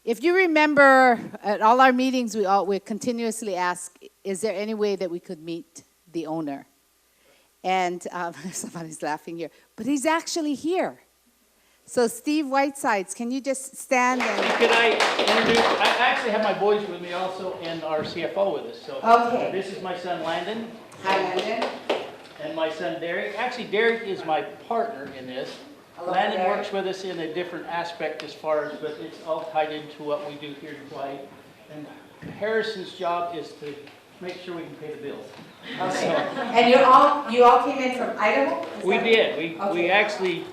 If you remember, at all our meetings, we continuously ask, is there any way that we could meet the owner? And somebody's laughing here, but he's actually here. So Steve Whitesides, can you just stand and... Could I introduce, I actually have my boys with me also and our CFO with us. So Okay. This is my son Landon. Hi, Landon. And my son Derek. Actually, Derek is my partner in this. Hello, Landon Derek. works with us in a different aspect as far as, but it's all tied into what we do here in Hawaii. And Harrison's job is to make sure we can pay the bills. Okay. And you all came in from Idaho? We did. We Okay. actually,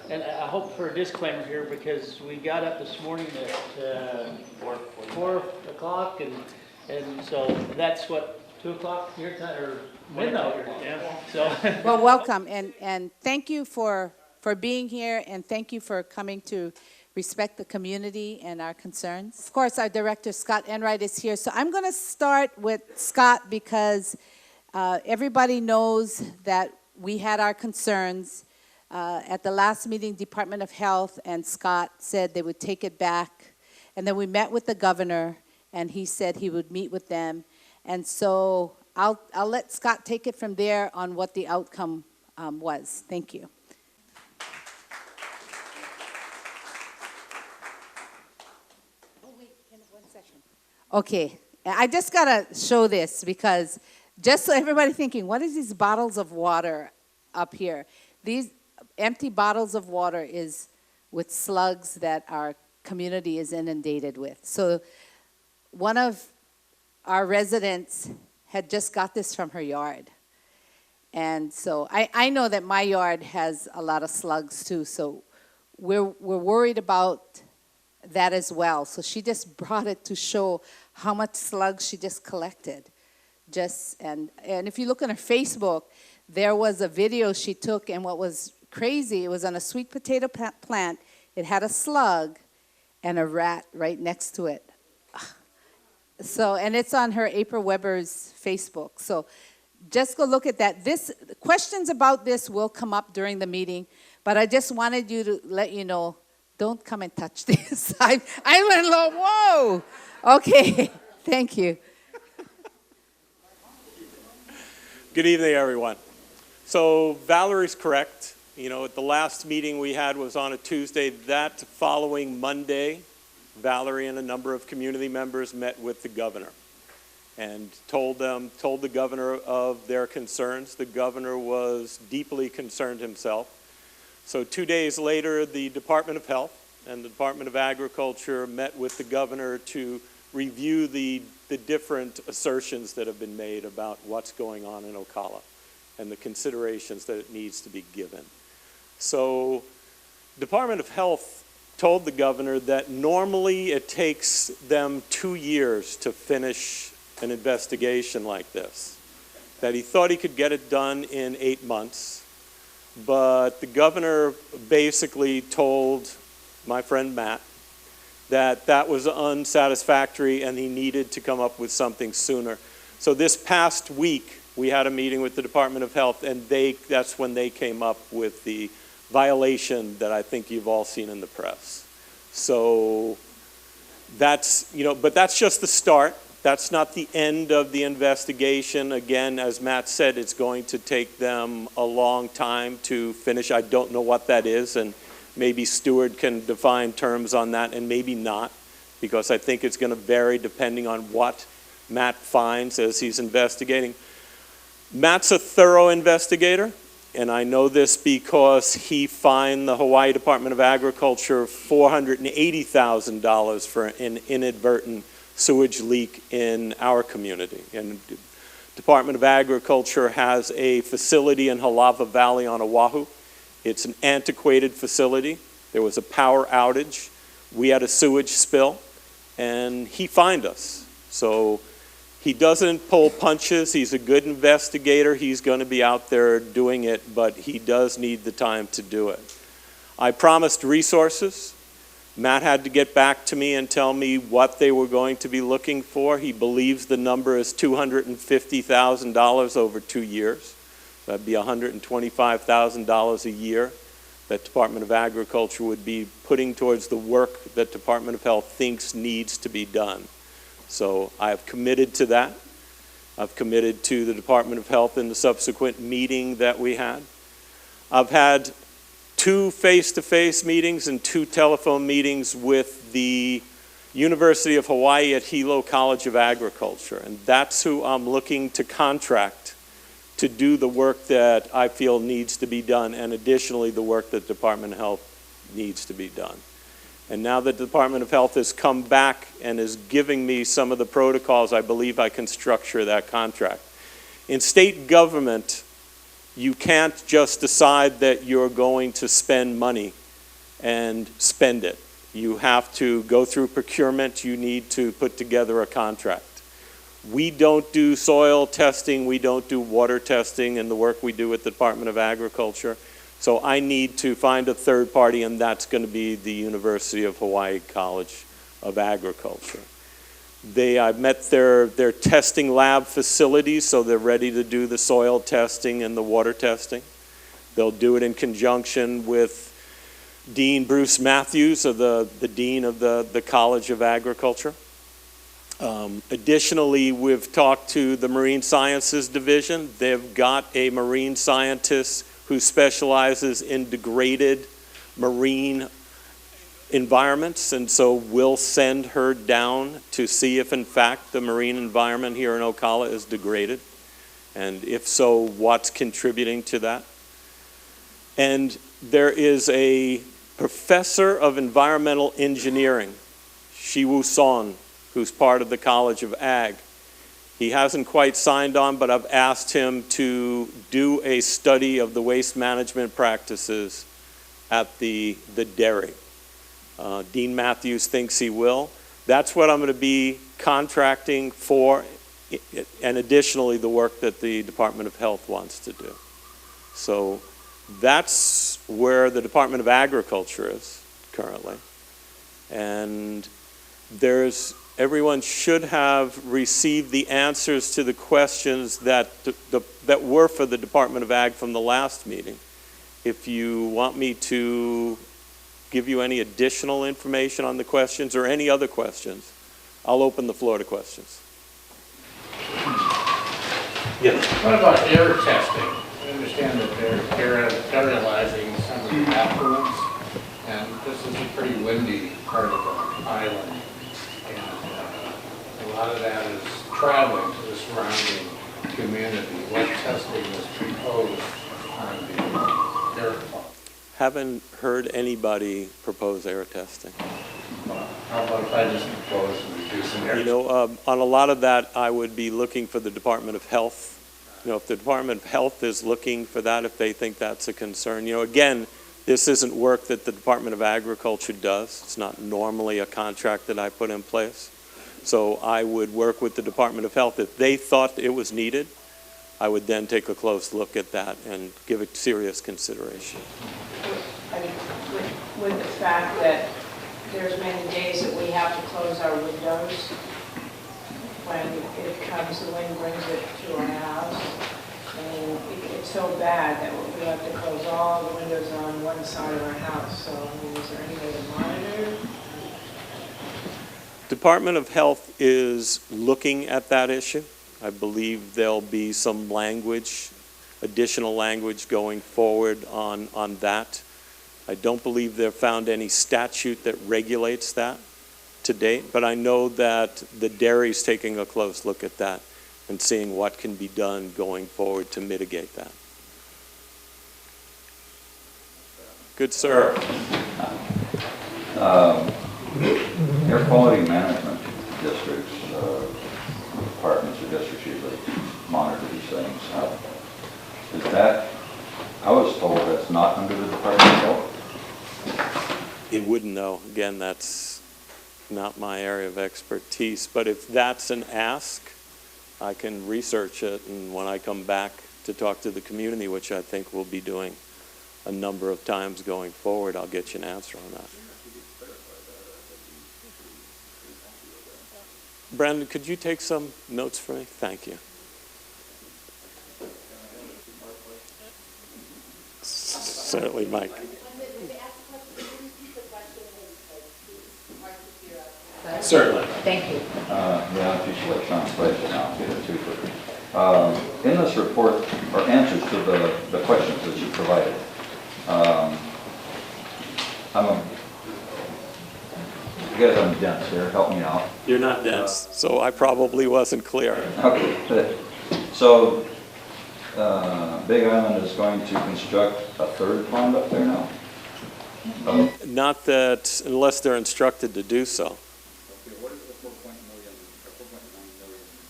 and I hope for a disclaimer here, because we got up this morning at 4 o'clock, and so that's what, 2 o'clock your time, or midnight, yeah. So. Well, welcome, and thank you for being here, and thank you for coming to respect the community and our concerns. Of course, our director, Scott Enright, is here. So I'm going to start with Scott because everybody knows that we had our concerns. At the last meeting, Department of Health and Scott said they would take it back. And then we met with the governor, and he said he would meet with them. And so I'll let Scott take it from there on what the outcome was. Thank you. Okay, I just gotta show this because just so everybody thinking, what is these bottles of water up here? These empty bottles of water is with slugs that our community is inundated with. So one of our residents had just got this from her yard. And so I know that my yard has a lot of slugs too, so we're worried about that as well. So she just brought it to show how much slugs she just collected. And if you look on her Facebook, there was a video she took, and what was crazy, it was on a sweet potato plant. It had a slug and a rat right next to it. So, and it's on her April Weber's Facebook. So just go look at that. Questions about this will come up during the meeting, but I just wanted you to let you know, don't come and touch this. I went low, whoa. Okay, thank you. Good evening, everyone. So Valerie's correct. You know, at the last meeting we had was on a Tuesday. That following Monday, Valerie and a number of community members met with the governor and told the governor of their concerns. The governor was deeply concerned himself. So 2 days later, the Department of Health and the Department of Agriculture met with the governor to review the different assertions that have been made about what's going on in Ookala and the considerations that it needs to be given. So Department of Health told the governor that normally it takes them 2 years to finish an investigation like this, that he thought he could get it done in 8 months. But the governor basically told my friend Matt that that was unsatisfactory and he needed to come up with something sooner. So this past week, we had a meeting with the Department of Health, and that's when they came up with the violation that I think you've all seen in the press. So that's, but that's just the start. That's not the end of the investigation. Again, as Matt said, it's going to take them a long time to finish. I don't know what that is, and maybe Stewart can define terms on that, and maybe not, because I think it's going to vary depending on what Matt finds as he's investigating. Matt's a thorough investigator, and I know this because he fined the Hawaii Department of Agriculture $480,000 for an inadvertent sewage leak in our community. And the Department of Agriculture has a facility in Halava Valley on Oahu. It's an antiquated facility. There was a power outage. We had a sewage spill, and he fined us. So he doesn't pull punches. He's a good investigator. He's going to be out there doing it, but he does need the time to do it. I promised resources. Matt had to get back to me and tell me what they were going to be looking for. He believes the number is $250,000 over 2 years. That'd be $125,000 a year that Department of Agriculture would be putting towards the work that Department of Health thinks needs to be done. So I have committed to that. I've committed to the Department of Health in the subsequent meeting that we had. I've had 2 face-to-face meetings and 2 telephone meetings with the University of Hawaii at Hilo College of Agriculture, and that's who I'm looking to contract to do the work that I feel needs to be done, and additionally the work that the Department of Health needs to be done. And now that the Department of Health has come back and is giving me some of the protocols, I believe I can structure that contract. In state government, you can't just decide that you're going to spend money and spend it. You have to go through procurement. You need to put together a contract. We don't do soil testing. We don't do water testing in the work we do with the Department of Agriculture. So I need to find a third party, and that's going to be the University of Hawaii College of Agriculture. I've met their testing lab facilities, so they're ready to do the soil testing and the water testing. They'll do it in conjunction with Dean Bruce Matthews, the Dean of the College of Agriculture. Additionally, we've talked to the Marine Sciences Division. They've got a marine scientist who specializes in degraded marine environments, and so we'll send her down to see if in fact the marine environment here in Ookala is degraded, and if so, what's contributing to that. And there is a professor of environmental engineering, Shiwoo Son, who's part of the College of Ag. He hasn't quite signed on, but I've asked him to do a study of the waste management practices at the dairy. Dean Matthews thinks he will. That's what I'm going to be contracting for, and additionally the work that the Department of Health wants to do. So that's where the Department of Agriculture is currently. And everyone should have received the answers to the questions that were for the Department of Ag from the last meeting. If you want me to give you any additional information on the questions or any other questions, I'll open the floor to questions. Yes. What about air testing? I understand that they're sterilizing some of the affluents, and this is a pretty windy part of the island, and a lot of that is traveling to the surrounding community. What testing is proposed on the air quality? Haven't heard anybody propose air testing. How about if I just propose reducing air? You know, on a lot of that, I would be looking for the Department of Health. You know, if the Department of Health is looking for that, if they think that's a concern. You know, again, this isn't work that the Department of Agriculture does. It's not normally a contract that I put in place. So I would work with the Department of Health. If they thought it was needed, I would then take a close look at that and give it serious consideration. I mean, with the fact that there's many days that we have to close our windows when it comes, the wind brings it to our house. I mean, it's so bad that we have to close all the windows on one side of our house. So, I mean, is there any way to monitor? Department of Health is looking at that issue. I believe there'll be some language, additional language going forward on that. I don't believe they've found any statute that regulates that to date, but I know that the dairy's taking a close look at that and seeing what can be done going forward to mitigate that. Good, sir. Air quality management districts, departments or districts usually monitor these things. Is that, I was told that's not under the Department of Health? It wouldn't know. Again, that's not my area of expertise, but if that's an ask, I can research it, and when I come back to talk to the community, which I think we'll be doing a number of times going forward, I'll get you an answer on that. Brandon, could you take some notes for me? Thank you. Certainly, Mike. On the Certainly. Thank you. Yeah, if you should let Sean's question now, get it too quickly. In this report, or answers to the questions that you provided, you guys, I'm dense here, help me out. You're not dense, so I probably wasn't clear. Okay, good. So, Big Island is going to construct a third pond up there now? Not that, unless they're instructed to do so.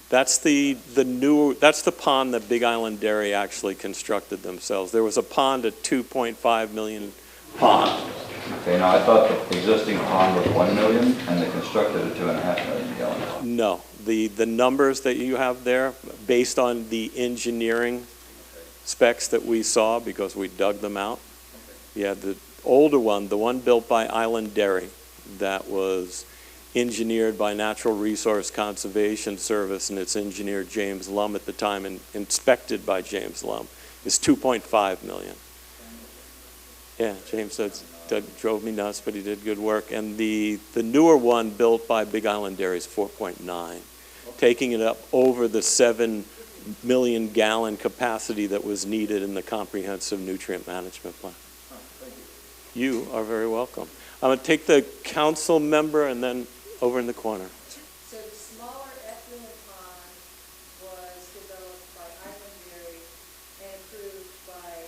That's the pond that Big Island Dairy actually constructed themselves. There was a pond, a 2.5 million pond. Okay, now I thought the existing pond was 1 million and they constructed a 2.5 million gallon. No, the numbers that you have there, based on the engineering specs that we saw, because we dug them out. Yeah, the older one, the one built by Island Dairy, that was engineered by Natural Resource Conservation Service, and its engineer James Lum at the time, and inspected by James Lum, is 2.5 million. Yeah, James said, that drove me nuts, but he did good work. And the newer one built by Big Island Dairy is 4.9, taking it up over the 7 million gallon capacity that was needed in the comprehensive nutrient management plan. You are very welcome. I'm going to take the council member and then over in the corner. So the smaller effluent pond was developed by Island Dairy and approved by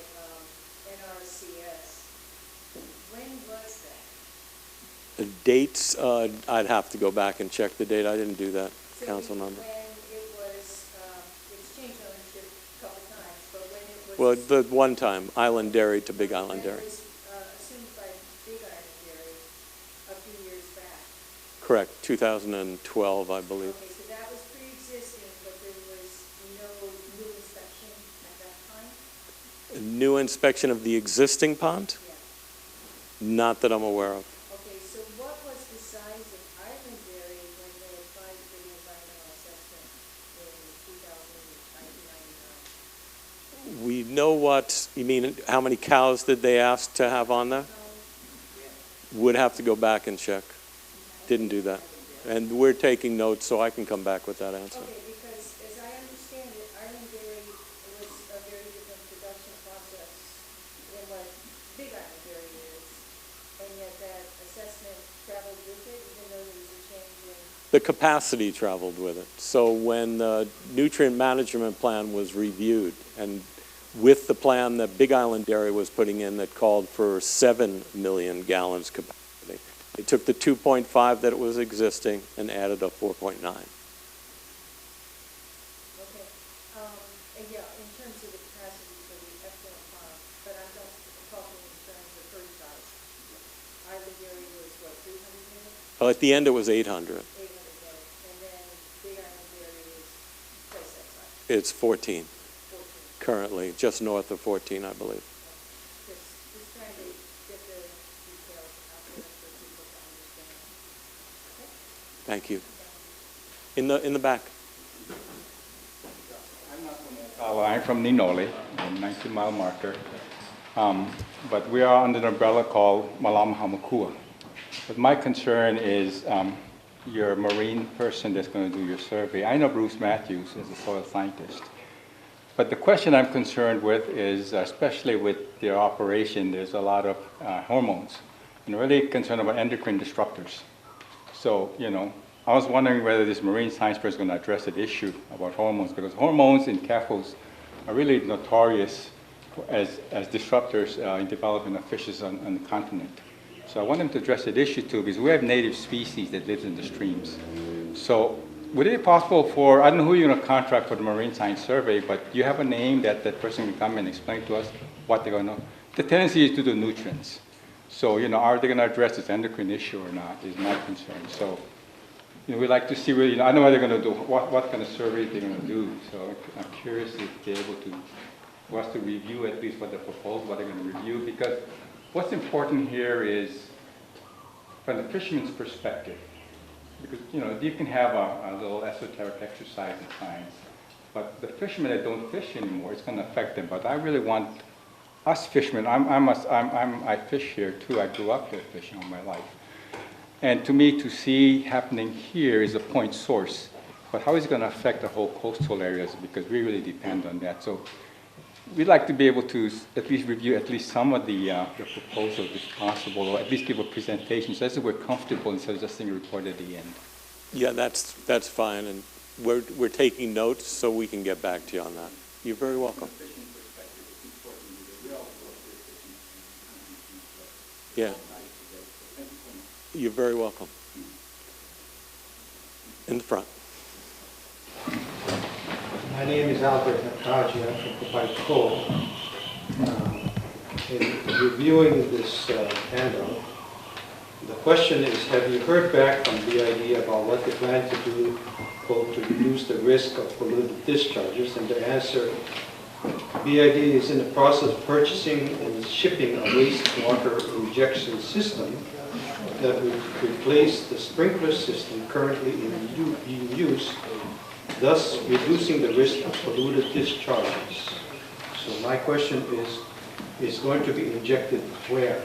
NRCS. When was that? The dates, I'd have to go back and check the date. I didn't do that, So council member. When it was, it's changed ownership a couple times, but when it was. Well, the one time, Island Dairy to Big Island Dairy. When it was assumed by Big Island Dairy a few years back. Correct, 2012, I believe. Okay, so that was pre-existing, but there was no new inspection at that time? A new inspection of the existing pond? Yeah. Not that I'm aware of. Okay, so what was the size of Island Dairy when they applied for the environmental assessment in 1999? We know what, you mean, how many cows did they ask to have on there? Would have to go back and check. Didn't do that. And we're taking notes, so I can come back with that answer. Okay, because as I understand it, Island Dairy was a very different production process than what Big Island Dairy is, and yet that assessment traveled with it, even though there was a change in. The capacity traveled with it. So when the nutrient management plan was reviewed, and with the plan that Big Island Dairy was putting in that called for 7 million gallons capacity, they took the 2.5 that was existing and added a 4.9. Okay. And yeah, in terms of the capacity for the effluent pond, but I'm not talking in terms of herd size. Island Dairy was what, 300 million? Well, at the end, it was 800. 800 million. And then Big Island Dairy is twice that size, It's 14 14. currently, just north of 14, I believe. Just trying to get the details out there for people to understand. Thank you. In the back. I'm not from Ookala, I'm from Ninole, a 19-mile marker. But we are under an umbrella called Malamahamakua. But my concern is your marine person that's going to do your survey. I know Bruce Matthews is a soil scientist. But the question I'm concerned with is, especially with their operation, there's a lot of hormones. And really concerned about endocrine disruptors. So, I was wondering whether this marine science person is going to address that issue about hormones, because hormones in CAFOs are really notorious as disruptors in development of fishes on the continent. So I want them to address that issue too, because we have native species that lives in the streams. So would it be possible for, I don't know who you're going to contract for the marine science survey, but you have a name that person can come and explain to us what they're going to know? The tendency is to do nutrients. So, are they going to address this endocrine issue or not is my concern. So, we'd like to see really, I know what they're going to do, what kind of survey they're going to do. So I'm curious if they're able to, for us to review at least what they propose, what they're going to review, because what's important here is from the fisherman's perspective. Because, you can have a little esoteric exercise in science, but the fishermen that don't fish anymore, it's going to affect them. But I really want us fishermen, I fish here too, I grew up here fishing all my life. And to me, to see happening here is a point source. But how is it going to affect the whole coastal areas? Because we really depend on that. So we'd like to be able to at least review at least some of the proposals if possible, or at least give a presentation so that we're comfortable instead of just seeing a report at the end. Yeah, that's fine, and we're taking notes so we can get back to you on that. You're very welcome. Yeah. You're very welcome. In the front. My name is Albert Nakaji. I'm from Kapay Cove. In reviewing this handout, the question is, have you heard back from BID about what they plan to do, quote, to reduce the risk of polluted discharges? And the answer, BID is in the process of purchasing and shipping a wastewater injection system that would replace the sprinkler system currently in use, thus reducing the risk of polluted discharges. So my question is going to be injected where?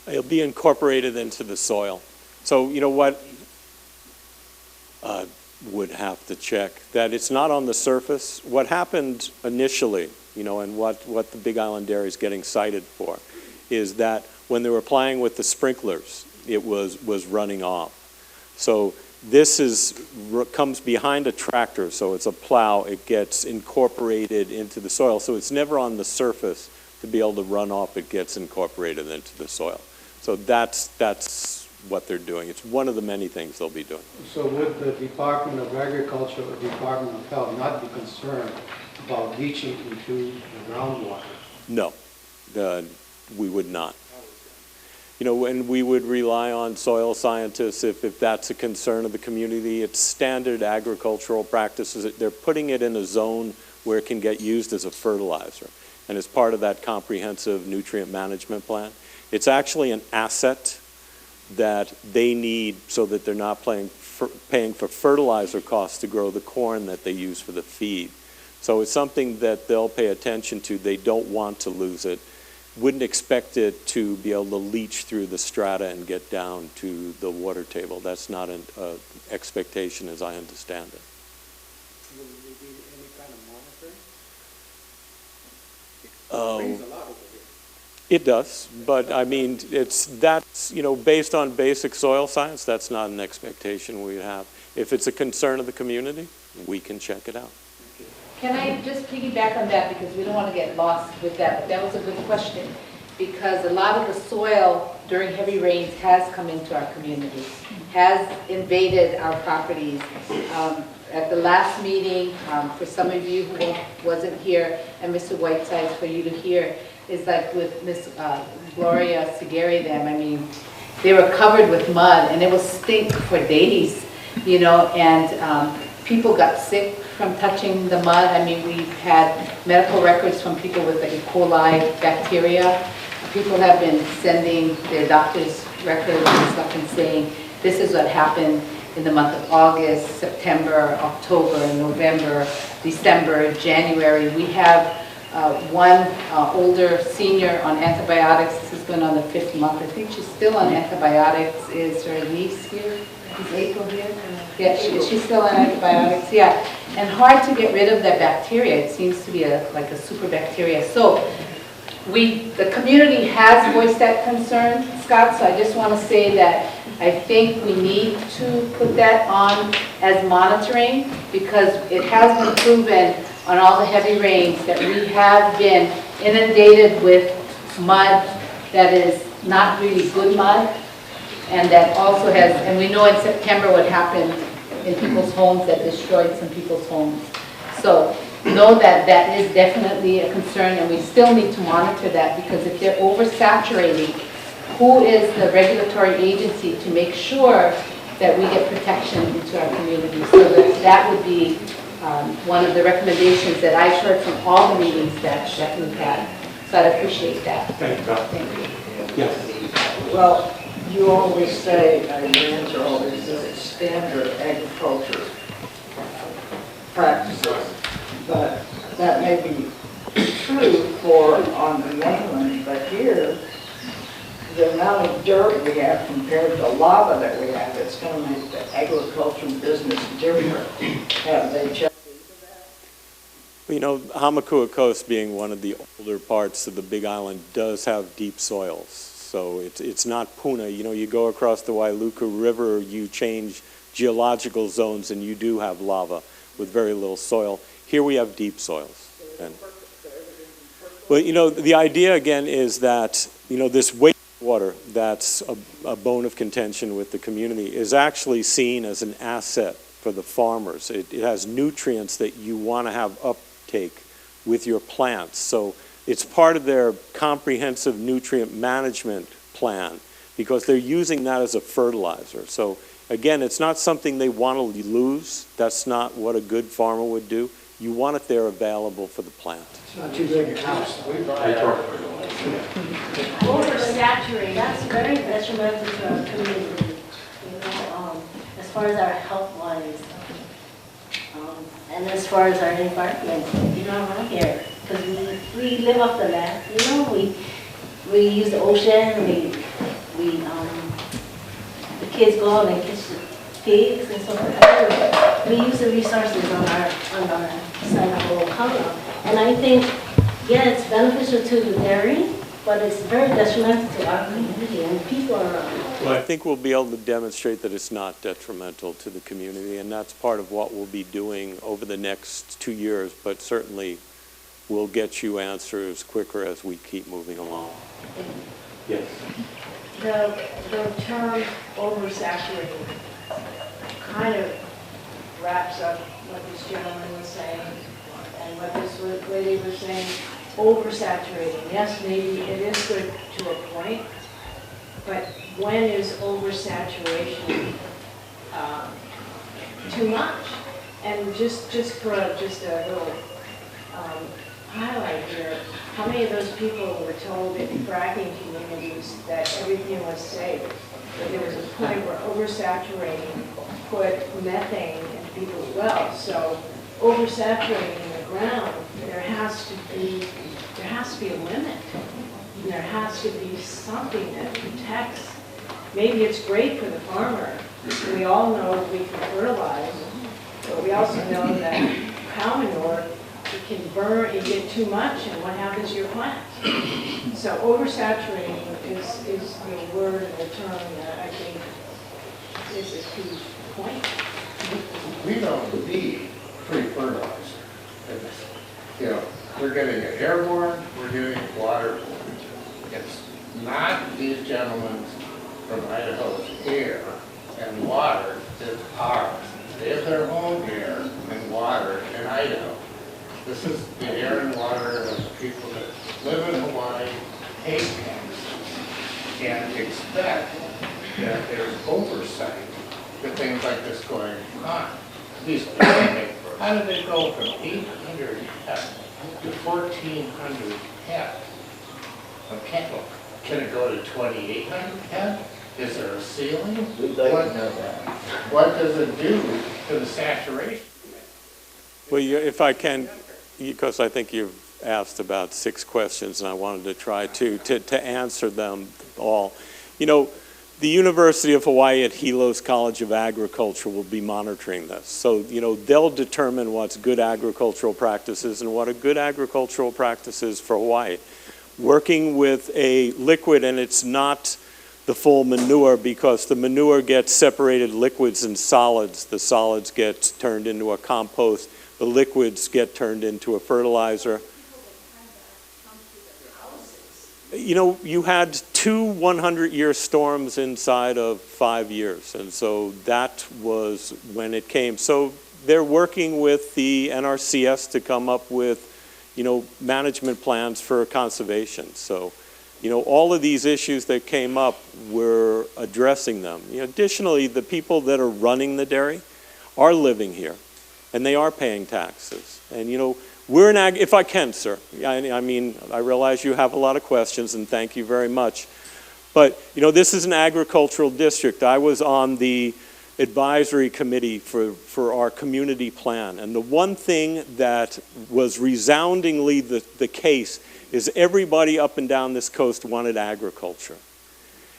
It'll be incorporated into the soil. So you know what? Would have to check that it's not on the surface. What happened initially, you know, and what the Big Island Dairy is getting cited for, is that when they were playing with the sprinklers, it was running off. So this comes behind a tractor, so it's a plow. It gets incorporated into the soil, so it's never on the surface to be able to run off. It gets incorporated into the soil. So that's what they're doing. It's one of the many things they'll be doing. So would the Department of Agriculture or Department of Health not be concerned about leaching into the groundwater? No, we would not. You know, and we would rely on soil scientists if that's a concern of the community. It's standard agricultural practices. They're putting it in a zone where it can get used as a fertilizer. And as part of that comprehensive nutrient management plan, it's actually an asset that they need so that they're not paying for fertilizer costs to grow the corn that they use for the feed. So it's something that they'll pay attention to. They don't want to lose it. Wouldn't expect it to be able to leach through the strata and get down to the water table. That's not an expectation as I understand it. Will there be any kind of monitoring? Oh. It brings a lot over here. It does, but I mean, that's, you know, based on basic soil science, that's not an expectation we have. If it's a concern of the community, we can check it out. Can I just piggyback on that, because we don't want to get lost with that, but that was a good question, because a lot of the soil during heavy rains has come into our communities, has invaded our properties. At the last meeting, for some of you who wasn't here, and Mr. Whitesides, for you to hear, is like with Miss Gloria Segeri them, I mean, they were covered with mud, and it was stink for days, you know, and people got sick from touching the mud. I mean, we've had medical records from people with the E. coli bacteria. People have been sending their doctor's records and stuff and saying, this is what happened in the month of August, September, October, November, December, January. We have one older senior on antibiotics. This is going on the 5th month. I think she's still on antibiotics. Is her niece here? Is April here? Yeah, she's still on antibiotics. Yeah, and hard to get rid of that bacteria. It seems to be like a super bacteria. So the community has voiced that concern, Scott. So I just want to say that I think we need to put that on as monitoring, because it has been proven on all the heavy rains that we have been inundated with mud that is not really good mud, and that also has, and we know in September what happened in people's homes that destroyed some people's homes. So know that that is definitely a concern, and we still need to monitor that, because if they're oversaturating, who is the regulatory agency to make sure that we get protection into our community? So that would be one of the recommendations that I've heard from all the meetings that we've had. So I'd appreciate that. Thank you. Thank you. Yes. Well, you always say, your answer always says standard agriculture practices, but that may be true for on the mainland, but here, the amount of dirt we have compared to lava that we have, it's gonna make the agricultural business different. Have they checked into that? You know, Hamakua Coast being one of the older parts of the Big Island does have deep soils. So it's not Puna. You know, you go across the Wailuku River, you change geological zones and you do have lava with very little soil. Here we have deep soils. Well, you know, the idea again is that, you know, this wastewater that's a bone of contention with the community is actually seen as an asset for the farmers. It has nutrients that you want to have uptake with your plants. So it's part of their comprehensive nutrient management plan because they're using that as a fertilizer. So again, it's not something they want to lose. That's not what a good farmer would do. You want it there available for the plant. It's not too big a house. Oversaturated, that's very detrimental to our community, you know, as far as our health wise, and as far as our environment, you know, around here, because we live off the land, you know, we use the ocean, the kids go out and catch the pigs and stuff like that. We use the resources on our side of Ookala, and I think, yeah, it's beneficial to the dairy, but it's very detrimental to our community and people around. Well, I think we'll be able to demonstrate that it's not detrimental to the community, and that's part of what we'll be doing over the next 2 years, but certainly we'll get you answers quicker as we keep moving along. Yes. The term oversaturated kind of wraps up what this gentleman was saying and what this lady was saying. Oversaturating, yes, maybe it is good to a point, but when is oversaturation too much? And just for a little highlight here, how many of those people were told in fracking communities that everything was safe? That there was a point where oversaturating put methane into people's wells. So oversaturating the ground, there has to be a limit. There has to be something that protects. Maybe it's great for the farmer. We all know we can fertilize, but we also know that cow manure, it can burn, you get too much, and what happens to your plants? So oversaturating is the word and the term that I think is a key point. We don't need free fertilizer. You know, we're getting it airborne, we're getting it waterborne. It's not these gentlemen from Idaho's air and water, it's ours. They have their own air and water in Idaho. This is the air and water of the people that live in Hawaii, pay taxes, and expect that there's oversight to things like this going on. These people, how did they go from 800 head to 1,400 head of cattle? Can it go to 2,800 head? Is there a ceiling? We'd like to know that. What does it do to the saturation? Well, if I can, because I think you've asked about 6 questions and I wanted to try to answer them all. You know, the University of Hawaii at Hilo's College of Agriculture will be monitoring this. So, you know, they'll determine what's good agricultural practices and what a good agricultural practice is for Hawaii. Working with a liquid, and it's not the full manure because the manure gets separated liquids and solids. The solids get turned into a compost. The liquids get turned into a fertilizer. You know, you had 2 100-year storms inside of 5 years, and so that was when it came. So they're working with the NRCS to come up with, you know, management plans for conservation. So, you know, all of these issues that came up, we're addressing them. You know, additionally, the people that are running the dairy are living here, and they are paying taxes. And, you know, we're an if I can, sir, I mean, I realize you have a lot of questions, and thank you very much. But, you know, this is an agricultural district. I was on the advisory committee for our community plan, and the one thing that was resoundingly the case is everybody up and down this coast wanted agriculture.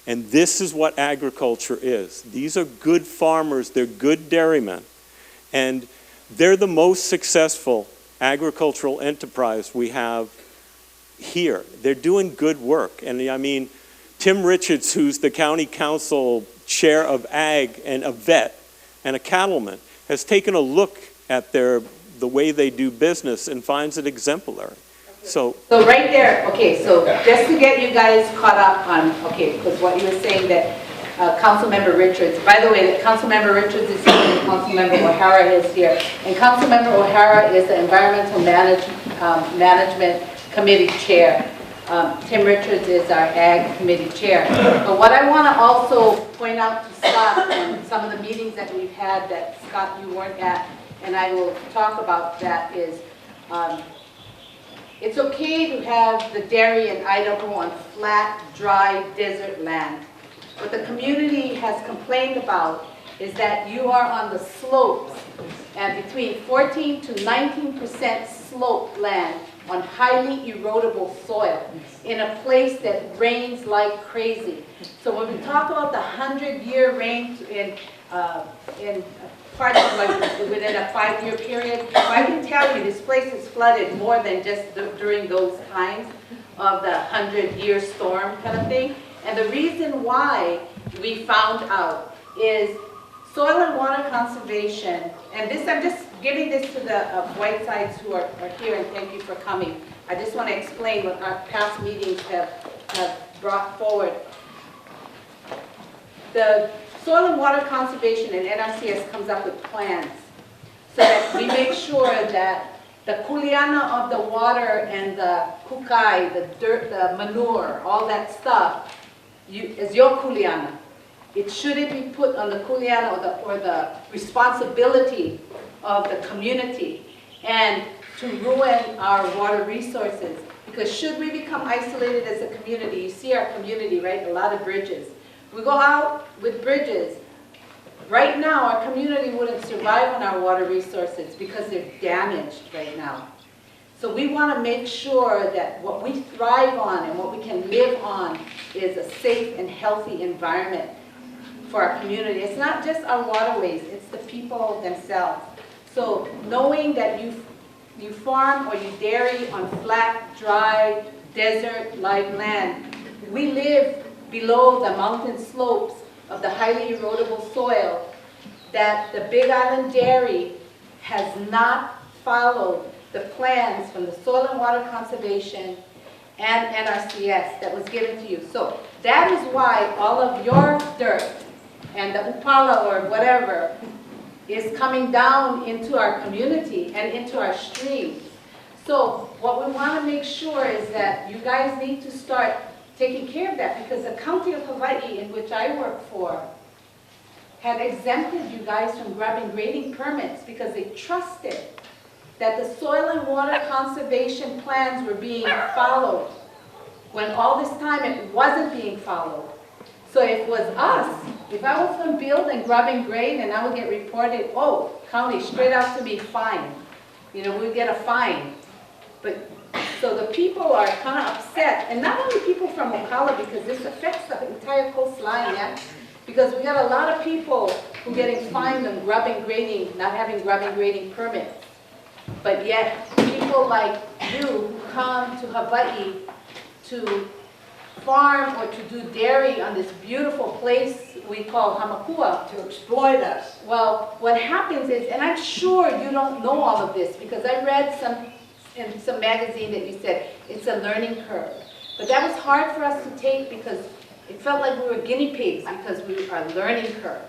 And this is what agriculture is. These are good farmers, they're good dairymen, and they're the most successful agricultural enterprise we have here. They're doing good work. And I mean, Tim Richards, who's the county council chair of ag and a vet and a cattleman, has taken a look at the way they do business and finds it exemplary. So right there, okay, so just to get you guys caught up on, okay, because what you were saying that Councilmember Richards, by the way, Councilmember Richards is here and Councilmember O'Hara is here. And Councilmember O'Hara is the Environmental Management Committee Chair. Tim Richards is our Ag Committee Chair. But what I want to also point out to Scott and some of the meetings that we've had that, Scott, you weren't at, and I will talk about that, is it's okay to have the dairy in Idaho on flat, dry, desert land. What the community has complained about is that you are on the slopes and between 14 to 19% slope land on highly erodible soil in a place that rains like crazy. So when we talk about the 100-year rain in parts of like within a 5-year period, I can tell you this place is flooded more than just during those times of the 100-year storm kind of thing. And the reason why we found out is soil and water conservation, and this, I'm just giving this to the Whitesides who are here, and thank you for coming. I just want to explain what our past meetings have brought forward. The soil and water conservation and NRCS comes up with plans so that we make sure that the kuleana of the water and the kukai, the dirt, the manure, all that stuff, is your kuleana. It shouldn't be put on the kuleana or the responsibility of the community and to ruin our water resources. Because should we become isolated as a community, you see our community, right? A lot of bridges. We go out with bridges. Right now, our community wouldn't survive on our water resources because they're damaged right now. So we want to make sure that what we thrive on and what we can live on is a safe and healthy environment for our community. It's not just our waterways, it's the people themselves. So knowing that you farm or you dairy on flat, dry, desert-like land, we live below the mountain slopes of the highly erodible soil that the Big Island Dairy has not followed the plans from the Soil and Water Conservation and NRCS that was given to you. So that is why all of your dirt and the Ookala or whatever is coming down into our community and into our streams. So what we want to make sure is that you guys need to start taking care of that, because the county of Hawaii, in which I work for, had exempted you guys from grabbing grading permits because they trusted that the soil and water conservation plans were being followed, when all this time it wasn't being followed. So if it was us, if I was going to build and grabbing grade and I would get reported, oh, county, straight out to me, fine. You know, we'd get a fine. But so the people are kind of upset, and not only people from Ookala, because this affects the entire coastline, yeah? Because we got a lot of people who are getting fined on grubbing grading, not having grubbing grading permits. But yet, people like you who come to Hawaii to farm or to do dairy on this beautiful place we call Hamakua. To exploit us. Well, what happens is, and I'm sure you don't know all of this, because I read in some magazine that you said it's a learning curve. But that was hard for us to take because it felt like we were guinea pigs because we are learning curve.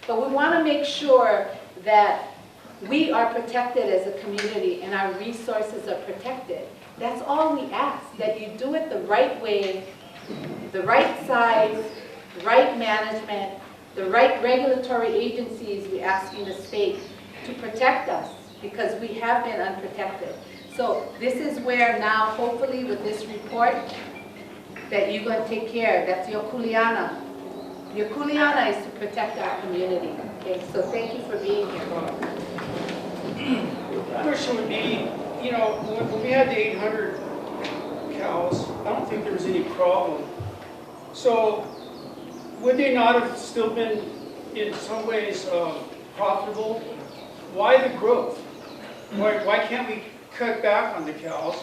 But we want to make sure that we are protected as a community and our resources are protected. That's all we ask, that you do it the right way, the right size, the right management, the right regulatory agencies we ask in the state to protect us, because we have been unprotected. So this is where now, hopefully with this report, that you're going to take care. That's your kuleana. Your kuleana is to protect our community. Okay, so thank you for being here. Question would be, you know, when we had the 800 cows, I don't think there was any problem. So would they not have still been in some ways profitable? Why the growth? Why can't we cut back on the cows?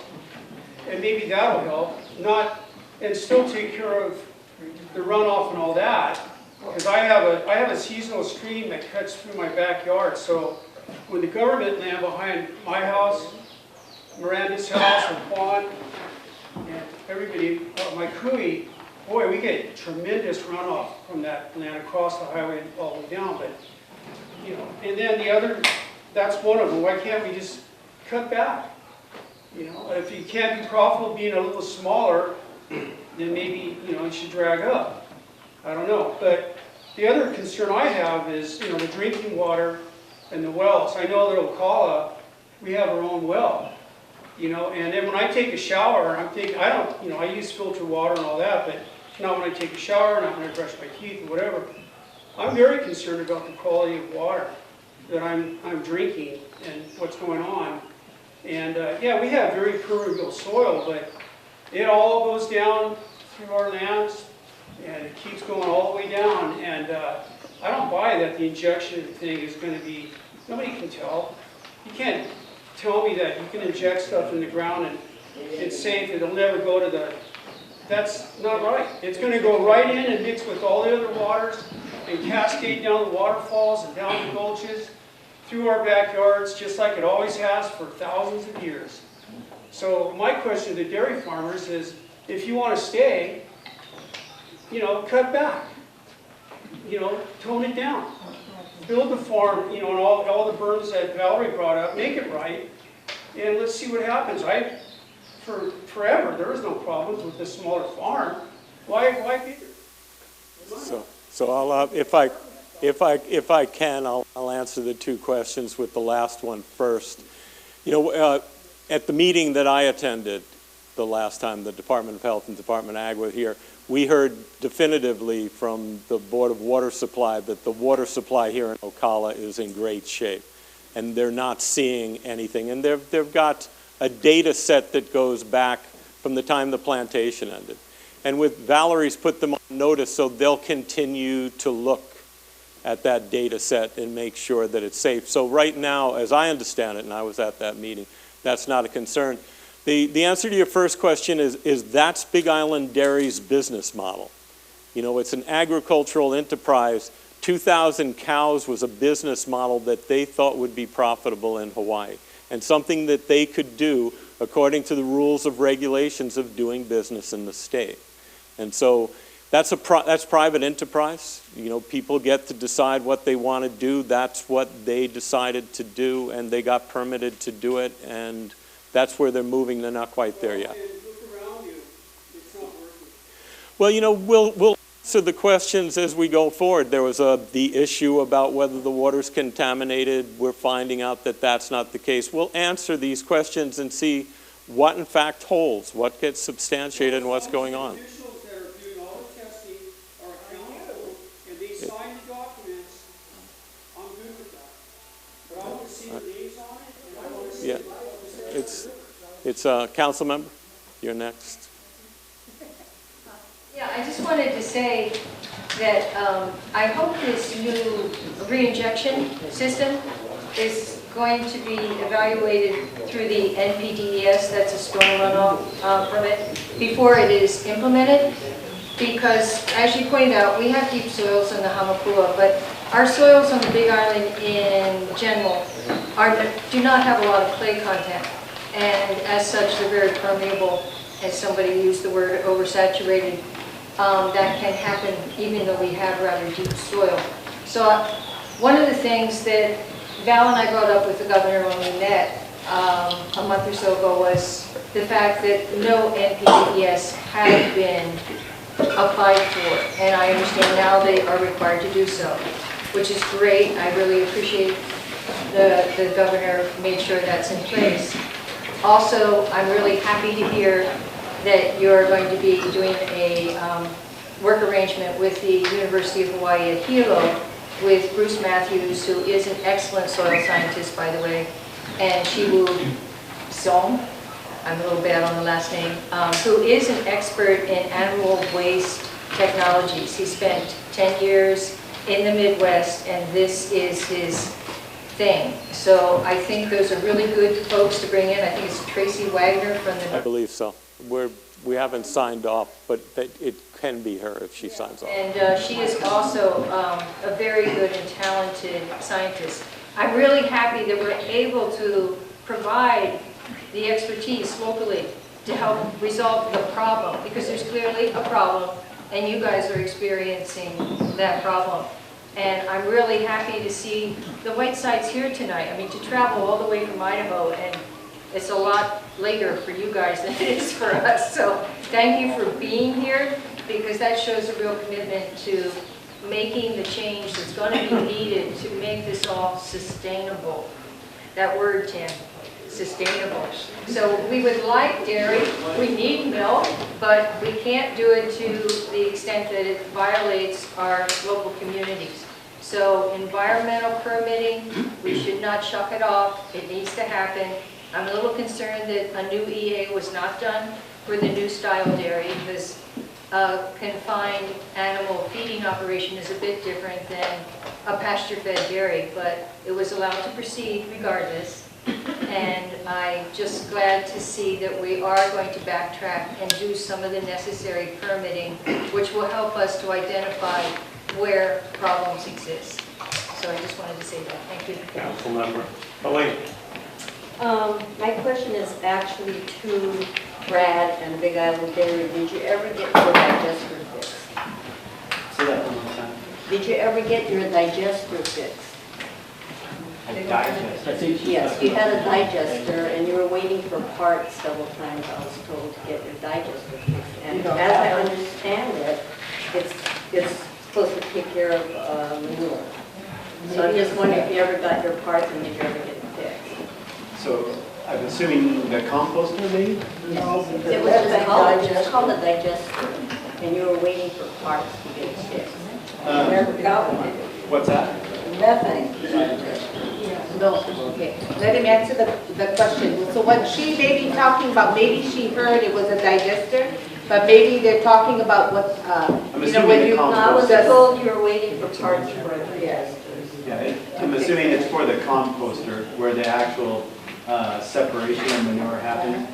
And maybe that'll help, and still take care of the runoff and all that. Because I have a seasonal stream that cuts through my backyard, so when the government land behind my house, Miranda's house, and Juan, and everybody, my Cooey, boy, we get tremendous runoff from that land across the highway all the way down, but, you know, and then the other, that's one of them. Why can't we just cut back? You know, if you can't be profitable being a little smaller, then maybe, you know, you should drag up. I don't know. But the other concern I have is, you know, the drinking water and the wells. I know that Ookala, we have our own well, you know, and then when I take a shower, I'm thinking, I don't, you know, I use filtered water and all that, but not when I take a shower, not when I brush my teeth or whatever. I'm very concerned about the quality of water that I'm drinking and what's going on. And yeah, we have very permeable soil, but it all goes down through our lands, and it keeps going all the way down. And I don't buy that the injection thing is going to be, nobody can tell. You can't tell me that you can inject stuff in the ground and it's safe, it'll never go to the, that's not right. It's going to go right in and mix with all the other waters and cascade down the waterfalls and down the gulches through our backyards, just like it always has for thousands of years. So my question to the dairy farmers is, if you want to stay, you know, cut back. You know, tone it down. Build the farm, you know, and all the burdens that Valerie brought up, make it right, and let's see what happens. For forever, there was no problems with this smaller farm. Why bigger? So I'll, if I can, I'll answer the two questions with the last one first. You know, at the meeting that I attended the last time the Department of Health and Department of Ag were here, we heard definitively from the Board of Water Supply that the water supply here in Ookala is in great shape, and they're not seeing anything. And they've got a data set that goes back from the time the plantation ended. And with Valerie's put them on notice, so they'll continue to look at that data set and make sure that it's safe. So right now, as I understand it, and I was at that meeting, that's not a concern. The answer to your first question is that's Big Island Dairy's business model. You know, it's an agricultural enterprise. 2,000 cows was a business model that they thought would be profitable in Hawaii, and something that they could do according to the rules of regulations of doing business in the state. And so that's private enterprise. You know, people get to decide what they want to do. That's what they decided to do, and they got permitted to do it, and that's where they're moving. They're not quite there yet. Well, you know, we'll answer the questions as we go forward. There was the issue about whether the water's contaminated. We're finding out that that's not the case. We'll answer these questions and see what in fact holds, what gets substantiated, and what's going on. Officials that are doing all the testing are accountable, and they sign the documents. I'm good with that. But I want to see the names on it, and I want to see Yeah. It's council member. You're next. Yeah, I just wanted to say that I hope this new re-injection system is going to be evaluated through the NPDES, that's a storm runoff permit, before it is implemented. Because, as you pointed out, we have deep soils in the Hamakua, but our soils on the Big Island in general do not have a lot of clay content. And as such, they're very permeable. As somebody used the word oversaturated, that can happen even though we have rather deep soil. So one of the things that Val and I brought up with the governor when we met a month or so ago was the fact that no NPDES had been applied for, and I understand now they are required to do so, which is great. I really appreciate the governor made sure that's in place. Also, I'm really happy to hear that you're going to be doing a work arrangement with the University of Hawaii at Hilo with Bruce Matthews, who is an excellent soil scientist, by the way, and Shiwu Song, I'm a little bad on the last name, who is an expert in animal waste technologies. He spent 10 years in the Midwest, and this is his thing. So I think those are really good folks to bring in. I think it's Tracy Wagner from I the... believe so. We haven't signed off, but it can be her if she signs off. And she is also a very good and talented scientist. I'm really happy that we're able to provide the expertise locally to help resolve the problem, because there's clearly a problem, and you guys are experiencing that problem. And I'm really happy to see the Whitesides here tonight. I mean, to travel all the way from Idaho, and it's a lot later for you guys than it is for us. So thank you for being here, because that shows a real commitment to making the change that's going to be needed to make this all sustainable. That word, Tim, sustainable. So we would like dairy, we need milk, but we can't do it to the extent that it violates our local communities. So environmental permitting, we should not shuck it off. It needs to happen. I'm a little concerned that a new EA was not done for the new style dairy, because a confined animal feeding operation is a bit different than a pasture-fed dairy, but it was allowed to proceed regardless. And I'm just glad to see that we are going to backtrack and do some of the necessary permitting, which will help us to identify where problems exist. So I just wanted to say that. Thank you. Council member. Elaine. My question is actually to Brad and Big Island Dairy. Did you ever get your digester fixed? Say that one more time. Did you ever get your digester fixed? A digest. Yes, you had a digester and you were waiting for parts several times, I was told, to get your digester fixed. And as I understand it, it's supposed to take care of manure. So I'm just wondering if you ever got your parts and did you ever get it fixed? So I'm assuming the composter maybe? No, it was just called a digester, and you were waiting for parts to get it fixed. Never got one. What's that? Nothing. No, okay. Let him answer the question. So what she may be talking about, maybe she heard it was a digester, but maybe they're talking about what, you know, when you... I was told you were waiting for parts for a digester. Yeah, I'm assuming it's for the composter where the actual separation of manure happens.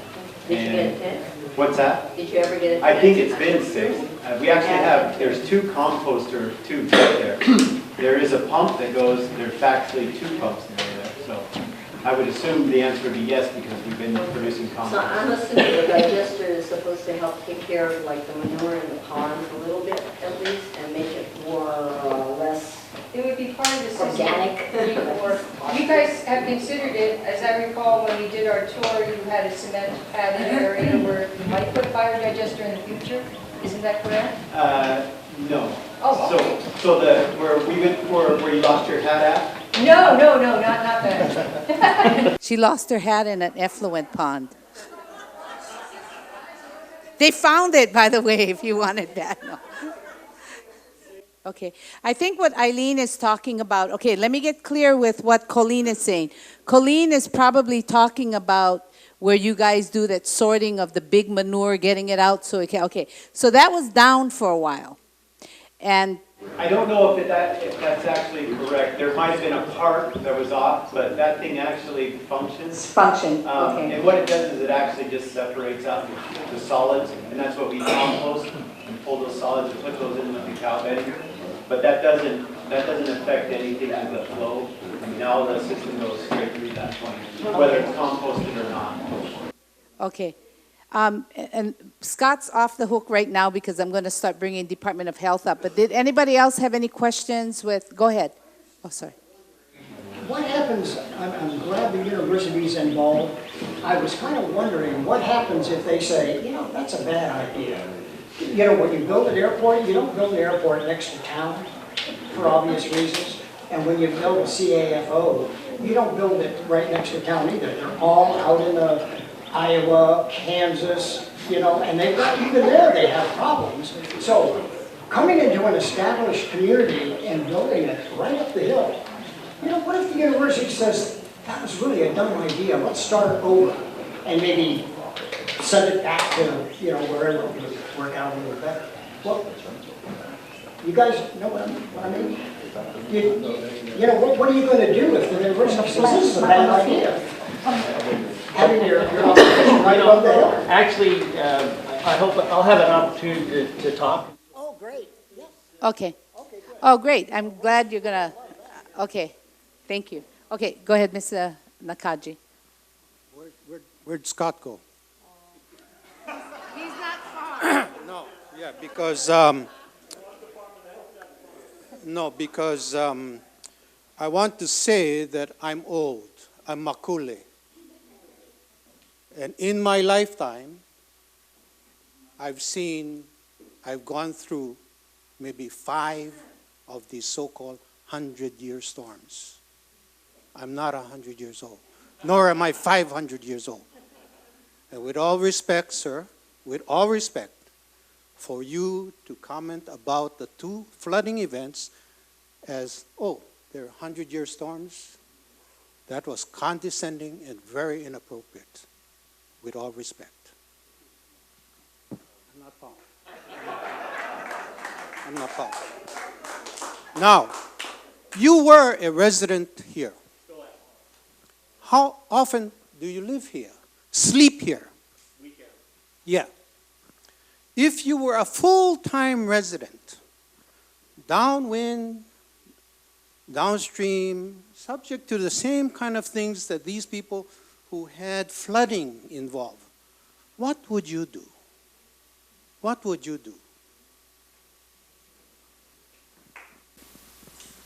Did you get it fixed? What's that? Did you ever get it fixed? I think it's been fixed. We actually have, there's two composter tubes right there. There is a pump that goes, there's actually two pumps that are there. So I would assume the answer would be yes, because we've been producing compost. So I'm assuming the digester is supposed to help take care of like the manure in the ponds a little bit at least, and make it more less It would be part of the system. organic. You guys have considered it, as I recall, when we did our tour, you had a cement pad in the area where you might put a biodigester in the future. Isn't that correct? No. Oh, okay. So where you lost your hat at? No, not that. She lost her hat in an effluent pond. They found it, by the way, if you wanted that. No. Okay, I think what Eileen is talking about, okay, let me get clear with what Colleen is saying. Colleen is probably talking about where you guys do that sorting of the big manure, getting it out so it can, okay. So that was down for a while. And I don't know if that's actually correct. There might have been a part that was off, but that thing actually functions. Function, okay. And what it does is it actually just separates out the solids, and that's what we compost, and pull those solids and put those in with the cow bedding. But that doesn't affect anything with the flow. I mean, now the system goes straight through that point, whether it's composted or not. okay. And Scott's off the hook right now because I'm going to start bringing Department of Health up. But did anybody else have any questions with, go ahead. Oh, sorry. What happens, I'm glad the university's involved. I was kind of wondering, what happens if they say, you know, that's a bad idea? You know, when you build an airport, you don't build an airport next to town for obvious reasons. And when you build a CAFO, you don't build it right next to town either. They're all out in Iowa, Kansas, you know, and they've got, even there they have problems. So coming into an established community and building it right up the hill, you know, what if the university says, that was really a dumb idea, let's start over, and maybe send it back to, you know, wherever it would work out a little better. Well, you guys know what I mean? You know, what are you going to do if the university says this is a bad idea? Having your operation right above the hill? Actually, I hope I'll have an opportunity to talk. Oh, great, yes. Okay. Oh, great. I'm glad you're gonna, okay. Thank you. Okay, go ahead, Mr. Nakaji. Where'd Scott go? He's not far. No, yeah, because, I want to say that I'm old. I'm makule. And in my lifetime, I've gone through maybe 5 of these so-called 100-year storms. I'm not 100 years old, nor am I 500 years old. And with all respect, sir, with all respect, for you to comment about the 2 flooding events as, oh, they're 100-year storms, that was condescending and very inappropriate, with all respect. I'm not Paul. I'm not Paul. Now, you were a resident here. How often do you live here? Sleep here? Weekend. Yeah. If you were a full-time resident, downwind, downstream, subject to the same kind of things that these people who had flooding involved, what would you do? What would you do?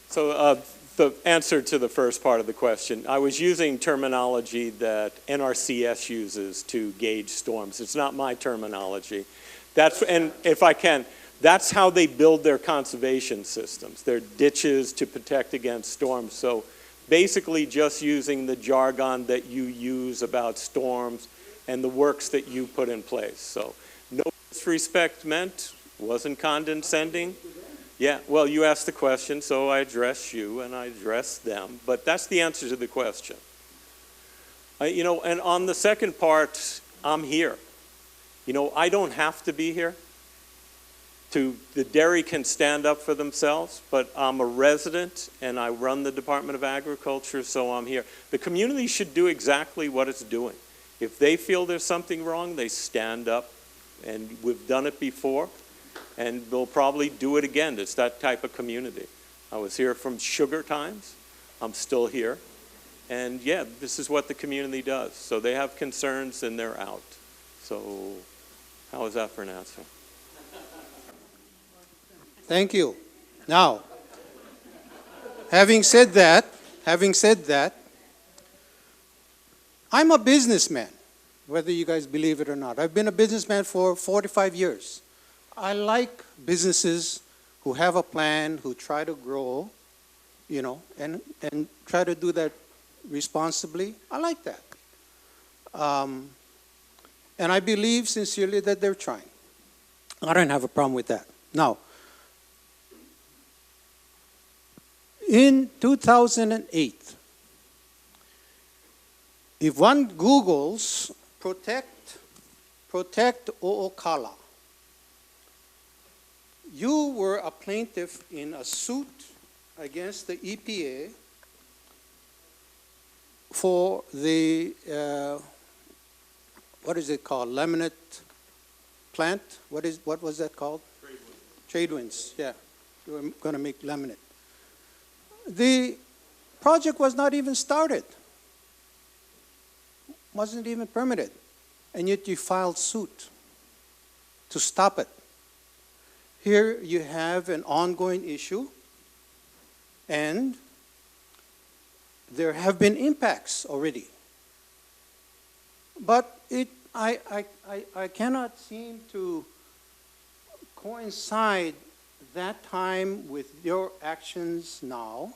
So the answer to the first part of the question, I was using terminology that NRCS uses to gauge storms. It's not my terminology. And if I can, that's how they build their conservation systems, their ditches to protect against storms. So basically just using the jargon that you use about storms and the works that you put in place. So no disrespect meant, wasn't condescending. Yeah, well, you asked the question, so I address you and I address them. But that's the answer to the question. You know, and on the second part, I'm here. You know, I don't have to be here. The dairy can stand up for themselves, but I'm a resident and I run the Department of Agriculture, so I'm here. The community should do exactly what it's doing. If they feel there's something wrong, they stand up, and we've done it before, and we'll probably do it again. It's that type of community. I was here from sugar times. I'm still here. And yeah, this is what the community does. So they have concerns and they're out. So how is that for an answer? Thank you. Now, having said that, I'm a businessman, whether you guys believe it or not. I've been a businessman for 45 years. I like businesses who have a plan, who try to grow, you know, and try to do that responsibly. I like that. And I believe sincerely that they're trying. I don't have a problem with that. Now, in 2008, if one Googles protect Ookala, you were a plaintiff in a suit against the EPA for the, what is it called, laminate plant? What was that called? Trade winds, yeah. We were going to make laminate. The project was not even started, wasn't even permitted, and yet you filed suit to stop it. Here you have an ongoing issue, and there have been impacts already. But I cannot seem to coincide that time with your actions now,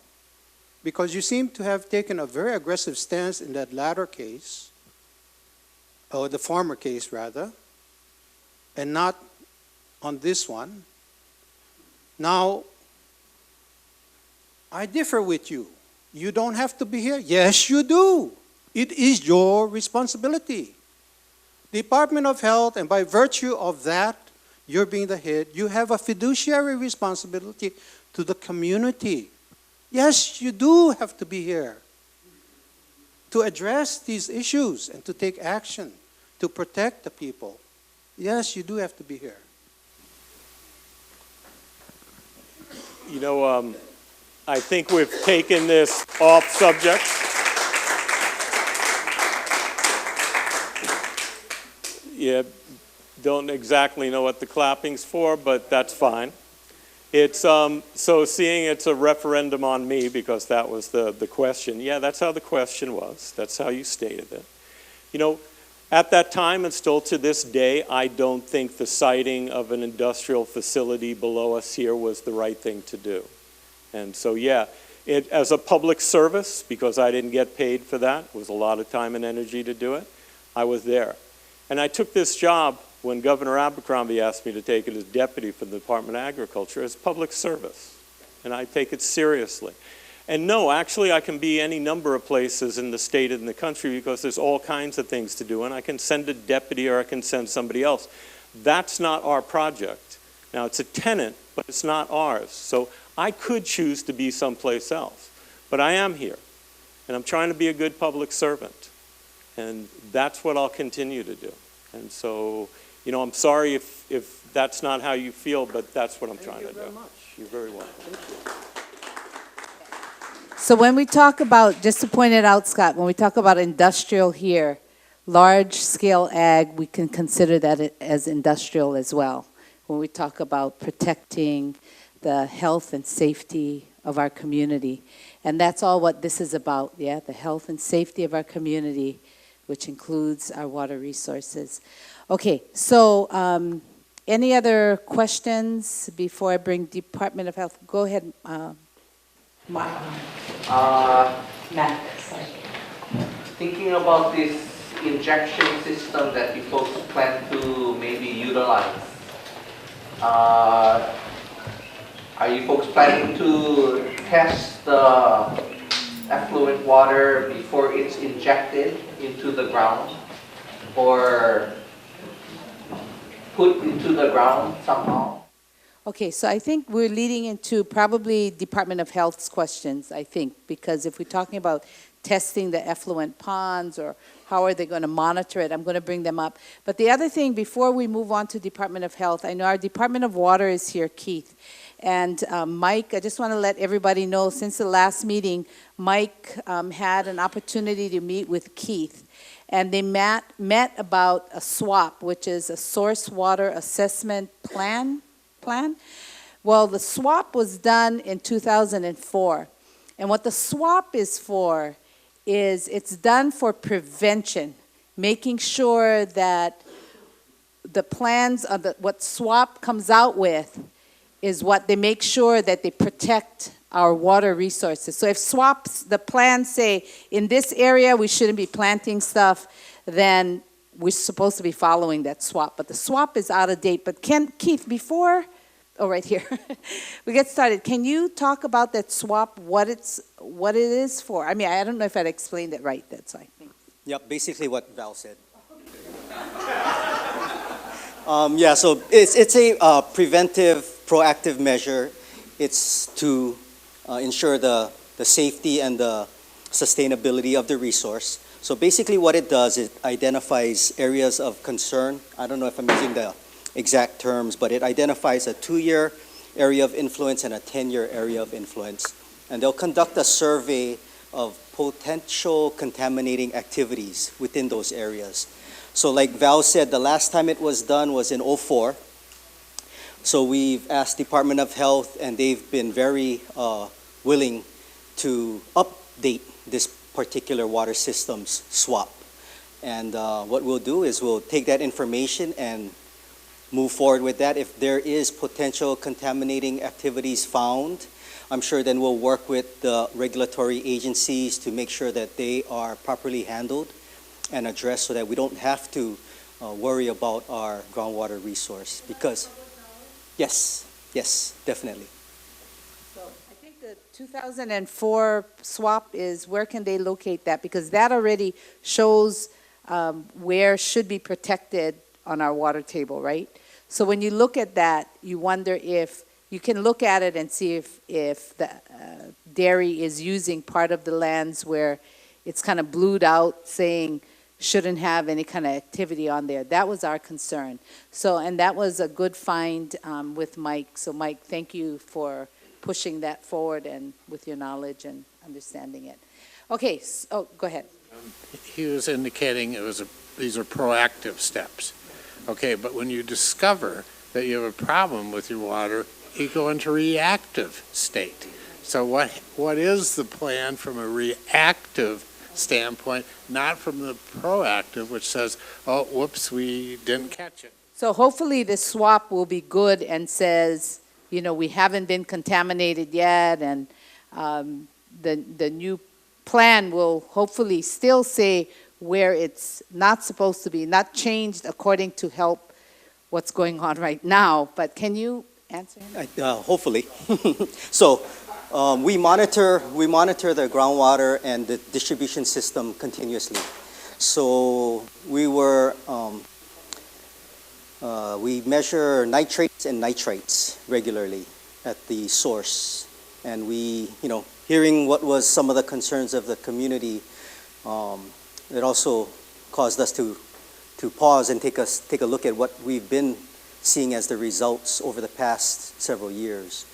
because you seem to have taken a very aggressive stance in that latter case, or the former case rather, and not on this one. Now, I differ with you. You don't have to be here. Yes, you do. It is your responsibility. Department of Health, and by virtue of that, You're being the head. You have a fiduciary responsibility to the community. Yes, you do have to be here to address these issues and to take action to protect the people. Yes, you do have to be here. You know, I think we've taken this off subject. Yeah, don't exactly know what the clapping's for, but that's fine. It's, so seeing it's a referendum on me, because that was the question. Yeah, that's how the question was. That's how you stated it. You know, at that time and still to this day, I don't think the siting of an industrial facility below us here was the right thing to do. And so, yeah, it, as a public service, because I didn't get paid for that, it was a lot of time and energy to do it, I was there. And I took this job when Governor Abercrombie asked me to take it as deputy for the Department of Agriculture as public service. And I take it seriously. And no, actually I can be any number of places in the state and the country because there's all kinds of things to do, and I can send a deputy or I can send somebody else. That's not our project. Now it's a tenant, but it's not ours. So I could choose to be someplace else, but I am here. And I'm trying to be a good public servant. And that's what I'll continue to do. And so, you know, I'm sorry if that's not how you feel, but that's what I'm trying to do. Thank you very much. You're very welcome. Thank you. So when we talk about, just to point it out, Scott, when we talk about industrial here, large-scale ag, we can consider that as industrial as well. When we talk about protecting the health and safety of our community. And that's all what this is about, yeah, the health and safety of our community, which includes our water resources. Okay, so any other questions before I bring Department of Health? Go ahead, Mark. Matt, sorry. Thinking about this injection system that you folks plan to maybe utilize, are you folks planning to test the effluent water before it's injected into the ground or put into the ground somehow? Okay, so I think we're leading into probably Department of Health's questions, I think, because if we're talking about testing the effluent ponds or how are they going to monitor it, I'm going to bring them up. But the other thing, before we move on to Department of Health, I know our Department of Water is here, Keith. And Mike, I just want to let everybody know, since the last meeting, Mike had an opportunity to meet with Keith. And they met about a SWAP, which is a Source Water Assessment Plan. Well, the SWAP was done in 2004. And what the SWAP is for is it's done for prevention, making sure that the plans of what SWAP comes out with is what they make sure that they protect our water resources. So if SWAPs, the plans say, in this area we shouldn't be planting stuff, then we're supposed to be following that SWAP. But the SWAP is out of date. But Keith, before, right here, we get started, can you talk about that SWAP, what it is for? I mean, I don't know if I explained it right, that's why. Yep, basically what Val said. Yeah, so it's a preventive, proactive measure. It's to ensure the safety and the sustainability of the resource. So basically what it does, it identifies areas of concern. I don't know if I'm using the exact terms, but it identifies a 2-year area of influence and a 10-year area of influence. And they'll conduct a survey of potential contaminating activities within those areas. So like Val said, the last time it was done was in 2004. So we've asked Department of Health, and they've been very willing to update this particular water systems SWAP. And what we'll do is we'll take that information and move forward with that. If there is potential contaminating activities found, I'm sure then we'll work with the regulatory agencies to make sure that they are properly handled and addressed so that we don't have to worry about our groundwater resource. Because, yes, definitely. So I think the 2004 SWAP is, where can they locate that? Because that already shows where should be protected on our water table, right? So when you look at that, you wonder if, you can look at it and see if the dairy is using part of the lands where it's kind of blued out, saying shouldn't have any kind of activity on there. That was our concern. So, and that was a good find with Mike. So Mike, thank you for pushing that forward and with your knowledge and understanding it. Okay, so, go ahead. He was indicating these are proactive steps. Okay, but when you discover that you have a problem with your water, you go into reactive state. So what is the plan from a reactive standpoint, not from the proactive, which says, oh, whoops, we didn't catch it. So hopefully the swap will be good and says, you know, we haven't been contaminated yet, and the new plan will hopefully still say where it's not supposed to be, not changed according to help what's going on right now. But can you answer him? Hopefully. So we monitor the groundwater and the distribution system continuously. So we measure nitrates and nitrites regularly at the source, and we, you know, hearing what was some of the concerns of the community, it also caused us to pause and take a look at what we've been seeing as the results over the past several years.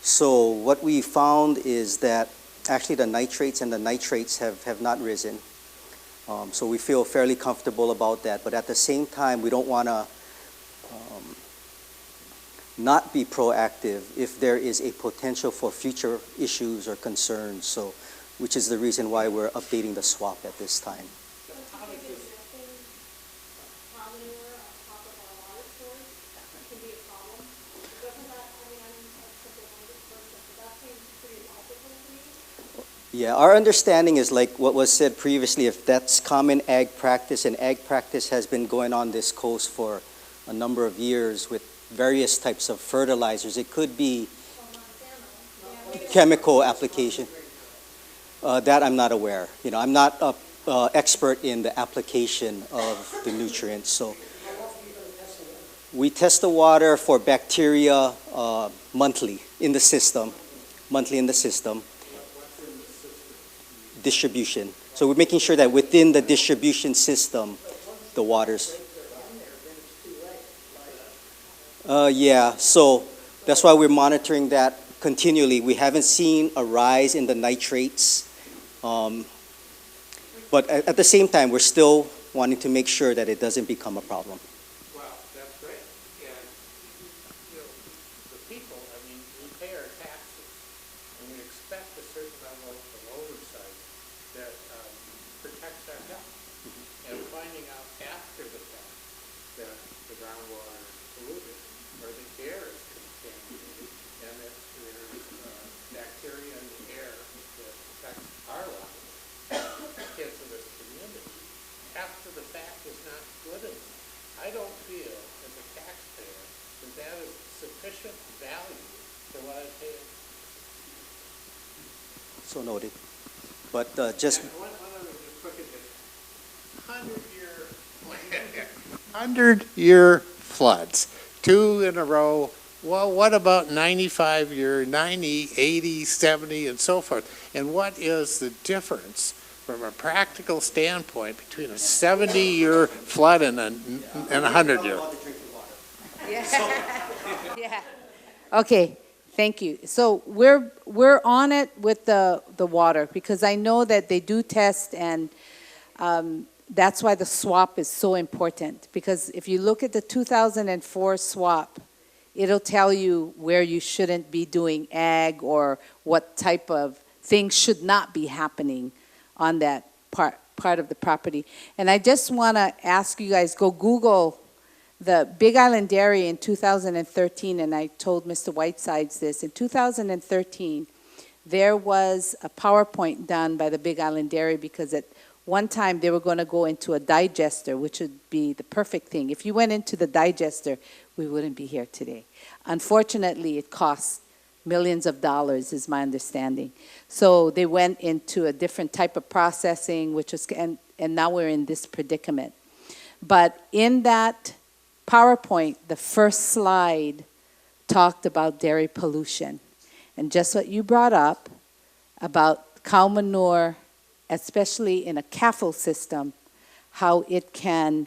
So what we found is that actually the nitrates and the nitrates have not risen. So we feel fairly comfortable about that, but at the same time, we don't want to not be proactive if there is a potential for future issues or concerns, so, which is the reason why we're updating the swap at this time. Yeah, our understanding is like what was said previously, if that's common ag practice, and ag practice has been going on this coast for a number of years with various types of fertilizers. It could be chemical application. That I'm not aware. You know, I'm not an expert in the application of the nutrients. So we test the water for bacteria monthly in the system. Distribution. So we're making sure that within the distribution system, the water's. Yeah, so that's why we're monitoring that continually. We haven't seen a rise in the nitrates, but at the same time, we're still wanting to make sure that it doesn't become a problem. Wow, that's great. And you know, the people, I mean, we pay our taxes, and we expect a certain level of oversight that protects our health. And finding out after the fact that the groundwater is polluted, or the air is contaminated, and that there's bacteria in the air that affects our lives, kids of this community, after the fact is not good enough. I don't feel, as a taxpayer, that that is sufficient value for what I pay. So noted. But just... And one other just quick addition. 100-year floods, 2 in a row. Well, what about 95-year, 90, 80, 70, and so forth? And what is the difference from a practical standpoint between a 70-year flood and a 100-year? Yeah. Okay, thank you. So we're on it with the water, because I know that they do test, and that's why the swap is so important. Because if you look at the 2004 swap, it'll tell you where you shouldn't be doing ag, or what type of things should not be happening on that part of the property. And I just want to ask you guys, go Google the Big Island Dairy in 2013, and I told Mr. Whitesides this. In 2013, there was a PowerPoint done by the Big Island Dairy, because at one time they were going to go into a digester, which would be the perfect thing. If you went into the digester, we wouldn't be here today. Unfortunately, it costs millions of dollars, is my understanding. So they went into a different type of processing, which is, and now we're in this predicament. But in that PowerPoint, the first slide talked about dairy pollution. And just what you brought up about cow manure, especially in a CAFL system, how it can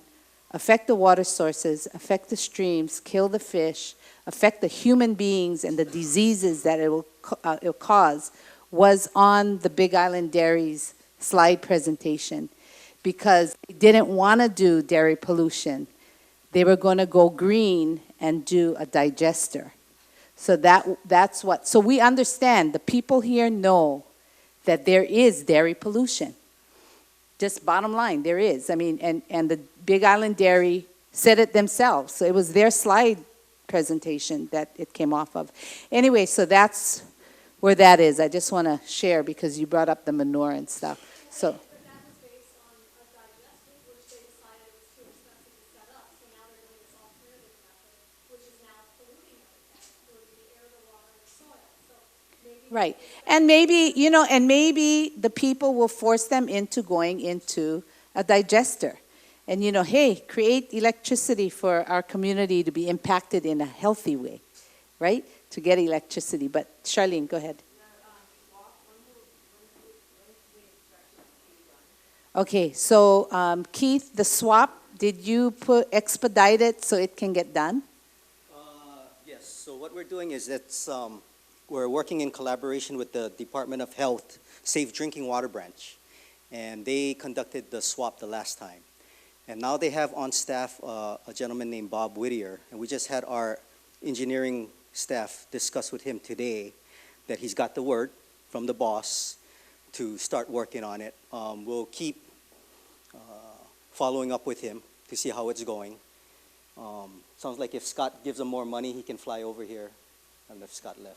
affect the water sources, affect the streams, kill the fish, affect the human beings and the diseases that it'll cause, was on the Big Island Dairy's slide presentation, because they didn't want to do dairy pollution. They were going to go green and do a digester. So that's what, so we understand, the people here know that there is dairy pollution. Just bottom line, there is. I mean, and the Big Island Dairy said it themselves. So it was their slide presentation that it came off of. Anyway, so that's where that is. I just want to share because you brought up the manure and stuff. So. Right. And maybe, you know, and maybe the people will force them into going into a digester. And, you know, hey, create electricity for our community to be impacted in a healthy way, right? To get electricity. But Charlene, go ahead. Okay, so Keith, the swap, did you expedite it so it can get done? Yes, so what we're doing is we're working in collaboration with the Department of Health Safe Drinking Water Branch, and they conducted the swap the last time. And now they have on staff a gentleman named Bob Whittier, and we just had our engineering staff discuss with him today that he's got the word from the boss to start working on it. We'll keep following up with him to see how it's going. Sounds like if Scott gives him more money, he can fly over here. I don't know if Scott left.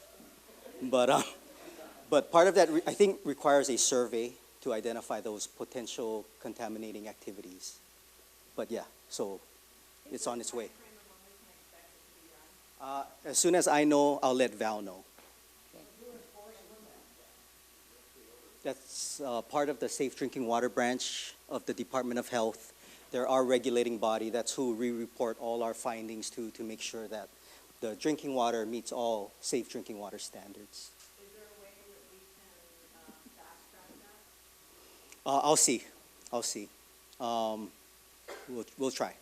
But part of that, I think, requires a survey to identify those potential contaminating activities. But yeah, so it's on its way. As soon as I know, I'll let Val know. That's part of the Safe Drinking Water branch of the Department of Health. They're our regulating body. That's who we report all our findings to make sure that the drinking water meets all safe drinking water standards. Is there a way that we can fast track that? I'll see. We'll try.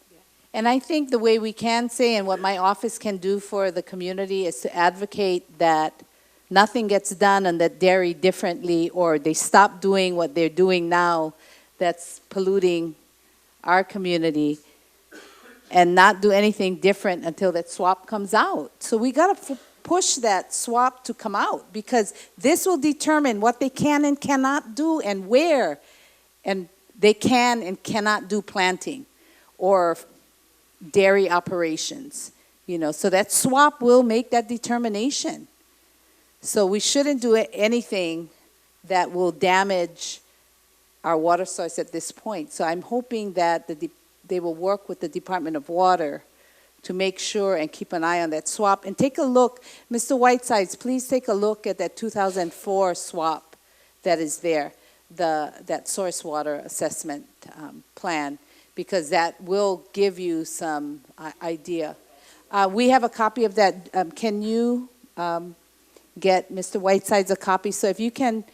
And I think the way we can say, and what my office can do for the community, is to advocate that nothing gets done on that dairy differently, or they stop doing what they're doing now that's polluting our community, and not do anything different until that swap comes out. So we got to push that swap to come out, because this will determine what they can and cannot do and where and they can and cannot do planting or dairy operations. You know, so that swap will make that determination. So we shouldn't do anything that will damage our water source at this point. So I'm hoping that they will work with the Department of Water to make sure and keep an eye on that swap. And take a look, Mr. Whitesides, please take a look at that 2004 swap that is there, that source water assessment plan, because that will give you some idea. We have a copy of that. Can you get Mr. Whitesides a copy? So if you can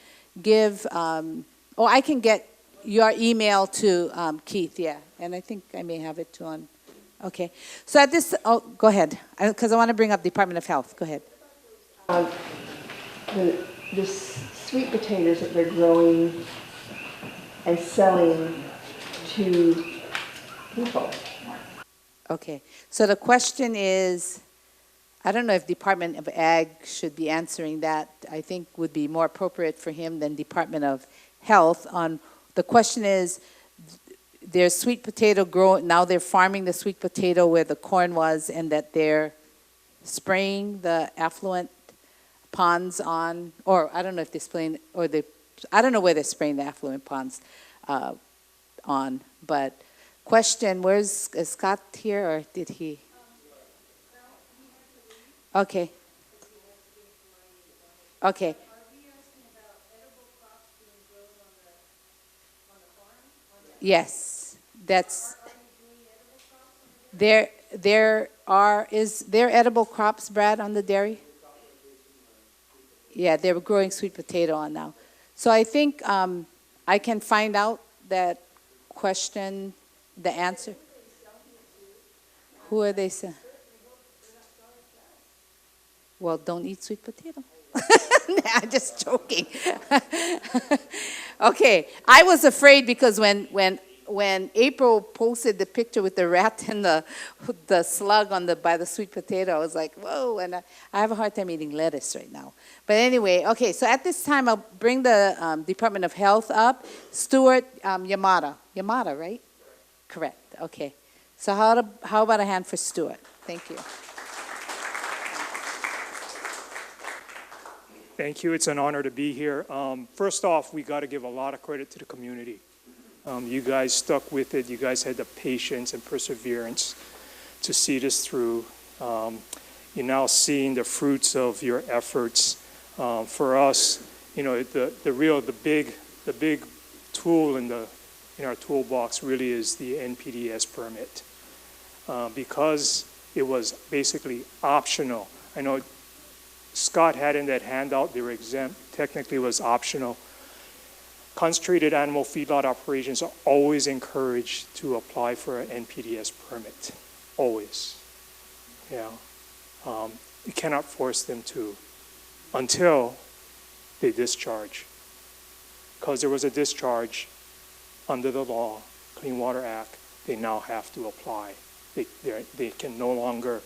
give, I can get your email to Keith, yeah. And I think I may have it too on. Okay. So at this, go ahead, because I want to bring up Department of Health. Go ahead. The sweet potatoes that they're growing and selling to people. Okay. So the question is, I don't know if Department of Ag should be answering that. I think would be more appropriate for him than Department of Health. The question is, there's sweet potato growing, now they're farming the sweet potato where the corn was, and that they're spraying the affluent ponds on, or I don't know if they're spraying, I don't know where they're spraying the affluent ponds on. But question, is Scott here, or did he? Okay. Okay. Yes, that's there. is there edible crops, Brad, on the dairy? Yeah, they're growing sweet potato on now. So I think I can find out that question, the answer. Who are they? Well, don't eat sweet potato. Nah, I'm just joking. Okay, I was afraid because when April posted the picture with the rat and the slug by the sweet potato, I was like, whoa, and I have a hard time eating lettuce right now. But anyway, okay, so at this time, I'll bring the Department of Health up. Stuart Yamada. Yamada, right? Correct, okay. So how about a hand for Stuart? Thank you. Thank you. It's an honor to be here. First off, we got to give a lot of credit to the community. You guys stuck with it. You guys had the patience and perseverance to see this through. You're now seeing the fruits of your efforts. For us, you know, the big tool in our toolbox really is the NPDES permit, because it was basically optional. I know Scott had in that handout, they were exempt, technically it was optional. Concentrated animal feedlot operations are always encouraged to apply for an NPDES permit, always. Yeah, you cannot force them to until they discharge. Because there was a discharge under the law, Clean Water Act, they now have to apply. They can no longer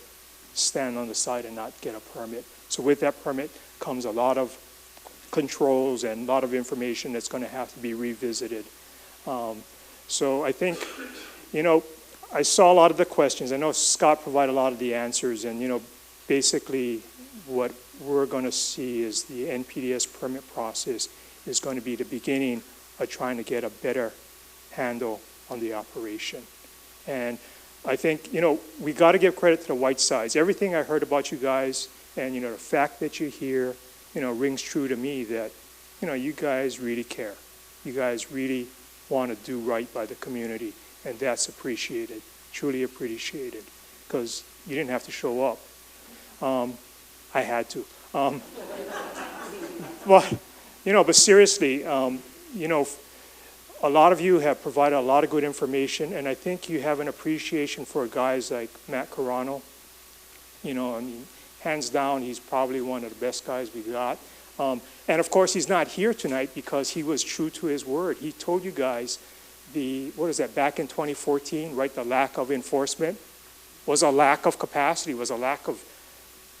stand on the side and not get a permit. So with that permit comes a lot of controls and a lot of information that's going to have to be revisited. So I think, you know, I saw a lot of the questions. I know Scott provided a lot of the answers, and, you know, basically what we're going to see is the NPDES permit process is going to be the beginning of trying to get a better handle on the operation. And I think, you know, we got to give credit to the Whitesides. Everything I heard about you guys and, you know, the fact that you're here, you know, rings true to me that, you know, you guys really care. You guys really want to do right by the community, and that's appreciated, truly appreciated, because you didn't have to show up. I had to. But, you know, but seriously, you know, a lot of you have provided a lot of good information, and I think you have an appreciation for guys like Matt Carano. You know, I mean, hands down, he's probably one of the best guys we got. And of course, he's not here tonight because he was true to his word. He told you guys back in 2014, right, the lack of enforcement was a lack of capacity, was a lack of,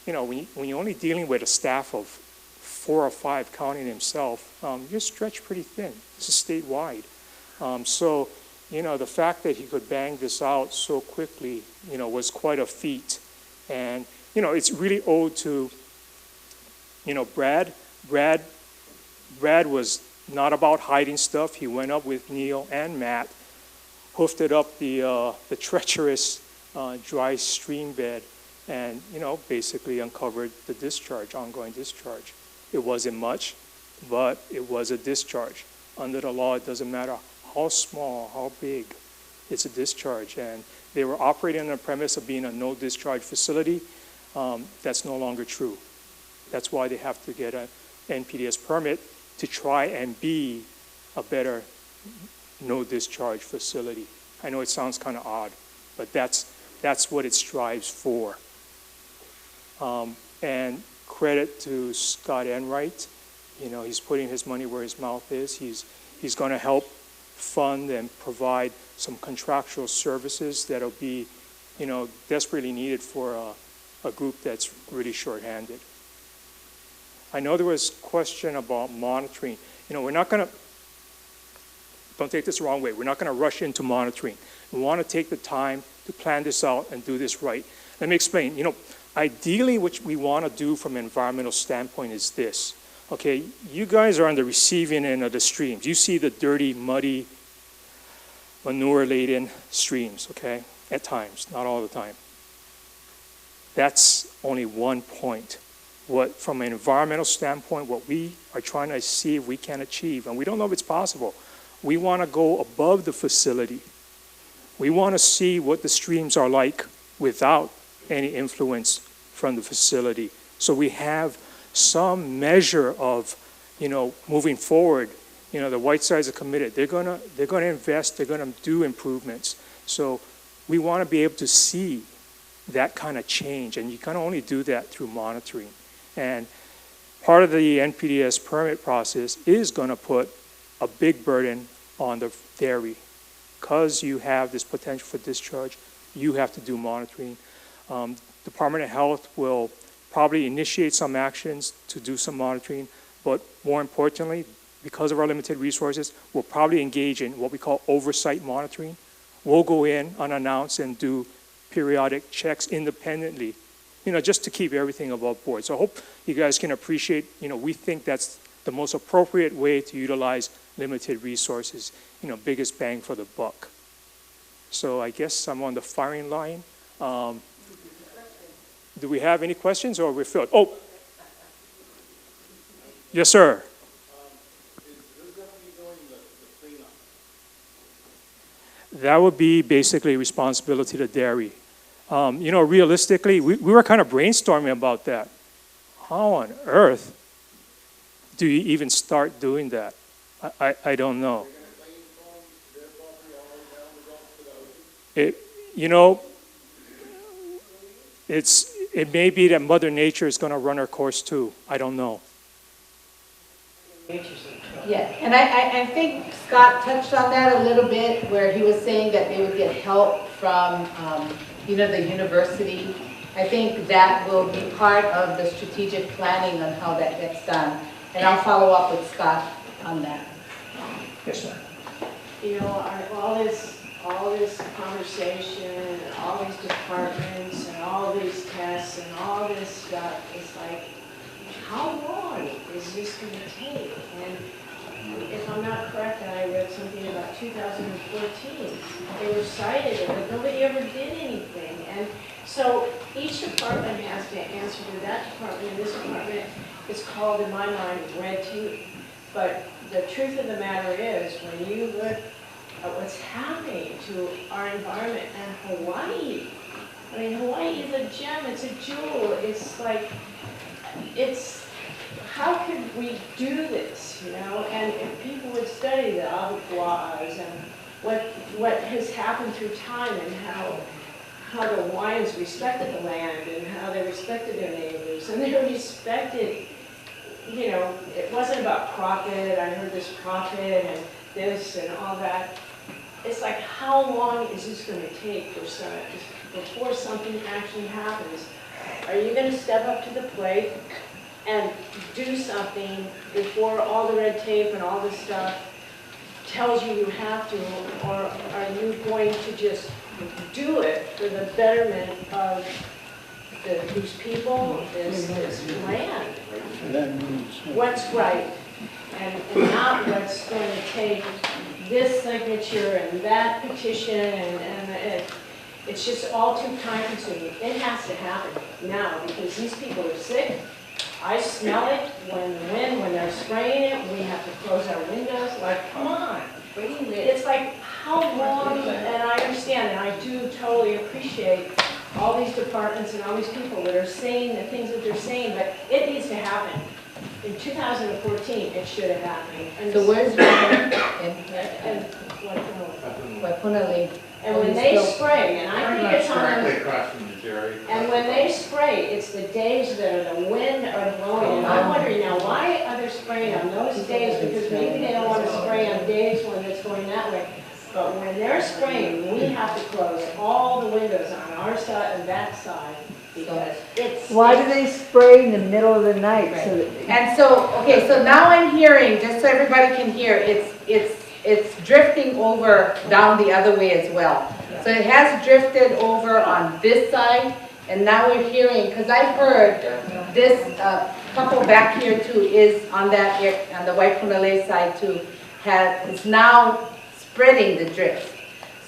you know, when you're only dealing with a staff of 4 or 5 counting himself, you're stretched pretty thin. This is statewide. So, you know, the fact that he could bang this out so quickly, you know, was quite a feat. And, you know, it's really owed to, you know, Brad. Brad was not about hiding stuff. He went up with Neil and Matt, hoofed it up the treacherous dry stream bed, and, you know, basically uncovered the discharge, ongoing discharge. It wasn't much, but it was a discharge. Under the law, it doesn't matter how small, how big, it's a discharge. And they were operating on the premise of being a no discharge facility. That's no longer true. That's why they have to get an NPDES permit to try and be a better no discharge facility. I know it sounds kind of odd, but that's what it strives for. And credit to Scott Enright. You know, he's putting his money where his mouth is. He's going to help fund and provide some contractual services that'll be, you know, desperately needed for a group that's really short-handed. I know there was a question about monitoring. You know, we're not going to, don't take this the wrong way, we're not going to rush into monitoring. We want to take the time to plan this out and do this right. Let me explain. You know, ideally what we want to do from an environmental standpoint is this. Okay, you guys are on the receiving end of the streams. You see the dirty, muddy, manure-laden streams, okay, at times, not all the time. That's only one point. What, from an environmental standpoint, what we are trying to see if we can achieve, and we don't know if it's possible, we want to go above the facility. We want to see what the streams are like without any influence from the facility. So we have some measure of, moving forward. The Whitesides are committed. They're gonna invest. They're gonna do improvements. So we want to be able to see that kind of change, and you can only do that through monitoring. And part of the NPDES permit process is going to put a big burden on the dairy. Because you have this potential for discharge, you have to do monitoring. Department of Health will probably initiate some actions to do some monitoring, but more importantly, because of our limited resources, we'll probably engage in what we call oversight monitoring. We'll go in unannounced and do periodic checks independently, just to keep everything above board. So I hope you guys can appreciate, we think that's the most appropriate way to utilize limited resources, biggest bang for the buck. So I guess I'm on the firing line. Do we have any questions, or we're filled? Oh, yes, sir. That would be basically responsibility to dairy. Realistically, we were kind of brainstorming about that. How on earth do you even start doing that? I don't know. It may be that Mother Nature is going to run her course too. I don't know. Yeah, and I think Scott touched on that a little bit, where he was saying that they would get help from, the university. I think that will be part of the strategic planning on how that gets done. And I'll follow up with Scott on that. Yes, sir. All this conversation, and all these departments, and all these tests, and all this stuff, is like, how long is this going to take? And if I'm not correct, and I read something about 2014, they were cited, but nobody ever did anything. And so each department has to answer to that department, and this department is called, in my mind, red tape. But the truth of the matter is, when you look at what's happening to our environment and Hawaii, I mean, Hawaii is a gem, it's a jewel, it's like, how could we do this, And if people would study the ahupua'as and what has happened through time, and how the Hawaiians respected the land, and how they respected their neighbors, and they respected, it wasn't about profit. I heard this profit and this and all that. It's like, how long is this going to take before something actually happens? Are you going to step up to the plate and do something before all the red tape and all this stuff tells you have to, or are you going to just do it for the betterment of these people, this land? What's right, and not what's going to take this signature and that petition, and it's just all too time consuming. It has to happen now, because these people are sick. I smell it when they're spraying it. We have to close our windows. Like, come on. It's like, how long, and I understand, and I do totally appreciate all these departments and all these people that are saying the things that they're saying, but it needs to happen. In 2014, it should have happened. And So where's Waipunalei. And when they spray, and I think it's on directly across from the Jerry. and when they spray, it's the days that the wind are blowing. And I'm wondering now, why are they spraying on those days? Because maybe they don't want to spray on days when it's going that way. But when they're spraying, we have to close all the windows on our side and that side, because it's... Why do they spray in the middle of the night? Right. So that, And so, okay, so now I'm hearing, just so everybody can hear, it's drifting over down the other way as well. So it has drifted over on this side, and now we're hearing, because I've heard this couple back here too is on that on the Waipunalei side too, is now spreading the drift.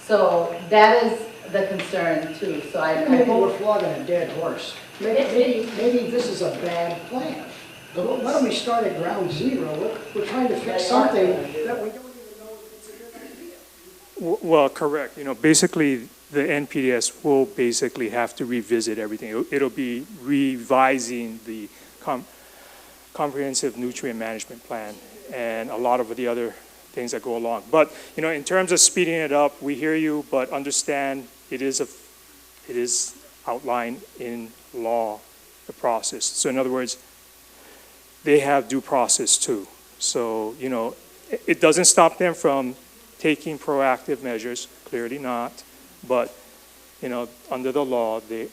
So that is the concern too. So I Maybe we're hope. flogging a dead horse. Maybe this is a bad plan. Why don't we start at ground zero? We're trying to fix something that we don't even know if it's a good idea. Well, correct. Basically, the NPDS will basically have to revisit everything. It'll be revising the comprehensive nutrient management plan and a lot of the other things that go along. But in terms of speeding it up, we hear you, but understand it is outlined in law, the process. So in other words, they have due process too. So it doesn't stop them from taking proactive measures, clearly not. But under the law, they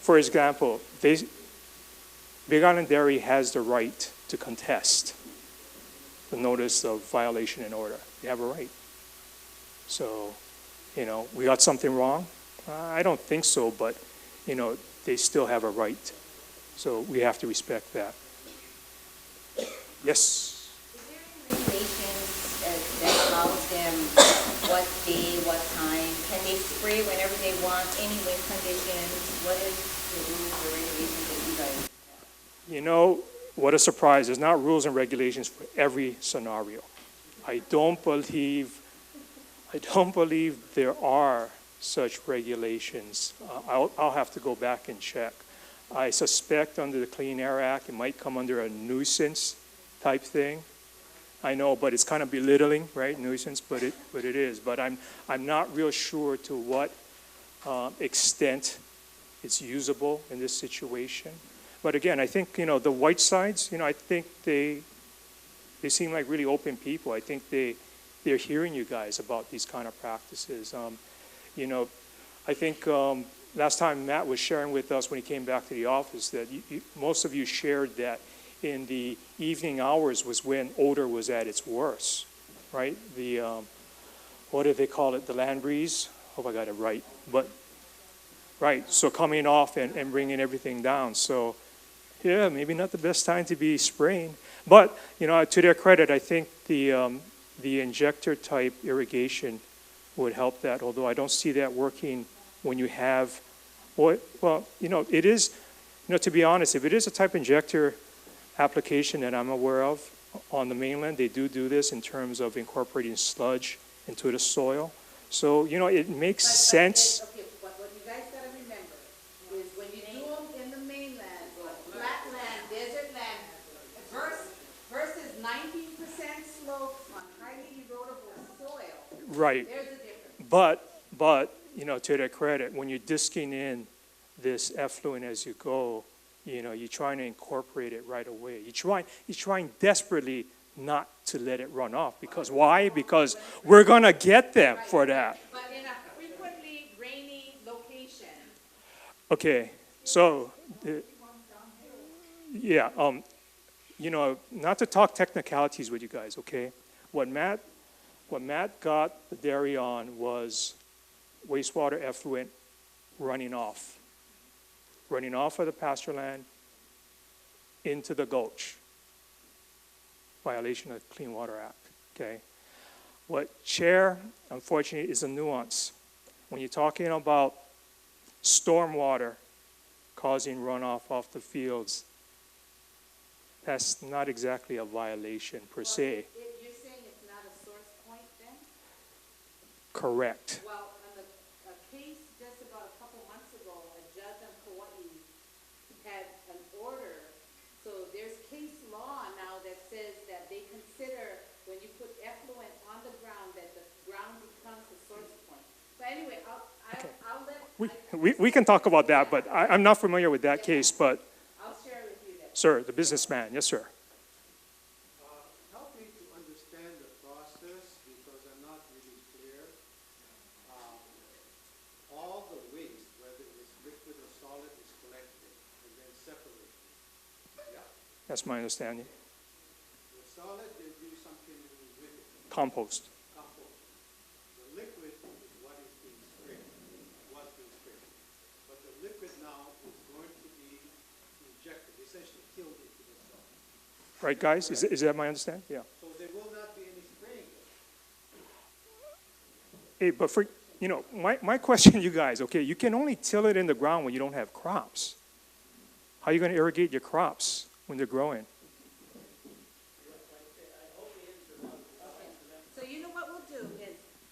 for example, Big Island Dairy has the right to contest the notice of violation in order. They have a right. So, we got something wrong? I don't think so, but, they still have a right. So we have to respect that. Yes? Is there any regulations that allows them what day, what time? Can they spray whenever they want, any wind conditions? What is the rules or regulations that you guys have? What a surprise. There's not rules and regulations for every scenario. I don't believe there are such regulations. I'll have to go back and check. I suspect under the Clean Air Act, it might come under a nuisance type thing. I know, but it's kind of belittling, right? Nuisance, but it is. But I'm not real sure to what extent it's usable in this situation. But again, I think, the white sides, I think they seem like really open people. I think they're hearing you guys about these kind of practices. I think last time Matt was sharing with us when he came back to the office that most of you shared that in the evening hours was when odor was at its worst, right? The, what do they call it? The land breeze? Hope I got it right. But, right, so coming off and bringing everything down. So, yeah, maybe not the best time to be spraying. But, to their credit, I think the injector type irrigation would help that, although I don't see that working when you have, it is, to be honest, if it is a type injector application that I'm aware of on the mainland, they do this in terms of incorporating sludge into the soil. So, it makes sense. Okay, but what you guys gotta remember is when you do them in the mainland, flat land, desert land, versus 19% slope on highly erodible soil. Right. There's a difference. But, to their credit, when you're disking in this effluent as you go, you're trying to incorporate it right away. You're trying desperately not to let it run off. Because why? Because we're going to get them for that. But in a frequently rainy location. Okay, so, yeah, not to talk technicalities with you guys, okay? What Matt got the dairy on was wastewater effluent running off of the pasture land into the gulch. Violation of the Clean Water Act, okay? What Chair, unfortunately, is a nuance. When you're talking about stormwater causing runoff off the fields, that's not exactly a violation per se. You're saying it's not a source point then? Correct. Well, on a case just about a couple months ago, a judge in Kauai had an order. So there's case law now that says that they consider when you put effluent on the ground that the ground becomes the source point. But anyway, I'll let. We can talk about that, but I'm not familiar with that case, but. I'll share with you that. Sir, the businessman, yes, sir. Help me to understand the process because I'm not really clear. All the waste, whether it's liquid or solid, is collected and then separated. Yeah? That's my understanding. The solid, they do something with it. Compost. Compost. The liquid is what is being sprayed, was being sprayed. But the liquid now is going to be injected, essentially killed into the soil. Right, guys? Is that my understanding? Yeah. So there will not be any spraying. Hey, but for, my question, you guys, okay, you can only till it in the ground when you don't have crops. How are you going to irrigate your crops when they're growing? So you know what we'll do is,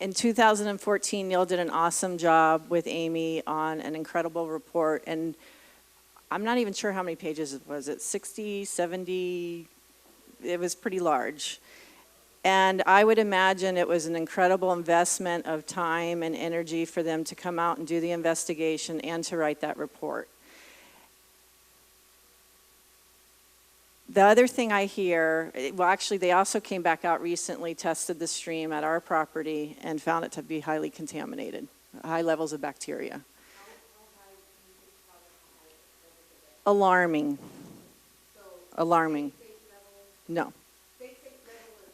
In 2014, Neil did an awesome job with Amy on an incredible report, and I'm not even sure how many pages it was. 60, 70, it was pretty large. And I would imagine it was an incredible investment of time and energy for them to come out and do the investigation and to write that report. The other thing I hear, well, actually, they also came back out recently, tested the stream at our property, and found it to be highly contaminated, high levels of bacteria. Alarming. Alarming. No.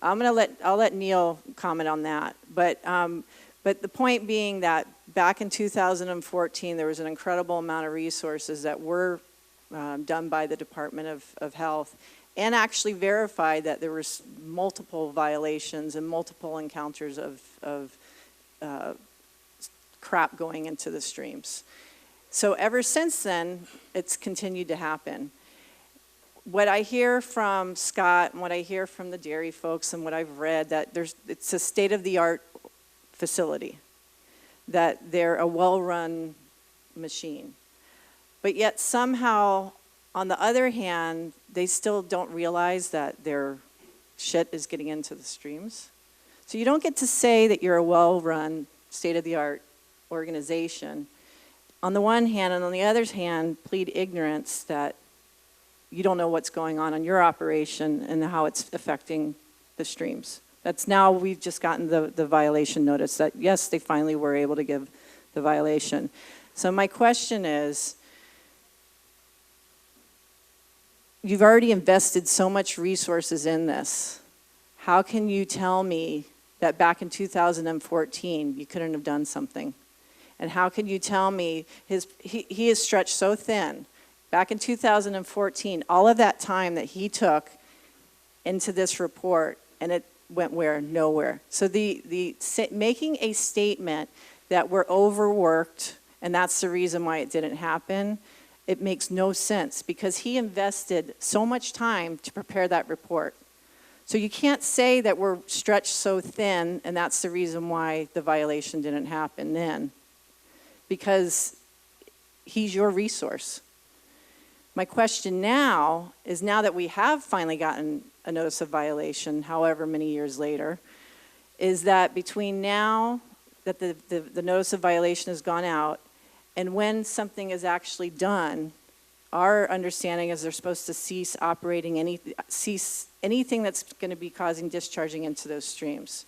I'll let Neil comment on that. But the point being that back in 2014, there was an incredible amount of resources that were done by the Department of Health, and actually verified that there was multiple violations and multiple encounters of crap going into the streams. So ever since then, it's continued to happen. What I hear from Scott and what I hear from the dairy folks and what I've read, that it's a state-of-the-art facility, that they're a well-run machine. But yet somehow, on the other hand, they still don't realize that their shit is getting into the streams. So you don't get to say that you're a well-run, state-of-the-art organization on the one hand, and on the other hand, plead ignorance that you don't know what's going on in your operation and how it's affecting the streams. That's now, we've just gotten the violation notice that, yes, they finally were able to give the violation. So my question is, you've already invested so much resources in this. How can you tell me that back in 2014 you couldn't have done something? And how can you tell me he is stretched so thin? Back in 2014, all of that time that he took into this report, and it went where? Nowhere. So making a statement that we're overworked and that's the reason why it didn't happen, it makes no sense because he invested so much time to prepare that report. So you can't say that we're stretched so thin and that's the reason why the violation didn't happen then, because he's your resource. My question now is, now that we have finally gotten a notice of violation, however many years later, is that between now that the notice of violation has gone out and when something is actually done, our understanding is they're supposed to cease operating cease anything that's going to be causing discharging into those streams.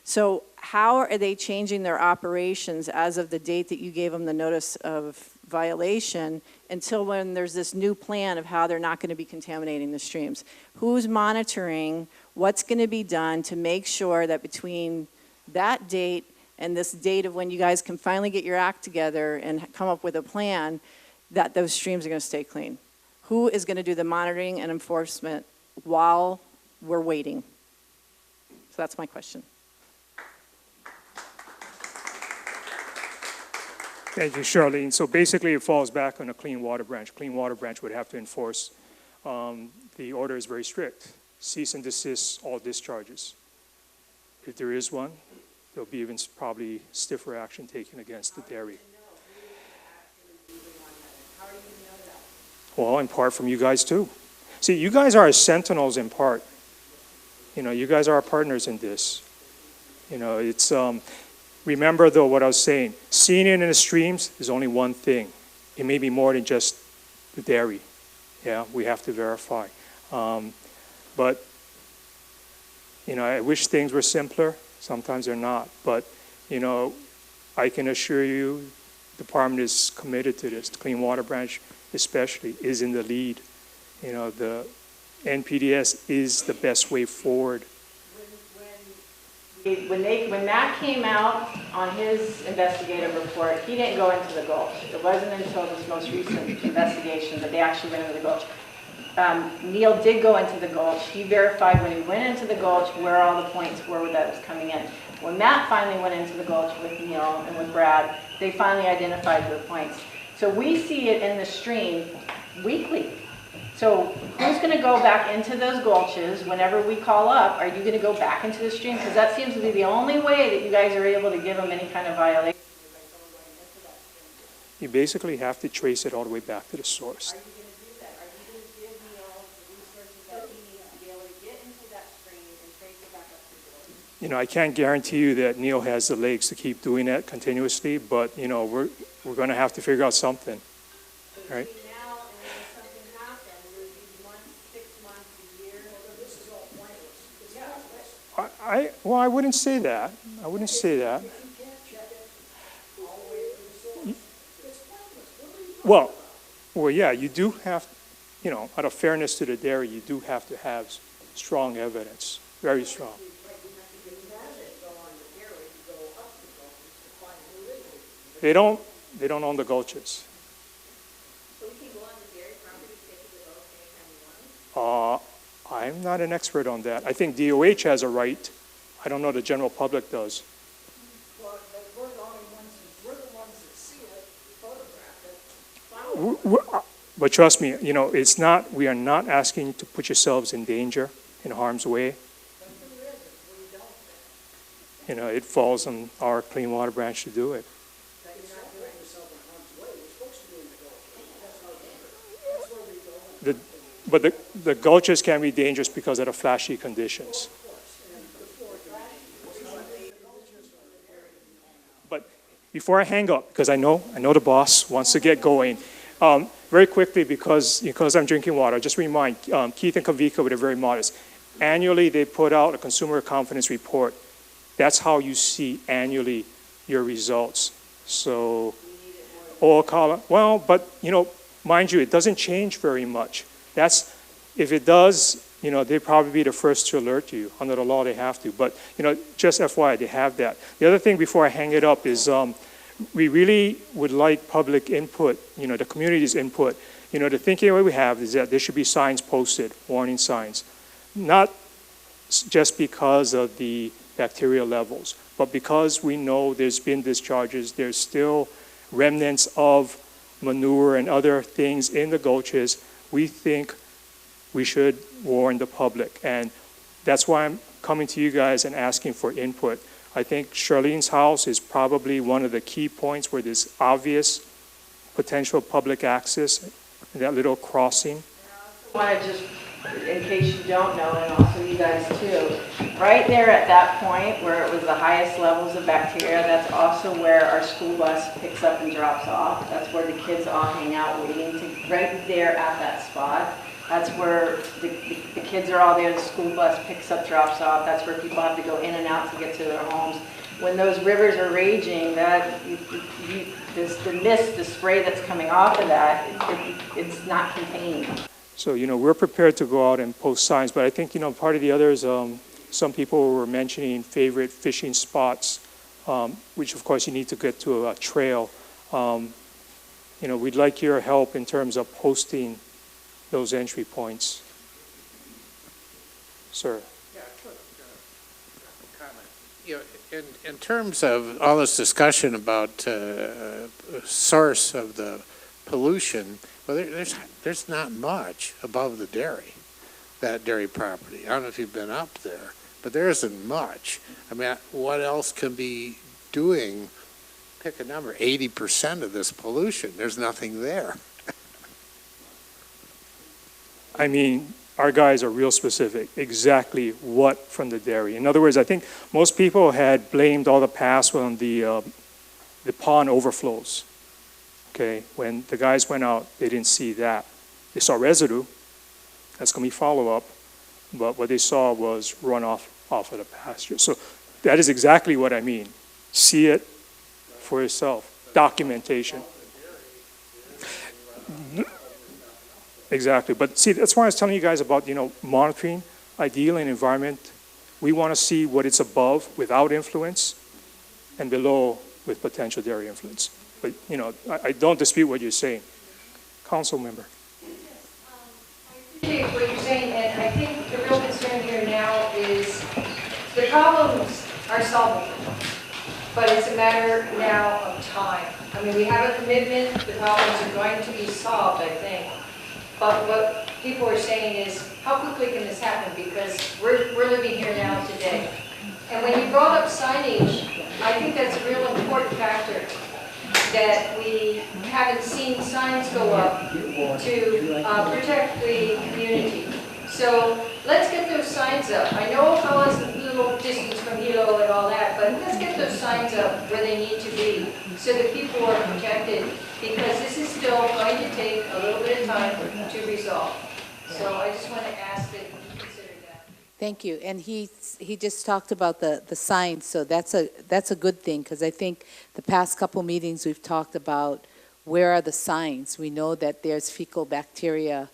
So how are they changing their operations as of the date that you gave them the notice of violation until when there's this new plan of how they're not going to be contaminating the streams? Who's monitoring what's going to be done to make sure that between that date and this date of when you guys can finally get your act together and come up with a plan, that those streams are going to stay clean? Who is going to do the monitoring and enforcement while we're waiting? So that's my question. Thank you, Charlene. So basically it falls back on the Clean Water Branch. Clean Water Branch would have to enforce, the order is very strict. Cease and desist all discharges. If there is one, there'll be even probably stiffer action taken against the dairy. Well, in part from you guys too. See, you guys are our sentinels in part. You know, you guys are our partners in this. You know, it's, remember though what I was saying, seeing it in the streams is only one thing. It may be more than just the dairy. Yeah, we have to verify. But, you know, I wish things were simpler. Sometimes they're not. But, you know, I can assure you the department is committed to this. The Clean Water Branch especially is in the lead. You know, the NPDS is the best way forward. When Matt came out on his investigative report, he didn't go into the gulch. It wasn't until this most recent investigation that they actually went into the gulch. Neil did go into the gulch. He verified when he went into the gulch where all the points were that was coming in. When Matt finally went into the gulch with Neil and with Brad, they finally identified the points. So we see it in the stream weekly. So So who's gonna go back into those gulches whenever we call up? Are you gonna go back into the stream? Because that seems to be the only way that you guys are able to give them any kind of violation. You basically have to trace it all the way back to the source. Are you gonna do that? Are you gonna give Neil the resources that he needs to be able to get into that stream and trace it back up to the source? You know, I can't guarantee you that Neil has the legs to keep doing that continuously, but, you know, we're going to have to figure out something, right? Now, and then if something happens, would it be months, 6 months, a year? This is all pointless. Well, I wouldn't say that. I wouldn't say that. Well, yeah, you do have, you know, out of fairness to the dairy, you do have to have strong evidence, very strong. They don't own the gulches. So we can go on the dairy property, take the gulch anytime we want? I'm not an expert on that. I think DOH has a right. I don't know the general public does. Well, we're the only ones, we're the ones that see it, photograph it. But trust me, you know, it's not, we are not asking you to put yourselves in danger, in harm's way. You know, it falls on our clean water branch to do it. But the gulches can be dangerous because of the flashy conditions. But before I hang up, because I know the boss wants to get going, very quickly, because I'm drinking water, just remind Keith and Kavika were very modest. Annually, they put out a consumer confidence report. That's how you see annually your results. So, Ookala, well, but you know, mind you, it doesn't change very much. That's, if it does, you know, they'd probably be the first to alert you. Under the law, they have to. But, you know, just FYI, they have that. The other thing before I hang it up is we really would like public input, you know, the community's input. You know, the thinking we have is that there should be signs posted, warning signs. Not just because of the bacterial levels, but because we know there's been discharges, there's still remnants of manure and other things in the gulches. We think we should warn the public. And that's why I'm coming to you guys and asking for input. I think Charlene's house is probably one of the key points where there's obvious potential public access, that little crossing. I want to just, in case you don't know, and also you guys too, right there at that point where it was the highest levels of bacteria, that's also where our school bus picks up and drops off. That's where the kids all hang out waiting to, right there at that spot. That's where the kids are all there, the school bus picks up, drops off. That's where people have to go in and out to get to their homes. When those rivers are raging, the mist, the spray that's coming off of that, it's not contained. So, you know, we're prepared to go out and post signs, but I think, you know, part of the others, some people were mentioning favorite fishing spots, which of course you need to get to a trail. You know, we'd like your help in terms of posting those entry points. Sir. Yeah, quick comment. You know, in terms of all this discussion about source of the pollution, well, there's not much above the dairy, that dairy property. I don't know if you've been up there, but there isn't much. I mean, what else can be doing, pick a number, 80% of this pollution? There's nothing there. I mean, our guys are real specific, exactly what from the dairy. In other words, I think most people had blamed all the past on the pond overflows. Okay, when the guys went out, they didn't see that. They saw residue. That's going to be follow-up. But what they saw was runoff off of the pasture. So that is exactly what I mean. See it for yourself. Documentation. Exactly. But see, that's why I was telling you guys about, you know, monitoring, ideal in environment. We want to see what it's above without influence and below with potential dairy influence. But, you know, I don't dispute what you're saying. Council member. I appreciate what you're saying, and I think the real concern here now is the problems are solvable, but it's a matter now of time. I mean, we have a commitment, the problems are going to be solved, I think. But what people are saying is, how quickly can this happen? Because we're living here now today. And when you brought up signage, I think that's a real important factor, that we haven't seen signs go up to protect the community. So let's get those signs up. I know Ookala's a little distance from Hilo and all that, but let's get those signs up where they need to be so that people are protected, because this is still going to take a little bit of time to resolve. So I just want to ask that you consider that. Thank you. And he just talked about the signs, so that's a good thing, because I think the past couple meetings we've talked about where are the signs. We know that there's fecal bacteria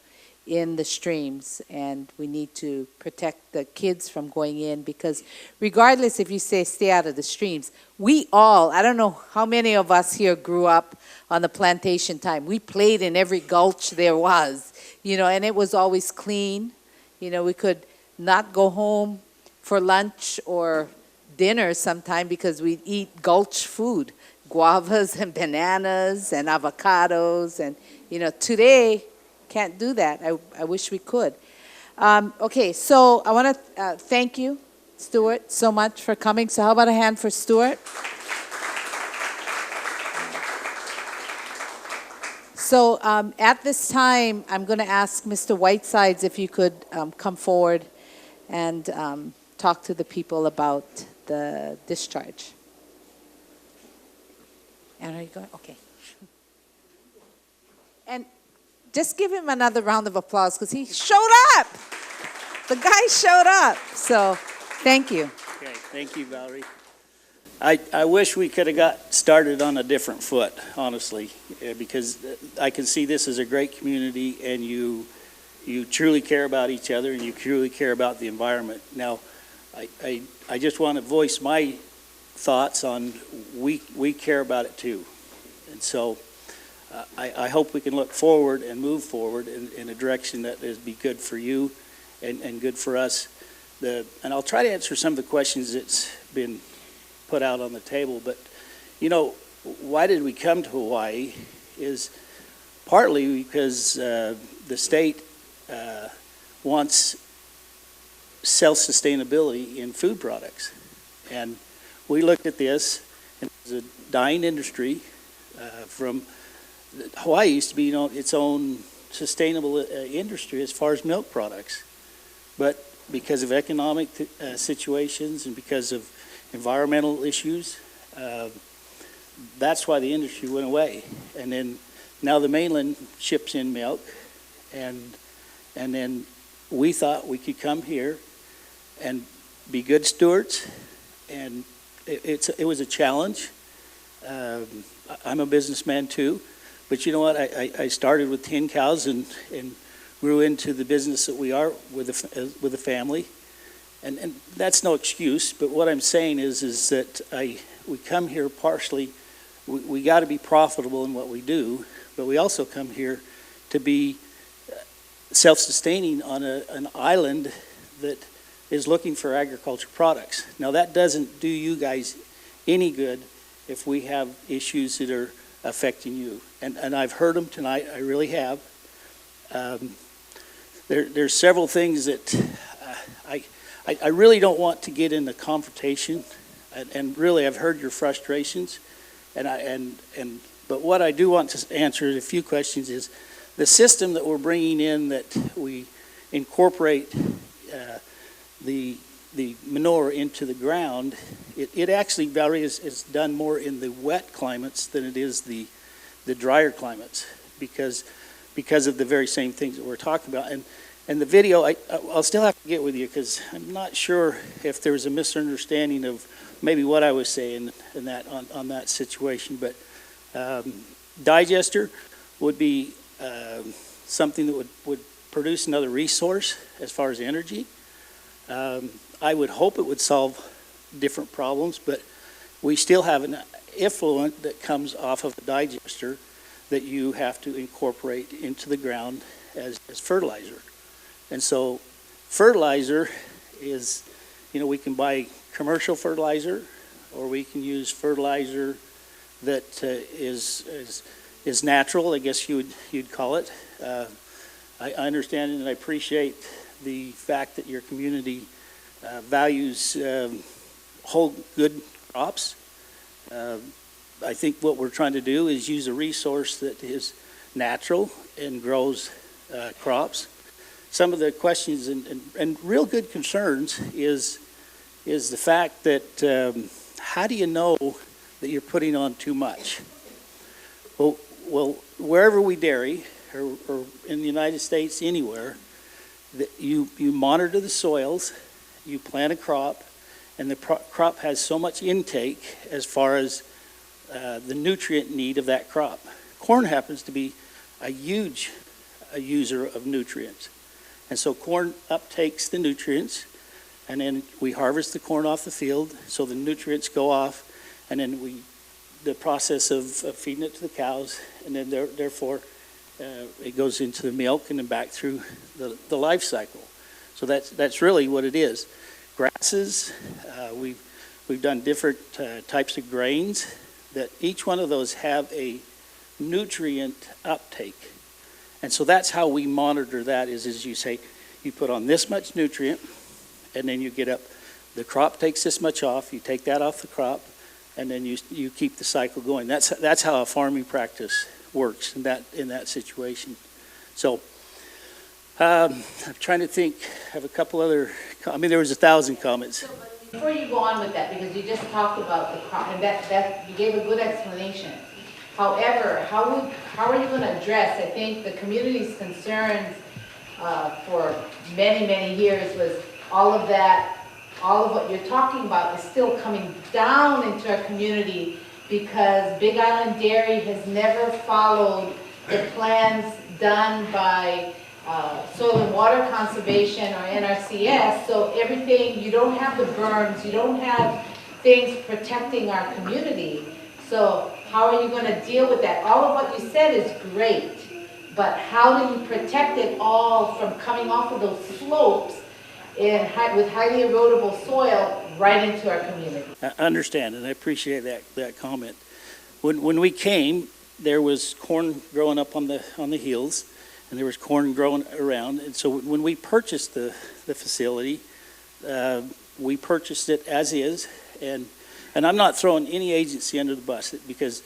in the streams, and we need to protect the kids from going in, because regardless if you say stay out of the streams, we all, I don't know how many of us here grew up on the plantation time. We played in every gulch there was, and it was always clean. We could not go home for lunch or dinner sometime because we'd eat gulch food, guavas and bananas and avocados, and today can't do that. I wish we could. Okay, so I want to thank you, Stuart, so much for coming. So how about a hand for Stuart? So at this time, I'm going to ask Mr. Whitesides if you could come forward and talk to the people about the discharge. And are you going? Okay. And just give him another round of applause, because he showed up. The guy showed up. So thank you. Okay, thank you, Valerie. I wish we could have got started on a different foot, honestly, because I can see this as a great community, and you truly care about each other, and you truly care about the environment. Now, I just want to voice my thoughts on we care about it too. And so I hope we can look forward and move forward in a direction that is be good for you and good for us. And I'll try to answer some of the questions that's been put out on the table. But, why did we come to Hawaii is partly because the state wants self-sustainability in food products. And we looked at this, and it was a dying industry from Hawaii used to be its own sustainable industry as far as milk products. But because of economic situations and because of environmental issues, that's why the industry went away. And then now the mainland ships in milk, and then we thought we could come here and be good stewards, and it was a challenge. I'm a businessman too, but you know what? I started with 10 cows and grew into the business that we are with a family, and that's no excuse. But what I'm saying is that we come here partially. We got to be profitable in what we do, but we also come here to be self-sustaining on an island that is looking for agriculture products. Now that doesn't do you guys any good if we have issues that are affecting you. And I've heard them tonight, I really have. There's several things that I really don't want to get into confrontation, and really I've heard your frustrations, but what I do want to answer a few questions is the system that we're bringing in, that we incorporate the manure into the ground. It actually, Valerie, is done more in the wet climates than it is the drier climates, because of the very same things that we're talking about. And the video, I'll still have to get with you, because I'm not sure if there was a misunderstanding of maybe what I was saying in that on that situation. But digester would be something that would produce another resource as far as energy. I would hope it would solve different problems, but we still have an effluent that comes off of a digester that you have to incorporate into the ground as fertilizer. And so fertilizer is, we can buy commercial fertilizer, or we can use fertilizer that is natural, I guess you'd call it. I understand and I appreciate the fact that your community values whole good crops. I think what we're trying to do is use a resource that is natural and grows crops. Some of the questions and real good concerns is the fact that how do you know that you're putting on too much? Well, wherever we dairy, or in the United States, anywhere, that you monitor the soils, you plant a crop, and the crop has so much intake as far as the nutrient need of that crop. Corn happens to be a huge user of nutrients. And so corn uptakes the nutrients, and then we harvest the corn off the field, so the nutrients go off, and then the process of feeding it to the cows, and then therefore it goes into the milk and then back through the life cycle. So that's really what it is. Grasses, we've done different types of grains that each one of those have a nutrient uptake. And so that's how we monitor that is, as you say, you put on this much nutrient, and then you get up, the crop takes this much off, you take that off the crop, and then you keep the cycle going. That's how a farming practice works in that situation. So I'm trying to think, I have a couple other, there was 1,000 comments. Before you go on with that, because you just talked about the crop, and that you gave a good explanation. However, how are you going to address, I think the community's concerns for many, many years was all of that, all of what you're talking about is still coming down into our community because Big Island Dairy has never followed the plans done by Soil and Water Conservation or NRCS, so everything, you don't have the berms, you don't have things protecting our community. So how are you going to deal with that? All of what you said is great, but how do you protect it all from coming off of those slopes with highly erodible soil right into our community? I understand, and I appreciate that comment. When we came, there was corn growing up on the hills, and there was corn growing around. And so when we purchased the facility, we purchased it as is, and I'm not throwing any agency under the bus because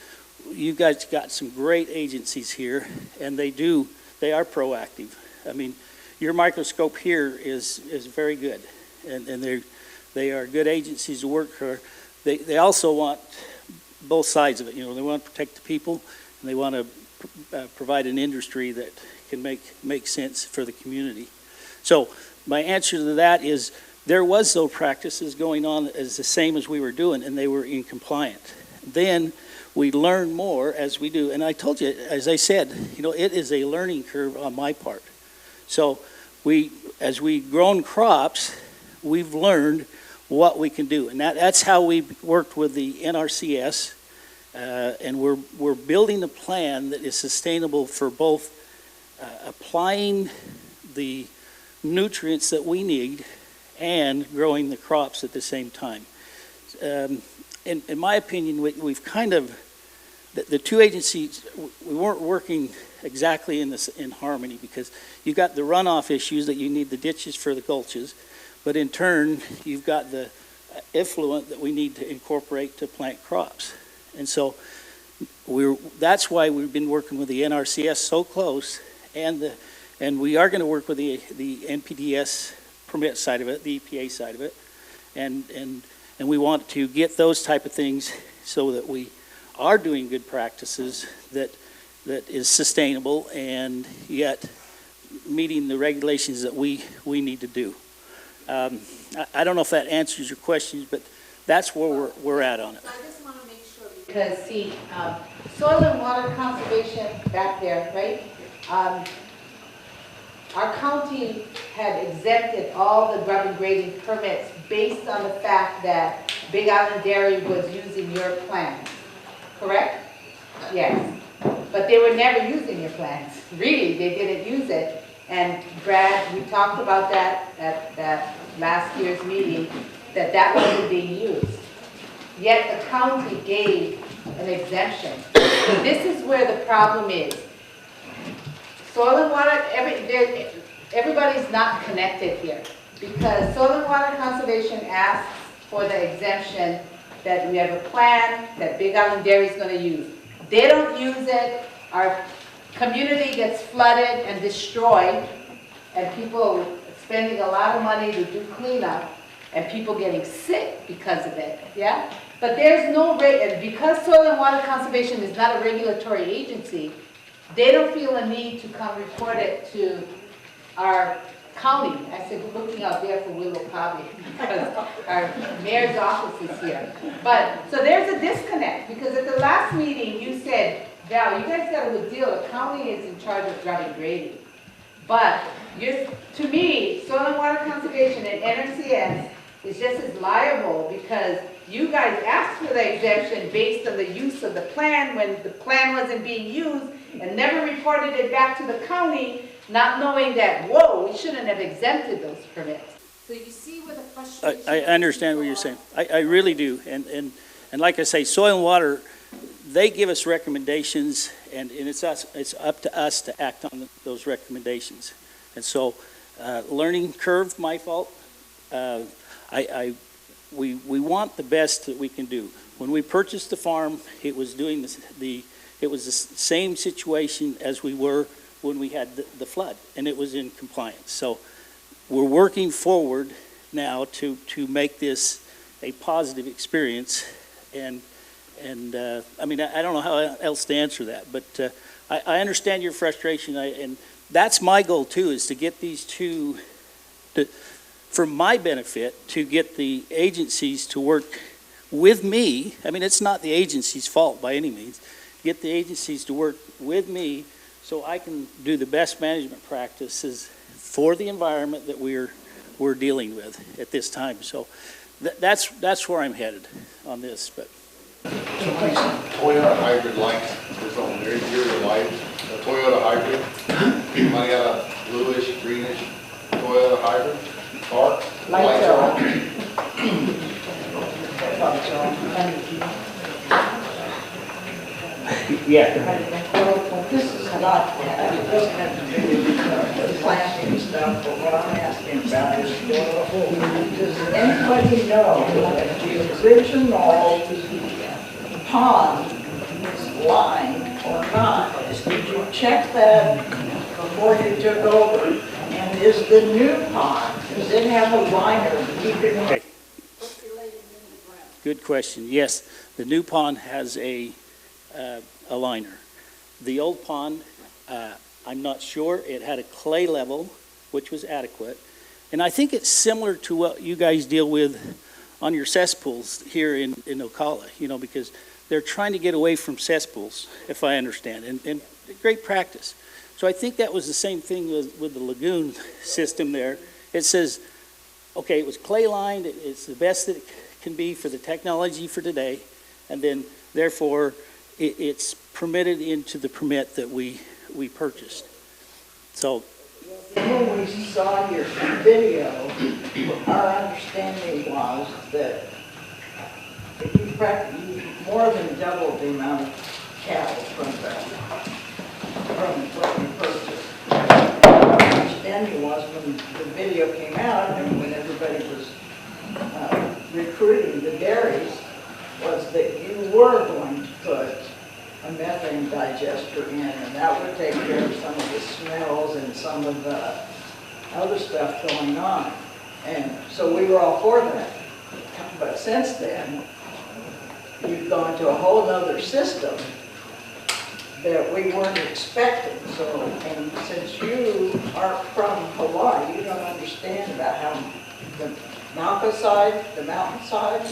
you guys got some great agencies here, and they are proactive. I mean, your microscope here is very good, and they are good agencies to work for. They also want both sides of it. They want to protect the people, and they want to provide an industry that can make sense for the community. So my answer to that is there was those practices going on as the same as we were doing, and they were in compliant. Then we learn more as we do, and I told you, as I said, it is a learning curve on my part. So as we've grown crops, we've learned what we can do, and that's how we worked with the NRCS, and we're building a plan that is sustainable for both applying the nutrients that we need and growing the crops at the same time. In my opinion, we've kind of, the two agencies, we weren't working exactly in harmony because you've got the runoff issues that you need the ditches for the gulches, but in turn, you've got the effluent that we need to incorporate to plant crops. And so that's why we've been working with the NRCS so close, and we are going to work with the NPDES permit side of it, the EPA side of it, and we want to get those type of things so that we are doing good practices that is sustainable and yet meeting the regulations that we need to do. I don't know if that answers your questions, but that's where we're at on it. I just want to make sure because see, Soil and Water Conservation back there, right? Our county had exempted all the grub and grading permits based on the fact that Big Island Dairy was using your plans, correct? Yes, but they were never using your plans. Really, they didn't use it. And Brad, we talked about that at that last year's meeting, that wasn't being used. Yet the county gave an exemption. So this is where the problem is. soil and water, everybody's not connected here. Because soil and water conservation asks for the exemption that we have a plan that Big Island Dairy is gonna use. They don't use it, our community gets flooded and destroyed, and people spending a lot of money to do cleanup, and people getting sick because of it, yeah? But there's no, and because Soil and Water Conservation is not a regulatory agency, they don't feel a need to come report it to our county. I said, looking out there for Willow County, because our mayor's office is here. But, so there's a disconnect, because at the last meeting, you said, Val, you guys got a good deal, the county is in charge of driving grading. But, to me, Soil and Water Conservation and NRCS is just as liable, because you guys asked for the exemption based on the use of the plan when the plan wasn't being used, and never reported it back to the county, not knowing that, whoa, we shouldn't have exempted those permits. So you see where the frustration. I understand what you're saying. I really do. And like I say, Soil and Water, they give us recommendations, and it's up to us to act on those recommendations. And so, learning curve, my fault. We want the best that we can do. When we purchased the farm, it was doing it was the same situation as we were when we had the flood, and it was in compliance. So we're working forward now to make this a positive experience, and I mean, I don't know how else to answer that, but I understand your frustration, and that's my goal too, is to get these two, for my benefit, to get the agencies to work with me. I mean, it's not the agency's fault by any means. Get the agencies to work with me so I can do the best management practices for the environment that we're dealing with at this time. So that's where I'm headed on this. But Toyota hybrid lights, there's on their interior lights, a Toyota hybrid. Anybody got a bluish, greenish Toyota hybrid car? Lights are on. Yeah. Well, this is not, it doesn't have to do with the planting stuff, but what I'm asking about is, does anybody know that the original pond is lined or not? Did you check that before you took over? And is the new pond, does it have a liner to keep it? Okay. Good question. Yes, the new pond has a liner. The old pond, I'm not sure. It had a clay level, which was adequate. And I think it's similar to what you guys deal with on your cesspools here in Ookala, you know, because they're trying to get away from cesspools, if I understand, and great practice. So I think that was the same thing with the lagoon system there. It says, okay, it was clay lined, it's the best that it can be for the technology for today, and then therefore it's permitted into the permit that we purchased. So When we saw your video, our understanding was that you more than doubled the amount of cattle from what you purchased. Our understanding was when the video came out and when everybody was recruiting the dairies, was that you were going to put a methane digester in, and that would take care of some of the smells and some of the other stuff going on. And so we were all for that. But since then, you've gone to a whole other system that we weren't expecting. So, and since you aren't from Hawaii, you don't understand about how the mountainside,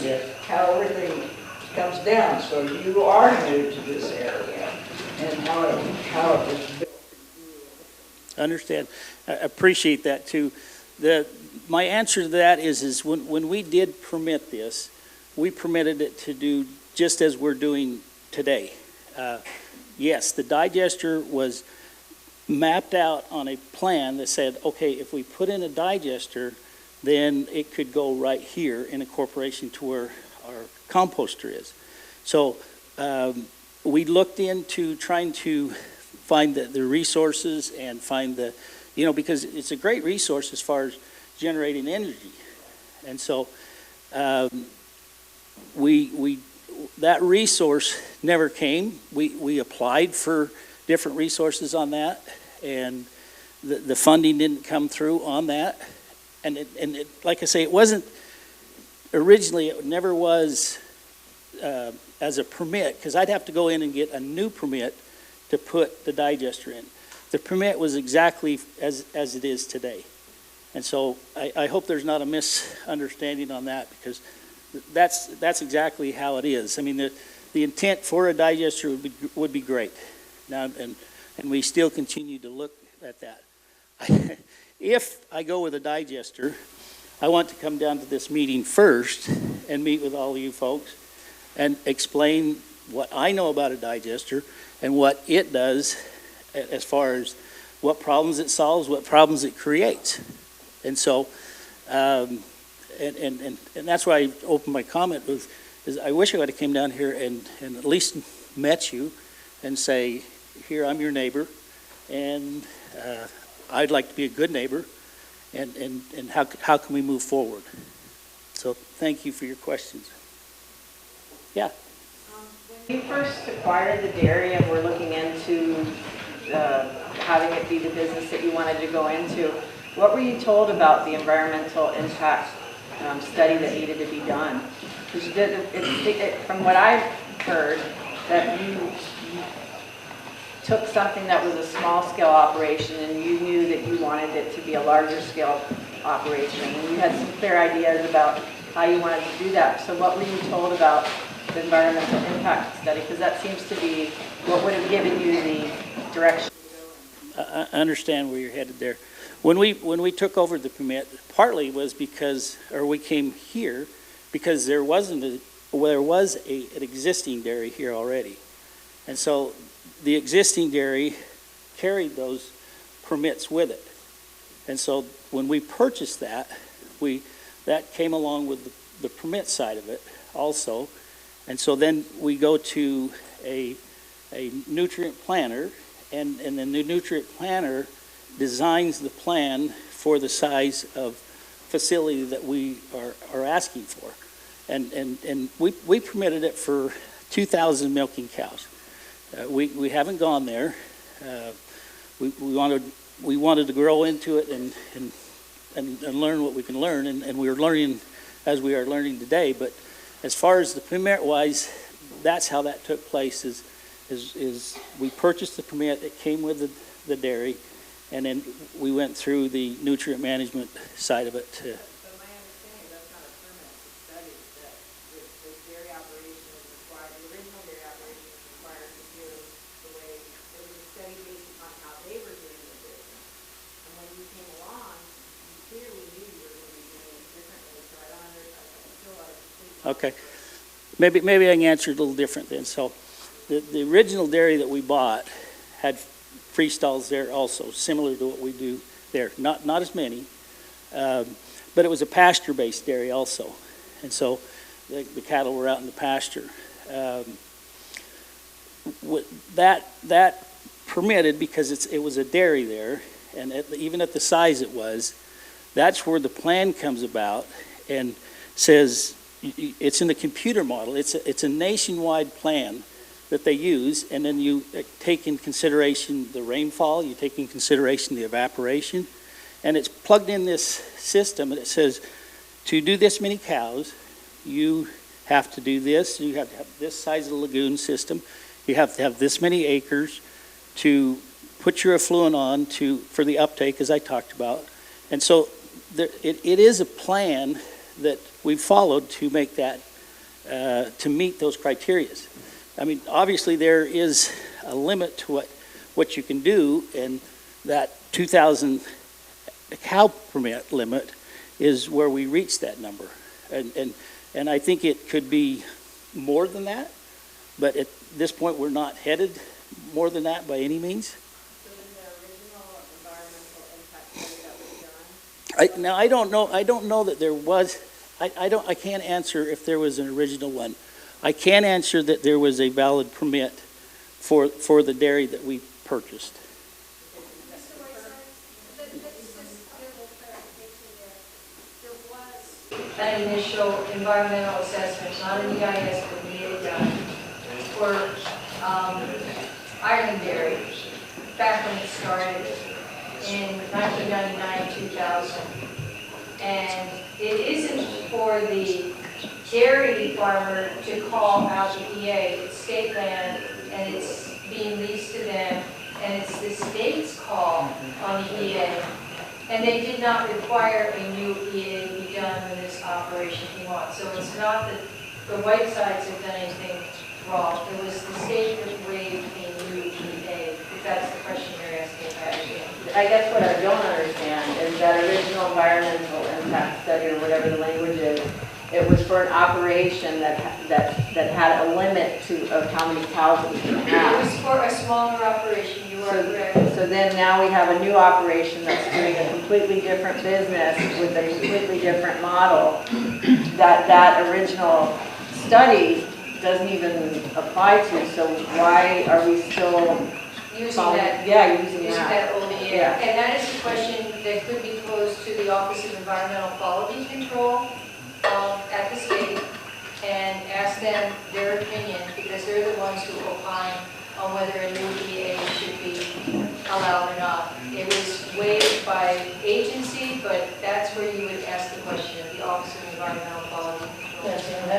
yes, how everything comes down. So you are new to this area and how it was built. I understand. I appreciate that too. My answer to that is when we did permit this, we permitted it to do just as we're doing today. Yes, the digester was mapped out on a plan that said, okay, if we put in a digester, then it could go right here in incorporation to where our composter is. So we looked into trying to find the resources and find the, because it's a great resource as far as generating energy. And so that resource never came. We applied for different resources on that, and the funding didn't come through on that. And like I say, it wasn't originally, it never was as a permit, because I'd have to go in and get a new permit to put the digester in. The permit was exactly as it is today. And so I hope there's not a misunderstanding on that, because that's exactly how it is. I mean, the intent for a digester would be great. Now, and we still continue to look at that. If I go with a digester, I want to come down to this meeting first and meet with all of you folks and explain what I know about a digester and what it does as far as what problems it solves, what problems it creates. And so, and that's why I opened my comment with, is I wish I would have came down here and at least met you and say, here, I'm your neighbor, and I'd like to be a good neighbor, and how can we move forward? So thank you for your questions. Yeah. When you first acquired the dairy and were looking into having it be the business that you wanted to go into, what were you told about the environmental impact study that needed to be done? Because from what I've heard, that you took something that was a small scale operation and you knew that you wanted it to be a larger scale operation. And you had some clear ideas about how you wanted to do that. So what were you told about the environmental impact study? Because that seems to be what would have given you the direction. I understand where you're headed there. When we took over the permit, partly was because, or we came here because there was an existing dairy here already, and so the existing dairy carried those permits with it, and so when we purchased that, that came along with the permit side of it also, and so then we go to a nutrient planner, and then the nutrient planner designs the plan for the size of facility that we are asking for. And we permitted it for 2,000 milking cows. We haven't gone there. We wanted to grow into it and learn what we can learn, and we are learning as we are learning today. But as far as the permit wise, that's how that took place. Is we purchased the permit. It came with the dairy. And then we went through the nutrient management side of it. So my understanding, that's not a permit, it's a study that the dairy operation is required, the original dairy operation is required to do the way, it was a study based upon how they were doing the business. And when you came along, you clearly knew you were going to be doing it differently, so I feel like Okay. Maybe I can answer it a little different then. So the original dairy that we bought had free stalls there also, similar to what we do there. Not as many, but it was a pasture-based dairy also. And so the cattle were out in the pasture. That permitted, because it was a dairy there, and even at the size it was, that's where the plan comes about and says, it's in the computer model, it's a nationwide plan that they use, and then you take in consideration the rainfall, you take in consideration the evaporation, and it's plugged in this system, and it says, to do this many cows, you have to do this, you have to have this size of the lagoon system, you have to have this many acres to put your effluent on for the uptake, as I talked about. And so it is a plan that we've followed to make that, to meet those criteria. I mean, obviously there is a limit to what you can do, and that 2,000 cow permit limit is where we reach that number. And I think it could be more than that, but at this point we're not headed more than that by any means. So in the original environmental impact study that was done? Now I don't know that there was. I can't answer if there was an original one. I can answer that there was a valid permit for the dairy that we purchased. Mr. Whiteside, let's just get a little clarification there. There was An initial environmental assessment, not an EIS, but we had done for Ironberry back when it started in 1999, 2000. And it isn't for the dairy farmer to call out the EA, it's state land and it's being leased to them, and it's the state's call on the EA. And they did not require a new EA to be done when this operation came on. So it's not that the Whitesides have done anything wrong. It was the state that waived a new EA, if that's the question you're asking, I guess what I don't understand is that original environmental impact study, or whatever the language is, it was for an operation that had a limit of how many cows it was going to It have. was for a smaller operation, you are correct. So then now we have a new operation that's doing a completely different business with a completely different model. That original study doesn't even apply to, so why are we still Using that. using Using that? that old EA. Yeah. And that is a question that could be posed to the Office of Environmental Quality Control at the state, and ask them their opinion, because they're the ones who opine on whether a new EA should be allowed or not. It was waived by agency, but that's where you would ask the question of the Office of Environmental Quality Control. Yes, and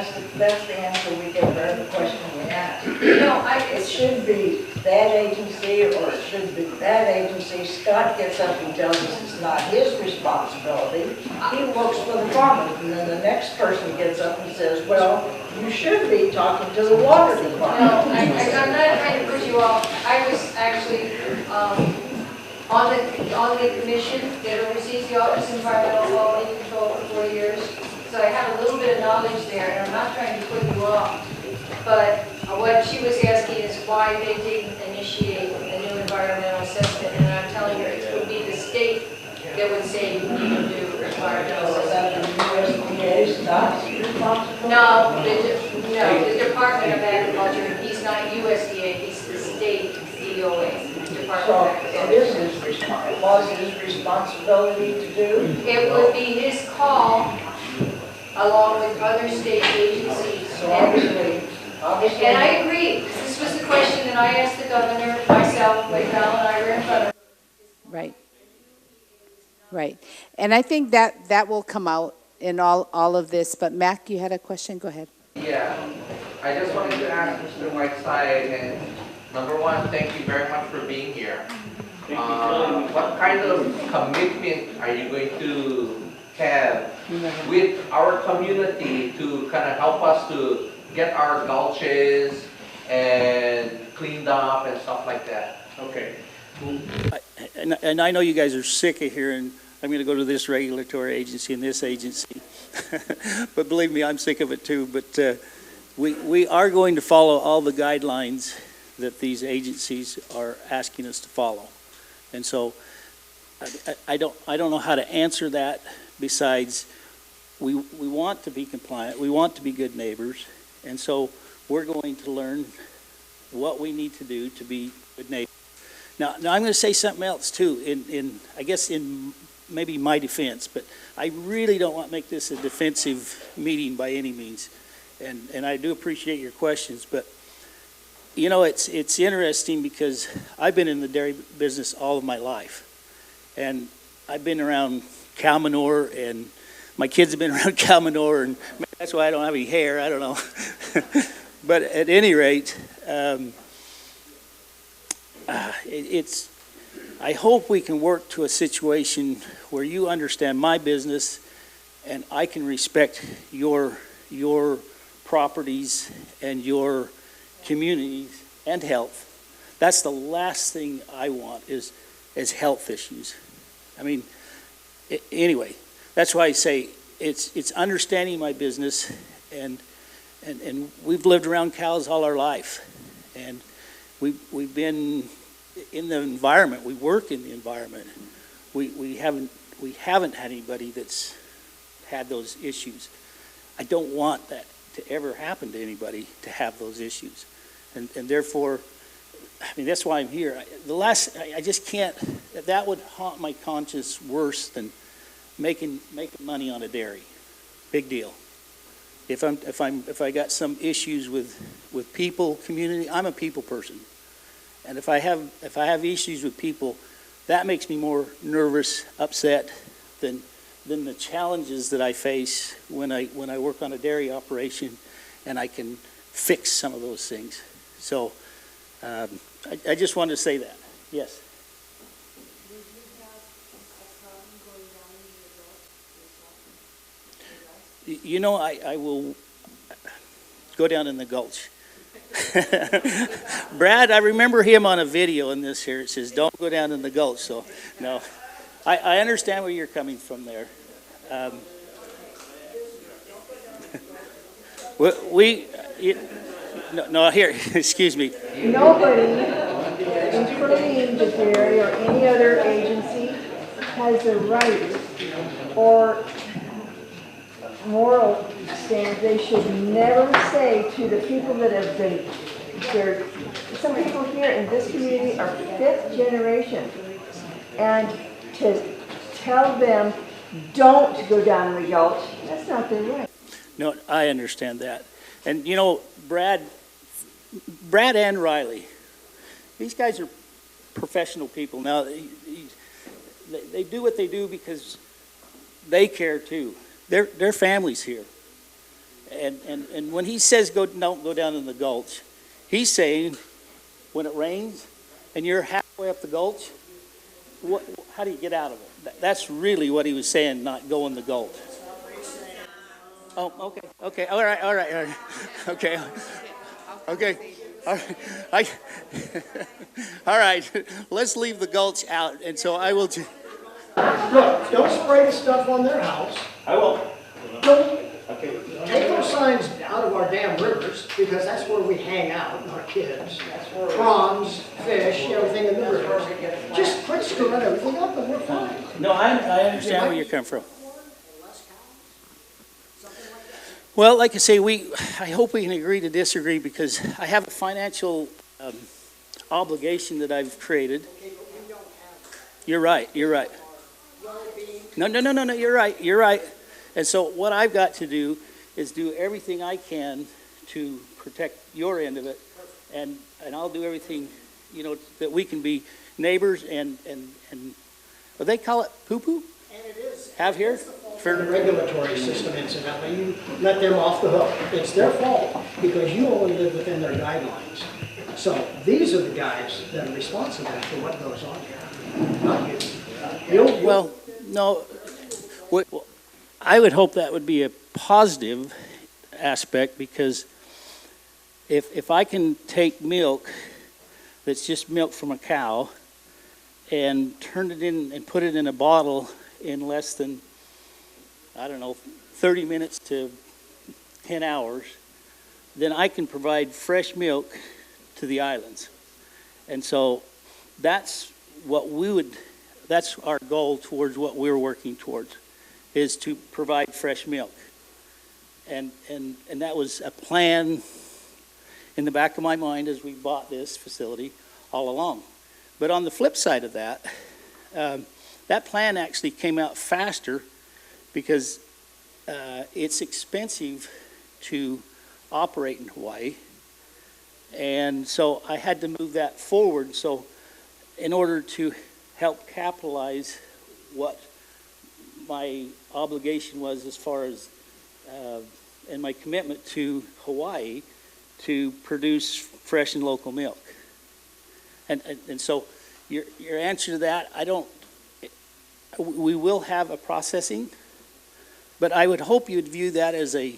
that's the answer we get for every question we ask. No, It should be that agency, or it should be that agency. Scott gets up and tells us it's not his responsibility. He looks for the problem, and then the next person gets up and says, well, you should be talking to the water department. No, I'm not trying to put you off. I was actually on the commission that oversees the Office of Environmental Quality Control for 4 years. So I have a little bit of knowledge there, and I'm not trying to put you off. But what she was asking is why they didn't initiate a new environmental assessment, and I'm telling her it would be the state that would say you need to do environmental assessment. No, the Department of Agriculture, he's not USDA, he's the state DOA, Department of Agriculture. It is his responsibility, it was his responsibility to do. It would be his call, along with other state agencies. So obviously. And I agree, this was the question that I asked the governor, myself, like Val and I were in front of. Right. Right. And I think that will come out in all of this. But Mac, you had a question? Go ahead. Yeah, I just wanted to ask Mr. Whiteside, and number one, thank you very much for being here. What kind of commitment are you going to have with our community to kind of help us to get our gulches and cleaned up and stuff like that? Okay. And I know you guys are sick of hearing, I'm going to go to this regulatory agency and this agency. But believe me, I'm sick of it too. But we are going to follow all the guidelines that these agencies are asking us to follow. And so I don't know how to answer that besides we want to be compliant. We want to be good neighbors. And so we're going to learn what we need to do to be good neighbors. Now I'm going to say something else too, I guess in maybe my defense, but I really don't want to make this a defensive meeting by any means. And I do appreciate your questions, but you know, it's interesting because I've been in the dairy business all of my life. And I've been around cow manure, and my kids have been around cow manure, and that's why I don't have any hair, I don't know. But at any rate, I hope we can work to a situation where you understand my business and I can respect your properties and your communities and health. That's the last thing I want is health issues. I mean, anyway, that's why I say it's understanding my business, and we've lived around cows all our life, and we've been in the environment. We work in the environment. We haven't had anybody that's had those issues. I don't want that to ever happen to anybody, to have those issues, and therefore mean, that's why I'm here. I just can't, that would haunt my conscience worse than making money on a dairy. Big deal. If I got some issues with people, community, I'm a people person. And if I have issues with people, that makes me more nervous, upset than the challenges that I face when I work on a dairy operation and I can fix some of those things. So I just wanted to say that. Yes. You know, I will go down in the gulch. Brad, I remember him on a video in this here. It says, don't go down in the gulch. So, no, I understand where you're coming from there. No, here, excuse me. Nobody, including the dairy or any other agency, has a right or moral stand. They should never say to the people that have been, some people here in this community are 5th generation, and to tell them, don't go down the gulch, that's not their right. No, I understand that. And you know, Brad and Riley, these guys are professional people. Now, they do what they do because they care too. Their family's here. And when he says don't go down in the gulch, he's saying when it rains and you're halfway up the gulch, how do you get out of it? That's really what he was saying, not go in the gulch. Oh, okay, all right, okay, all right, all right, let's leave the gulch out, and so I will. Look, don't spray the stuff on their house. I won't. Don't Okay. take those signs out of our damn rivers, because that's where we hang out, our kids. Prawns, fish, everything in the rivers. Just quit screwing everything up and we're fine. No, I understand where you're coming from. Well, like I say, I hope we can agree to disagree, because I have a financial obligation that I've created. You're right. No, you're right. And so what I've got to do is do everything I can to protect your end of it, and I'll do everything, that we can be neighbors and what they call it, poo-poo? And it is. Have here? For the regulatory system, incidentally, you let them off the hook. It's their fault, because you only live within their guidelines. So these are the guys that are responsible for what goes on here, not you. Well, no. I would hope that would be a positive aspect, because if I can take milk that's just milk from a cow and turn it in and put it in a bottle in less than, 30 minutes to 10 hours, then I can provide fresh milk to the islands. And so that's our goal towards what we're working towards, is to provide fresh milk. And that was a plan in the back of my mind as we bought this facility all along. But on the flip side of that, that plan actually came out faster, because it's expensive to operate in Hawaii. And so I had to move that forward. So in order to help capitalize what my obligation was as far as and my commitment to Hawaii to produce fresh and local milk. And so your answer to that, we will have a processing, but I would hope you'd view that as a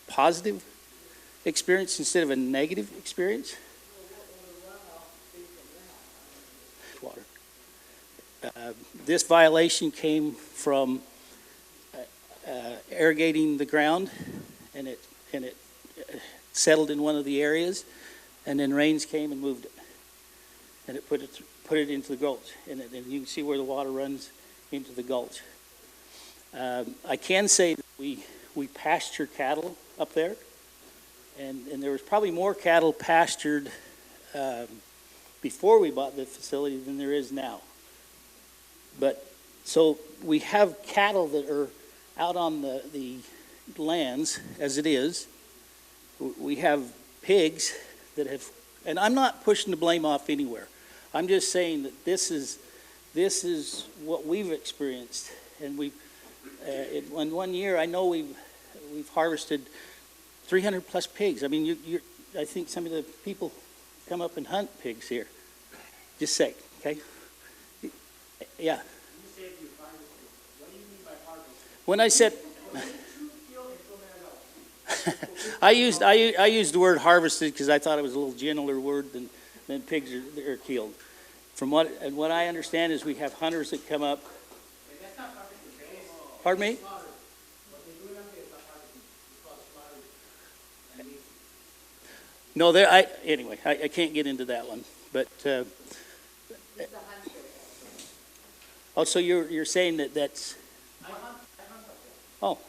positive experience instead of a negative experience. Water. This violation came from irrigating the ground, and it settled in one of the areas, and then rains came and moved it, and it put it into the gulch, and you can see where the water runs into the gulch. I can say that we pasture cattle up there, and there was probably more cattle pastured before we bought the facility than there is now. But, so we have cattle that are out on the lands as it is. We have pigs that have, and I'm not pushing the blame off anywhere. I'm just saying that this is what we've experienced. And in 1 year, I know we've harvested 300 plus pigs. I mean, I think some of the people come up and hunt pigs here. Just say, okay? Yeah. When I said, I used the word harvested because I thought it was a little gentler word than pigs are killed. From what I understand is we have hunters that come up. Pardon me? No, anyway, I can't get into that one. But oh, so you're saying that's oh,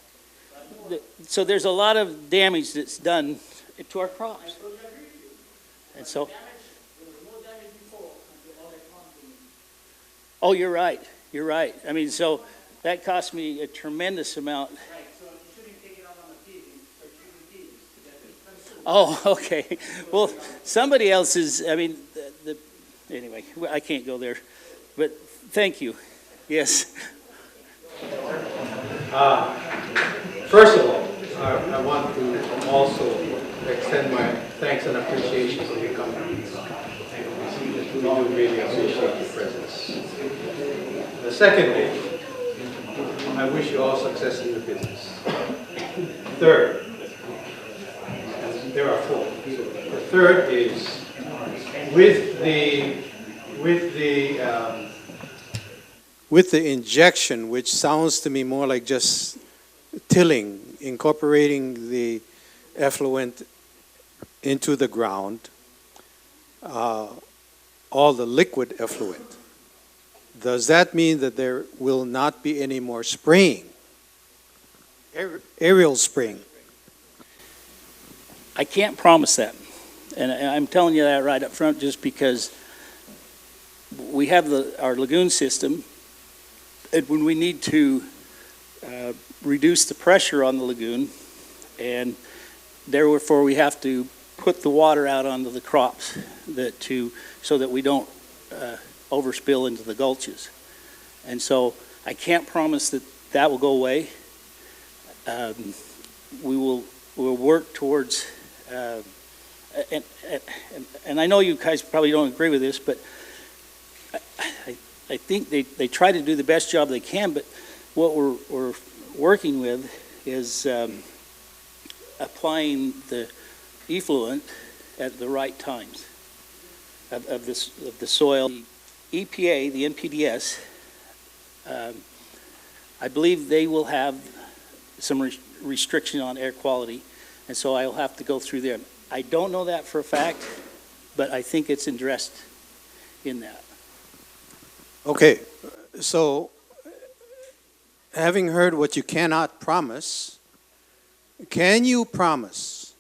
so there's a lot of damage that's done to our crops, and so. Oh, you're right. You're right. I mean, so that cost me a tremendous amount. Oh, okay. Well, somebody else is, I mean, anyway, I can't go there. But thank you. Yes. First of all, I want to also extend my thanks and appreciation for your company. We do really appreciate your presence. Secondly, I wish you all success in your business. Third, and there are four. The third is with the injection, which sounds to me more like just tilling, incorporating the effluent into the ground, all the liquid effluent. Does that mean that there will not be any more spraying, aerial spraying? I can't promise that. And I'm telling you that right up front just because we have our lagoon system, and when we need to reduce the pressure on the lagoon, and therefore we have to put the water out onto the crops so that we don't overspill into the gulches. And so I can't promise that will go away. We'll work towards, and I know you guys probably don't agree with this, but I think they try to do the best job they can, but what we're working with is applying the effluent at the right times of the soil. The EPA, the NPDS, I believe they will have some restriction on air quality, and so I'll have to go through them. I don't know that for a fact, but I think it's addressed in that. Okay, so having heard what you cannot promise, can you promise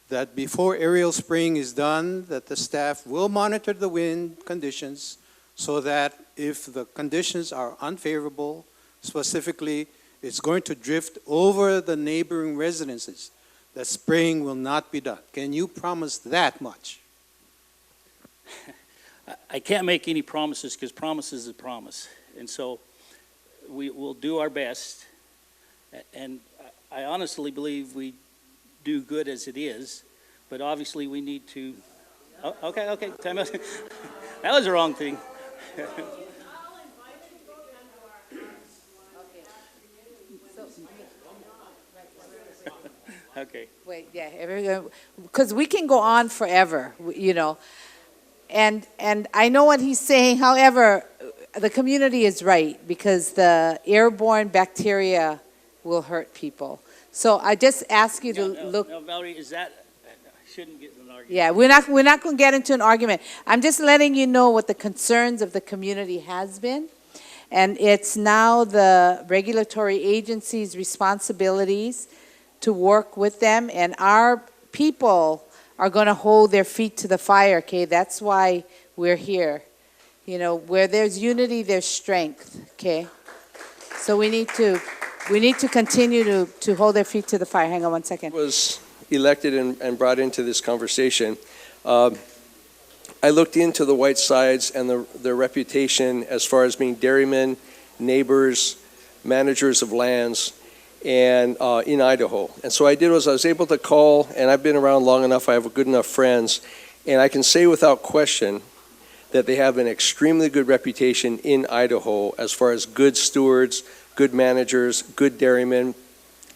that before aerial spraying is done, that the staff will monitor the wind conditions so that if the conditions are unfavorable, specifically it's going to drift over the neighboring residences, that spraying will not be done? Can you promise that much? I can't make any promises because promise is a promise. And so we will do our best. And I honestly believe we do good as it is, but obviously we need to, okay, time out. That was the wrong thing. Okay. Wait, yeah, because we can go on forever, you know. And I know what he's saying. However, the community is right because the airborne bacteria will hurt people. So I just ask you to look. No, Valerie, is that? I shouldn't get in an argument. Yeah, we're not going to get into an argument. I'm just letting you know what the concerns of the community has been, and it's now the regulatory agency's responsibilities to work with them, and our people are going to hold their feet to the fire, okay? That's why we're here. You know, where there's unity, there's strength, okay? So we need to continue to hold their feet to the fire. Hang on one second. Was elected and brought into this conversation. I looked into the Whitesides and their reputation as far as being dairymen, neighbors, managers of lands, and in Idaho. And so I did was I was able to call, and I've been around long enough, I have good enough friends, and I can say without question that they have an extremely good reputation in Idaho as far as good stewards, good managers, good dairymen,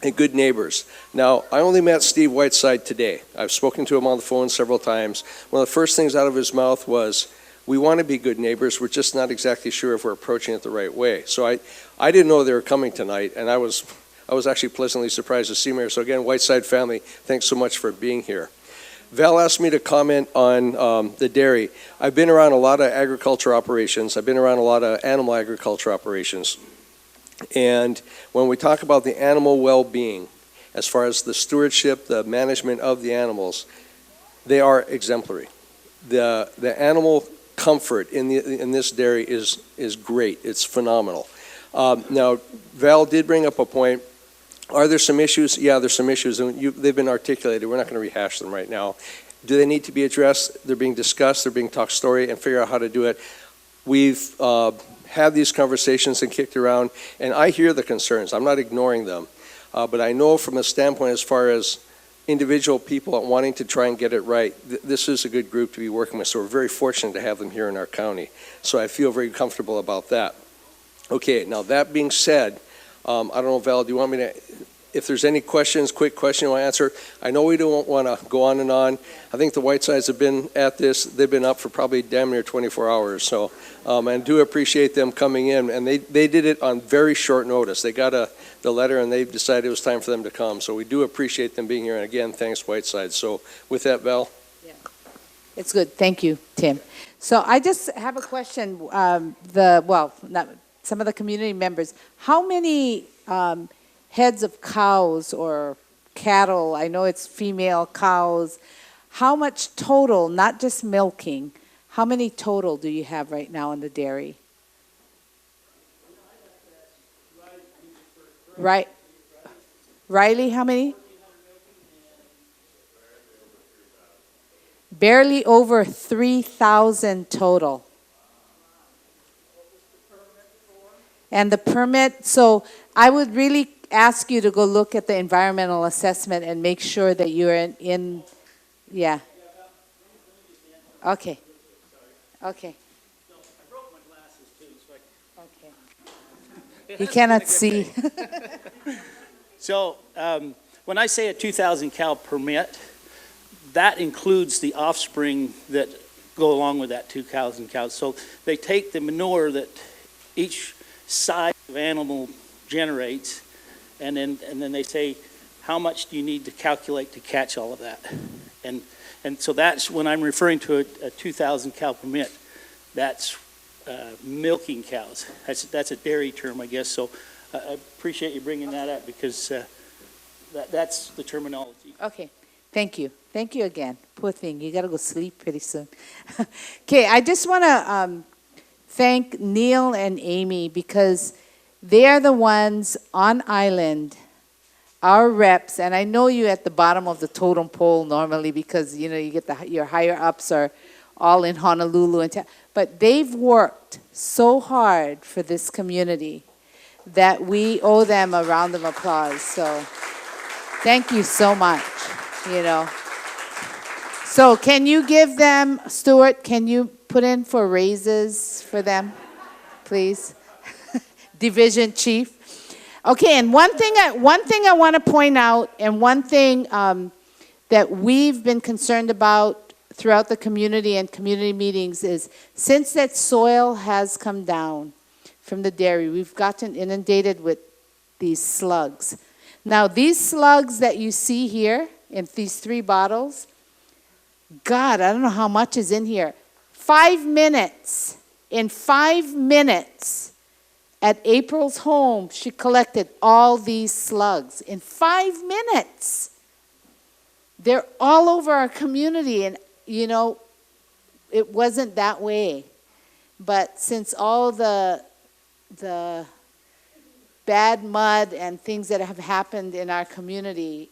and good neighbors. Now, I only met Steve Whiteside today. I've spoken to him on the phone several times. One of the first things out of his mouth was, we want to be good neighbors, we're just not exactly sure if we're approaching it the right way. So I didn't know they were coming tonight, and I was actually pleasantly surprised to see him here. So again, Whiteside family, thanks so much for being here. Val asked me to comment on the dairy. I've been around a lot of agriculture operations. I've been around a lot of animal agriculture operations. And when we talk about the animal well-being, as far as the stewardship, the management of the animals, they are exemplary. The animal comfort in this dairy is great. It's phenomenal. Now, Val did bring up a point. Are there some issues? Yeah, there's some issues, and they've been articulated. We're not going to rehash them right now. Do they need to be addressed? They're being discussed. They're being talked story and figure out how to do it. We've had these conversations and kicked around, and I hear the concerns. I'm not ignoring them, but I know from a standpoint as far as individual people wanting to try and get it right, this is a good group to be working with, so we're very fortunate to have them here in our county. So I feel very comfortable about that. Okay, now that being said, I don't know, Val, do you want me to, if there's any questions, quick question you want to answer? I know we don't want to go on and on. I think the Whitesides have been at this. They've been up for probably damn near 24 hours. So, and do appreciate them coming in. And they did it on very short notice. They got the letter and they decided it was time for them to come. So we do appreciate them being here. And again, thanks Whiteside. So with that, Val. Yeah. It's good. Thank you, Tim. So I just have a question. Some of the community members, how many heads of cows or cattle, I know it's female cows, how much total, not just milking, how many total do you have right now in the dairy? Right. Riley, how many? Barely over 3,000 total. And the permit, so I would really ask you to go look at the environmental assessment and make sure that you're yeah. Okay. Okay. Okay. He cannot see. So when I say a 2,000 cow permit, that includes the offspring that go along with that 2,000 cows. So they take the manure that each size of animal generates, and then they say, how much do you need to calculate to catch all of that? And so that's when I'm referring to a 2,000 cow permit. That's milking cows. That's a dairy term, I guess. So I appreciate you bringing that up because that's the terminology. Okay, thank you. Thank you again. Poor thing, you gotta go sleep pretty soon. Okay, I just wanna thank Neil and Amy because they are the ones on island, our reps, and I know you at the bottom of the totem pole normally because you know you get your higher ups are all in Honolulu but they've worked so hard for this community that we owe them a round of applause. So thank you so much, you know. So can you give them, Stuart, can you put in for raises for them, please? Division chief. Okay, and one thing I want to point out, and one thing that we've been concerned about throughout the community and community meetings is since that soil has come down from the dairy, we've gotten inundated with these slugs. Now, these slugs that you see here in these 3 bottles, God, I don't know how much is in here. 5 minutes. In 5 minutes, at April's home, she collected all these slugs. In 5 minutes. They're all over our community. And, you know, it wasn't that way. But since all the bad mud and things that have happened in our community,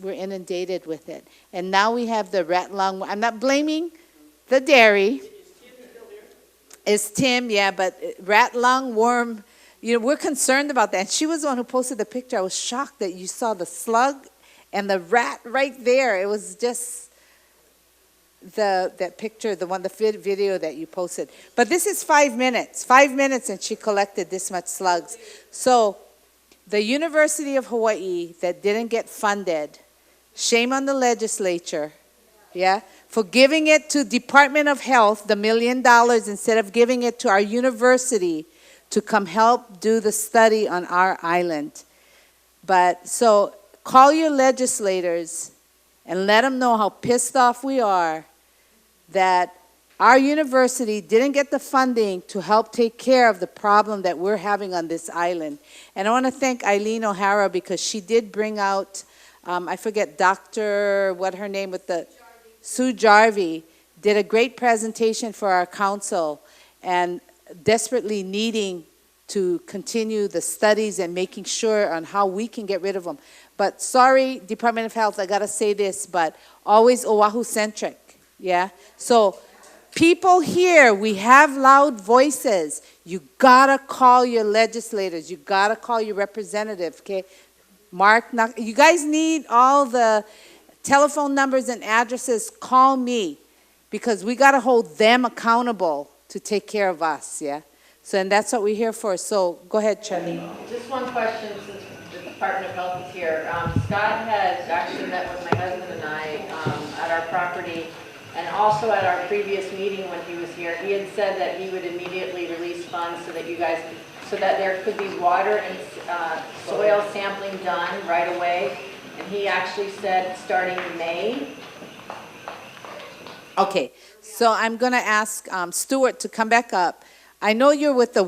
we're inundated with it. And now we have the rat lung. I'm not blaming the dairy. It's Tim, yeah, but rat lung worm, we're concerned about that. And she was the one who posted the picture. I was shocked that you saw the slug and the rat right there. It was just that picture, the video that you posted. But this is 5 minutes. 5 minutes and she collected this much slugs. So the University of Hawaii that didn't get funded, shame on the legislature, yeah, for giving it to Department of Health, the $1 million, instead of giving it to our university to come help do the study on our island. But so call your legislators and let them know how pissed off we are that our university didn't get the funding to help take care of the problem that we're having on this island. And I want to thank Eileen O'Hara because she did bring out, I forget, Dr. what her name with the, Sue Jarvie, did a great presentation for our council and desperately needing to continue the studies and making sure on how we can get rid of them. But sorry, Department of Health, I got to say this, but always Oahu-centric, yeah? So people here, we have loud voices. You got to call your legislators. You got to call your representative, okay? Mark, you guys need all the telephone numbers and addresses. Call me because we got to hold them accountable to take care of us, yeah? So, and that's what we're here for. So, go ahead, Charlene. Just one question since the Department of Health is here. Scott has actually met with my husband and I at our property and also at our previous meeting when he was here. He had said that he would immediately release funds so that you guys could, so that there could be water and soil sampling done right away. And he actually said starting in May. Okay, so I'm going to ask Stuart to come back up. I know you're with the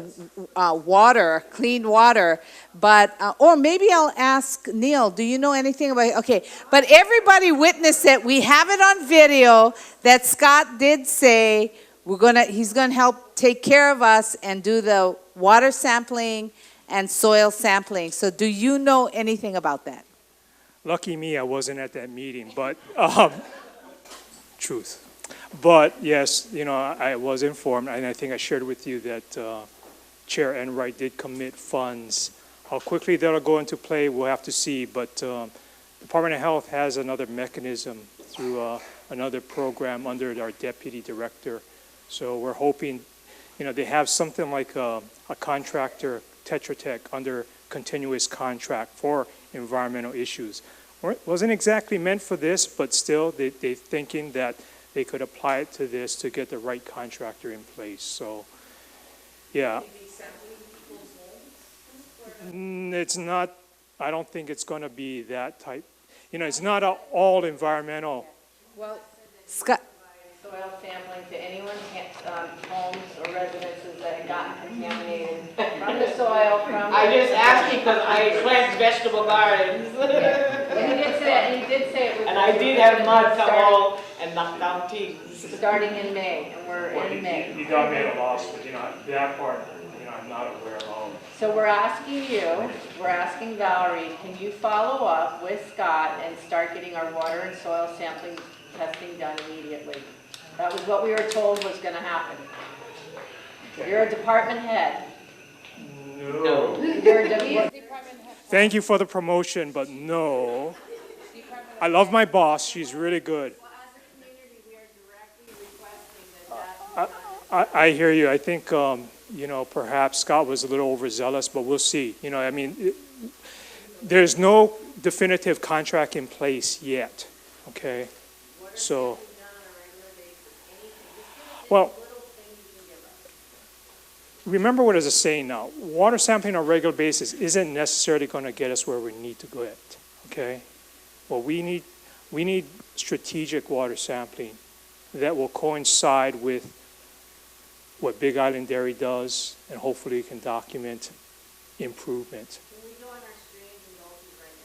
water, clean water, but, or maybe I'll ask Neil, do you know anything about it? Okay, but everybody witnessed it. We have it on video that Scott did say he's going to help take care of us and do the water sampling and soil sampling. So do you know anything about that? Lucky me, I wasn't at that meeting, but truth. But yes, I was informed, and I think I shared with you that Chair Enright did commit funds. How quickly that'll go into play, we'll have to see. But Department of Health has another mechanism through another program under our deputy director. So we're hoping, they have something like a contractor, Tetra Tech, under continuous contract for environmental issues. Wasn't exactly meant for this, but still, they're thinking that they could apply it to this to get the right contractor in place. So, yeah. It's not, I don't think it's going to be that type. It's not all environmental. Well, Scott. Soil sampling to anyone's homes or residences that had gotten contaminated from the soil, from... I just asked you because I plant vegetable gardens. And he did say it, and he did say it was... And I did have mud come all and knock down trees. Starting in May, and we're in May. You got me at a loss, but that part, I'm not aware of. So we're asking Valerie, can you follow up with Scott and start getting our water and soil sampling testing done immediately? That was what we were told was going to happen. You're a department head. No. You're a department head. Thank you for the promotion, but no. I love my boss. She's really good. I hear you. I think, perhaps Scott was a little overzealous, but we'll see. There's no definitive contract in place yet, okay? So, well, remember what is a saying now. Water sampling on a regular basis isn't necessarily going to get us where we need to get, okay? Well, we need strategic water sampling that will coincide with what Big Island Dairy does, and hopefully can document improvement. Can we go on our streams and gulfies right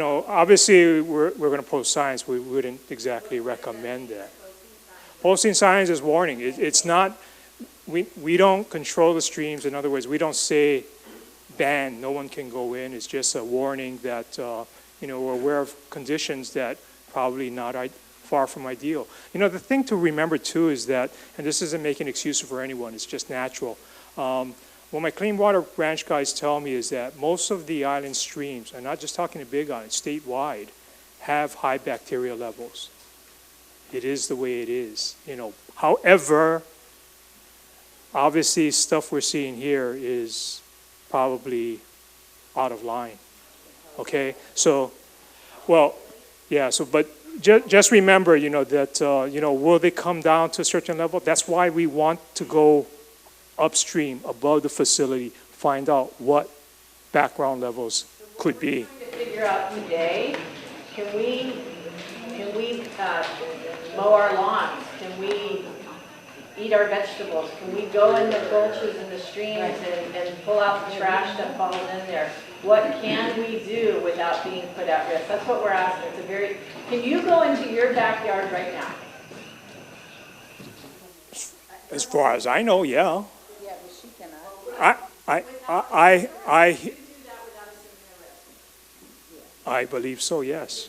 now? Well, obviously we're going to post science. We wouldn't exactly recommend that. Posting signs is warning. It's not, we don't control the streams. In other words, we don't say ban, no one can go in. It's just a warning that, we're aware of conditions that probably not far from ideal. The thing to remember too is that, and this isn't making excuses for anyone, it's just natural. What my Clean Water Branch guys tell me is that most of the island streams, and not just talking to Big Island, statewide, have high bacteria levels. It is the way it is. However, obviously stuff we're seeing here is probably out of line. Okay, so, well, yeah. So, but just remember, that will they come down to a certain level? That's why we want to go upstream, above the facility, find out what background levels could be. To figure out today, can we mow our lawns? Can we eat our vegetables? Can we go in the gulches and the streams and pull out the trash that falls in there? What can we do without being put at risk? That's what we're asking. Can you go into your backyard right now? As far as I know, yeah. Yeah, but she cannot. I believe so, yes.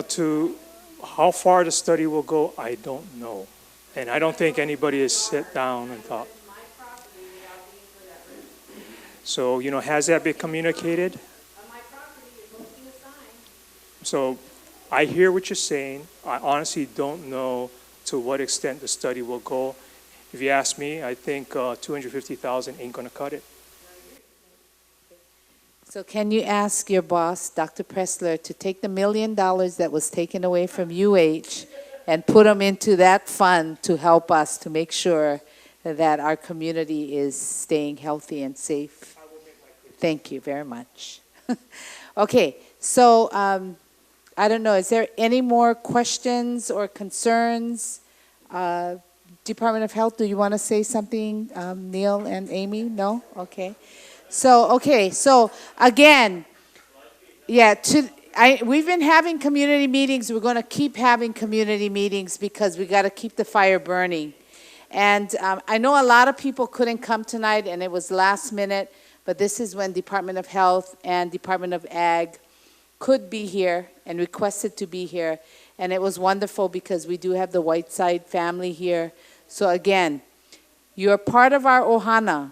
To how far the study will go, I don't know. And I don't think anybody has sat down and thought. So, has that been communicated? So, I hear what you're saying. I honestly don't know to what extent the study will go. If you ask me, I think 250,000 ain't gonna cut it. So can you ask your boss, Dr. Pressler, to take the $1 million that was taken away from UH and put them into that fund to help us to make sure that our community is staying healthy and safe? Thank you very much. Okay, so I don't know, is there any more questions or concerns? Department of Health, do you want to say something, Neil and Amy? No? Okay. So again, yeah, we've been having community meetings. We're going to keep having community meetings because we got to keep the fire burning. And I know a lot of people couldn't come tonight, and it was last minute, but this is when Department of Health and Department of Ag could be here and requested to be here. And it was wonderful because we do have the Whiteside family here. So again, you're part of our ohana.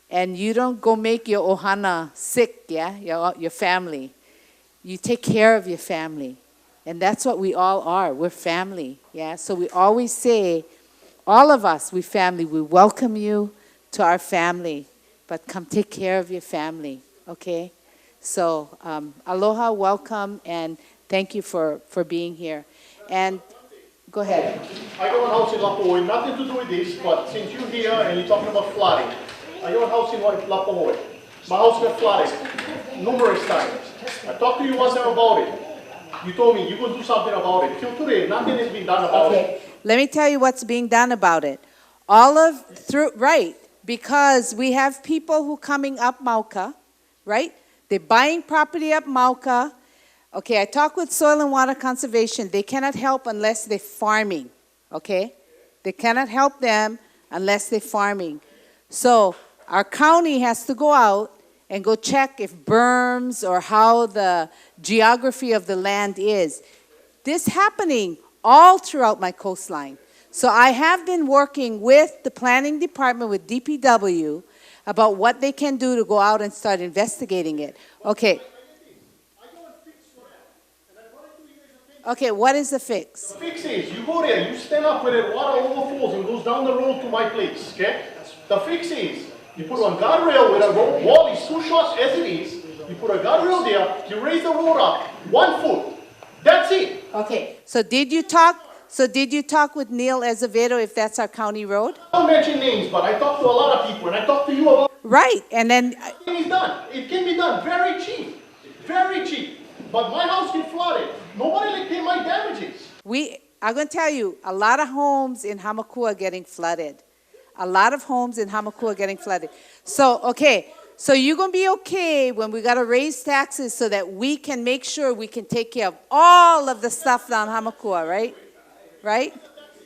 And you don't go make your ohana sick, yeah, your family. You take care of your family. And that's what we all are. We're family, yeah? So we always say, all of us, we family, we welcome you to our family, but come take care of your family, okay? So aloha, welcome, and thank you for being here. And go ahead. I got one house in Lapuoy, nothing to do with this, but since you're here and you're talking about flooding, I got a house in Lapuoy. My house got flooded numerous times. I talked to you one time about it. You told me you're going to do something about it. Till today, nothing has been done about it. Let me tell you what's being done about it. Because we have people who coming up Mauka, right? They're buying property up Mauka. Okay, I talked with Soil and Water Conservation. They cannot help unless they're farming, okay? They cannot help them unless they're farming. So our county has to go out and go check if berms or how the geography of the land is. This happening all throughout my coastline. So I have been working with the planning department, with DPW, about what they can do to go out and start investigating it. Okay. Okay, what is the fix? The fix is, you go there, you stand up where the water overflows and goes down the road to my place, okay? The fix is, you put one guardrail where the wall is too short as it is, you put a guardrail there, you raise the road up 1 foot. That's it. Okay, so did you talk with Neil Azevedo if that's our county road? I don't mention names, but I talked to a lot of people, and I talked to you about... Right, and then... It is done. It can be done very cheap. Very cheap. But my house get flooded. Nobody will pay my damages. I'm going to tell you, a lot of homes in Hamakua are getting flooded. A lot of homes in Hamakua are getting flooded. So, okay, So you're going to be okay when we got to raise taxes so that we can make sure we can take care of all of the stuff down Hamakua, right? Right?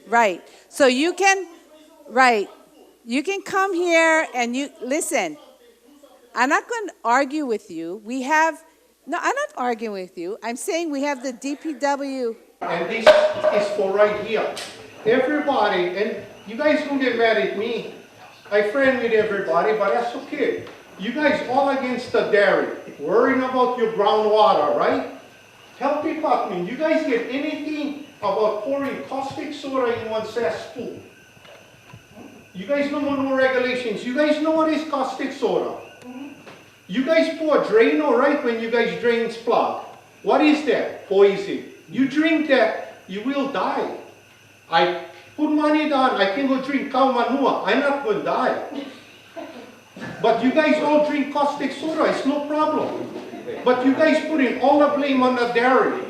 Right. So you can, right. You can come here and you, listen, I'm not going to argue with you. We have, no, I'm not arguing with you. I'm saying we have the DPW. And this is for right here. Everybody, and you guys don't get mad at me. I friend with everybody, but that's okay. You guys all against the dairy, worrying about your groundwater, right? Health department, you guys get anything about pouring caustic soda in one cesspool? You guys know no regulations. You guys know what is caustic soda? You guys pour Drano, right, when you guys drains plug. What is that? Poison. You drink that, you will die. I put money down, I can go drink cow manure. I'm not going to die. But you guys all drink caustic soda, it's no problem. But you guys putting all the blame on the dairy.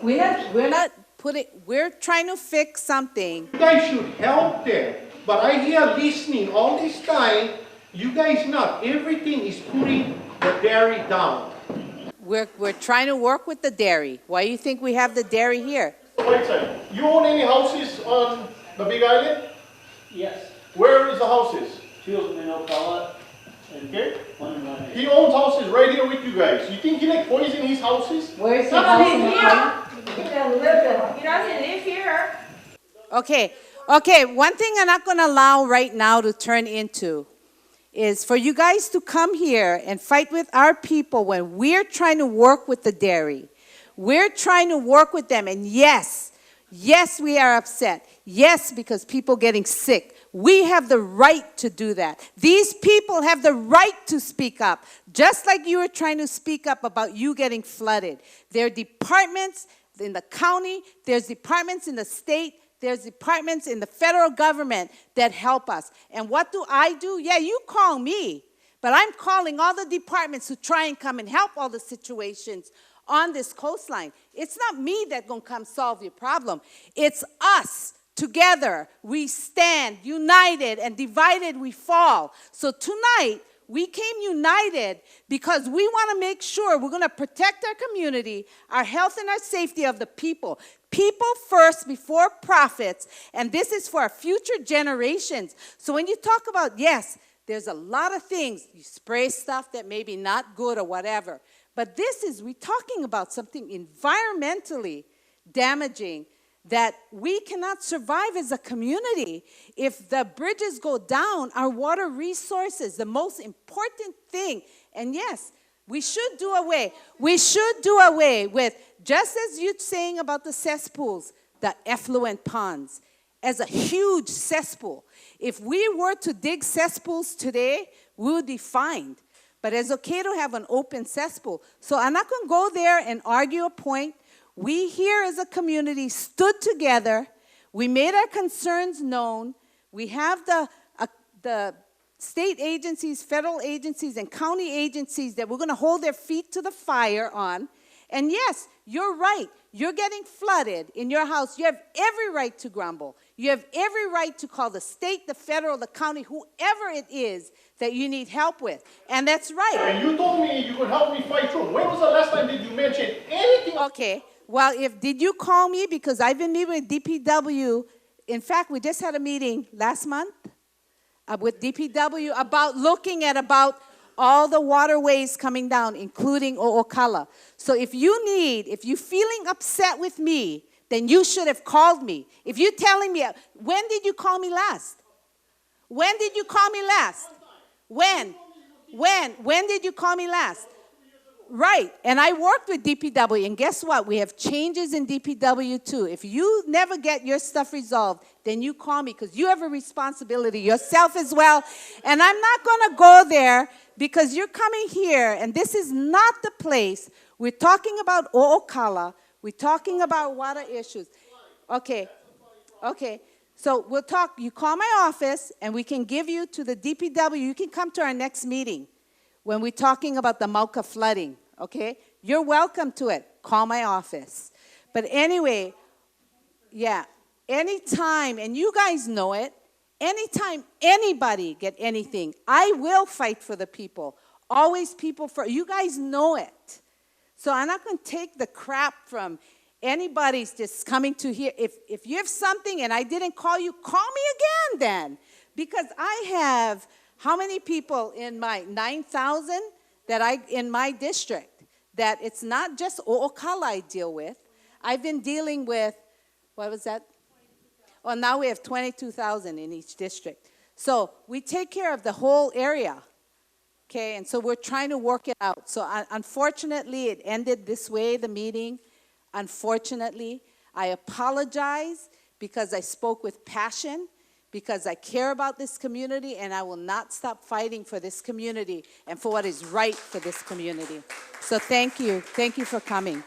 We're not putting, we're trying to fix something. You guys should help them. But I hear listening all this time, you guys not. Everything is putting the dairy down. We're trying to work with the dairy. Why do you think we have the dairy here? Wait a second. You own any houses on the Big Island? Yes, Where is the houses? 2 of them in Ookala, and Okay. 1 in London. He owns houses right here with you guys. You think he like poison his houses? Where's the He house doesn't in the live corner? here. He doesn't live there. He doesn't live here. Okay, one thing I'm not going to allow right now to turn into is for you guys to come here and fight with our people when we're trying to work with the dairy. We're trying to work with them, and yes, we are upset. Yes, because people getting sick. We have the right to do that. These people have the right to speak up, just like you were trying to speak up about you getting flooded. There are departments in the county, there's departments in the state, there's departments in the federal government that help us. And what do? Yeah, you call me, but I'm calling all the departments to try and come and help all the situations on this coastline. It's not me that's going to come solve your problem. It's us. Together, we stand united, and divided we fall. So tonight, we came united because we want to make sure we're going to protect our community, our health and our safety of the people. People first before profits, and this is for our future generations. So when you talk about, yes, there's a lot of things. You spray stuff that may be not good or whatever. But we're talking about something environmentally damaging that we cannot survive as a community. If the bridges go down, our water resources, the most important thing, and yes, we should do away with, just as you're saying about the cesspools, the effluent ponds, as a huge cesspool. If we were to dig cesspools today, we would be fined. But it's okay to have an open cesspool. So I'm not going to go there and argue a point. We here as a community stood together. We made our concerns known. We have the state agencies, federal agencies, and county agencies that we're going to hold their feet to the fire on. And yes, you're right. You're getting flooded in your house. You have every right to grumble. You have every right to call the state, the federal, the county, whoever it is that you need help with. And that's right. And you told me you could help me fight through. When was the last time did you mention anything? Okay. Well, did you call me? Because I've been meeting with DPW. In fact, we just had a meeting last month with DPW about looking at all the waterways coming down, including Ookala. So if you're feeling upset with me, then you should have called me. If you're telling me, when did you call me last? When did you call me last? When did you call me last? Right, and I worked with DPW, and guess what? We have changes in DPW too. If you never get your stuff resolved, then you call me because you have a responsibility yourself as well. And I'm not going to go there because you're coming here, and this is not the place. We're talking about Ookala. We're talking about water issues. Okay. So we'll talk. You call my office, and we can give you to the DPW. You can come to our next meeting when we're talking about the Mauka flooding, okay? You're welcome to it. Call my office. But anyway, yeah, anytime, and you guys know it, Anytime anybody get anything, I will fight for the people. Always people for, you guys know it. So I'm not going to take the crap from anybody's just coming to here. If you have something and I didn't call you, call me again then. Because I have, how many people in my 9,000 in my district, that it's not just Ookala I deal with. I've been dealing with, what was that? Well, now we have 22,000 in each district. So we take care of the whole area, okay? And so we're trying to work it out. So unfortunately, it ended this way, the meeting. Unfortunately, I apologize because I spoke with passion, because I care about this community, and I will not stop fighting for this community and for what is right for this community. So thank you. Thank you for coming.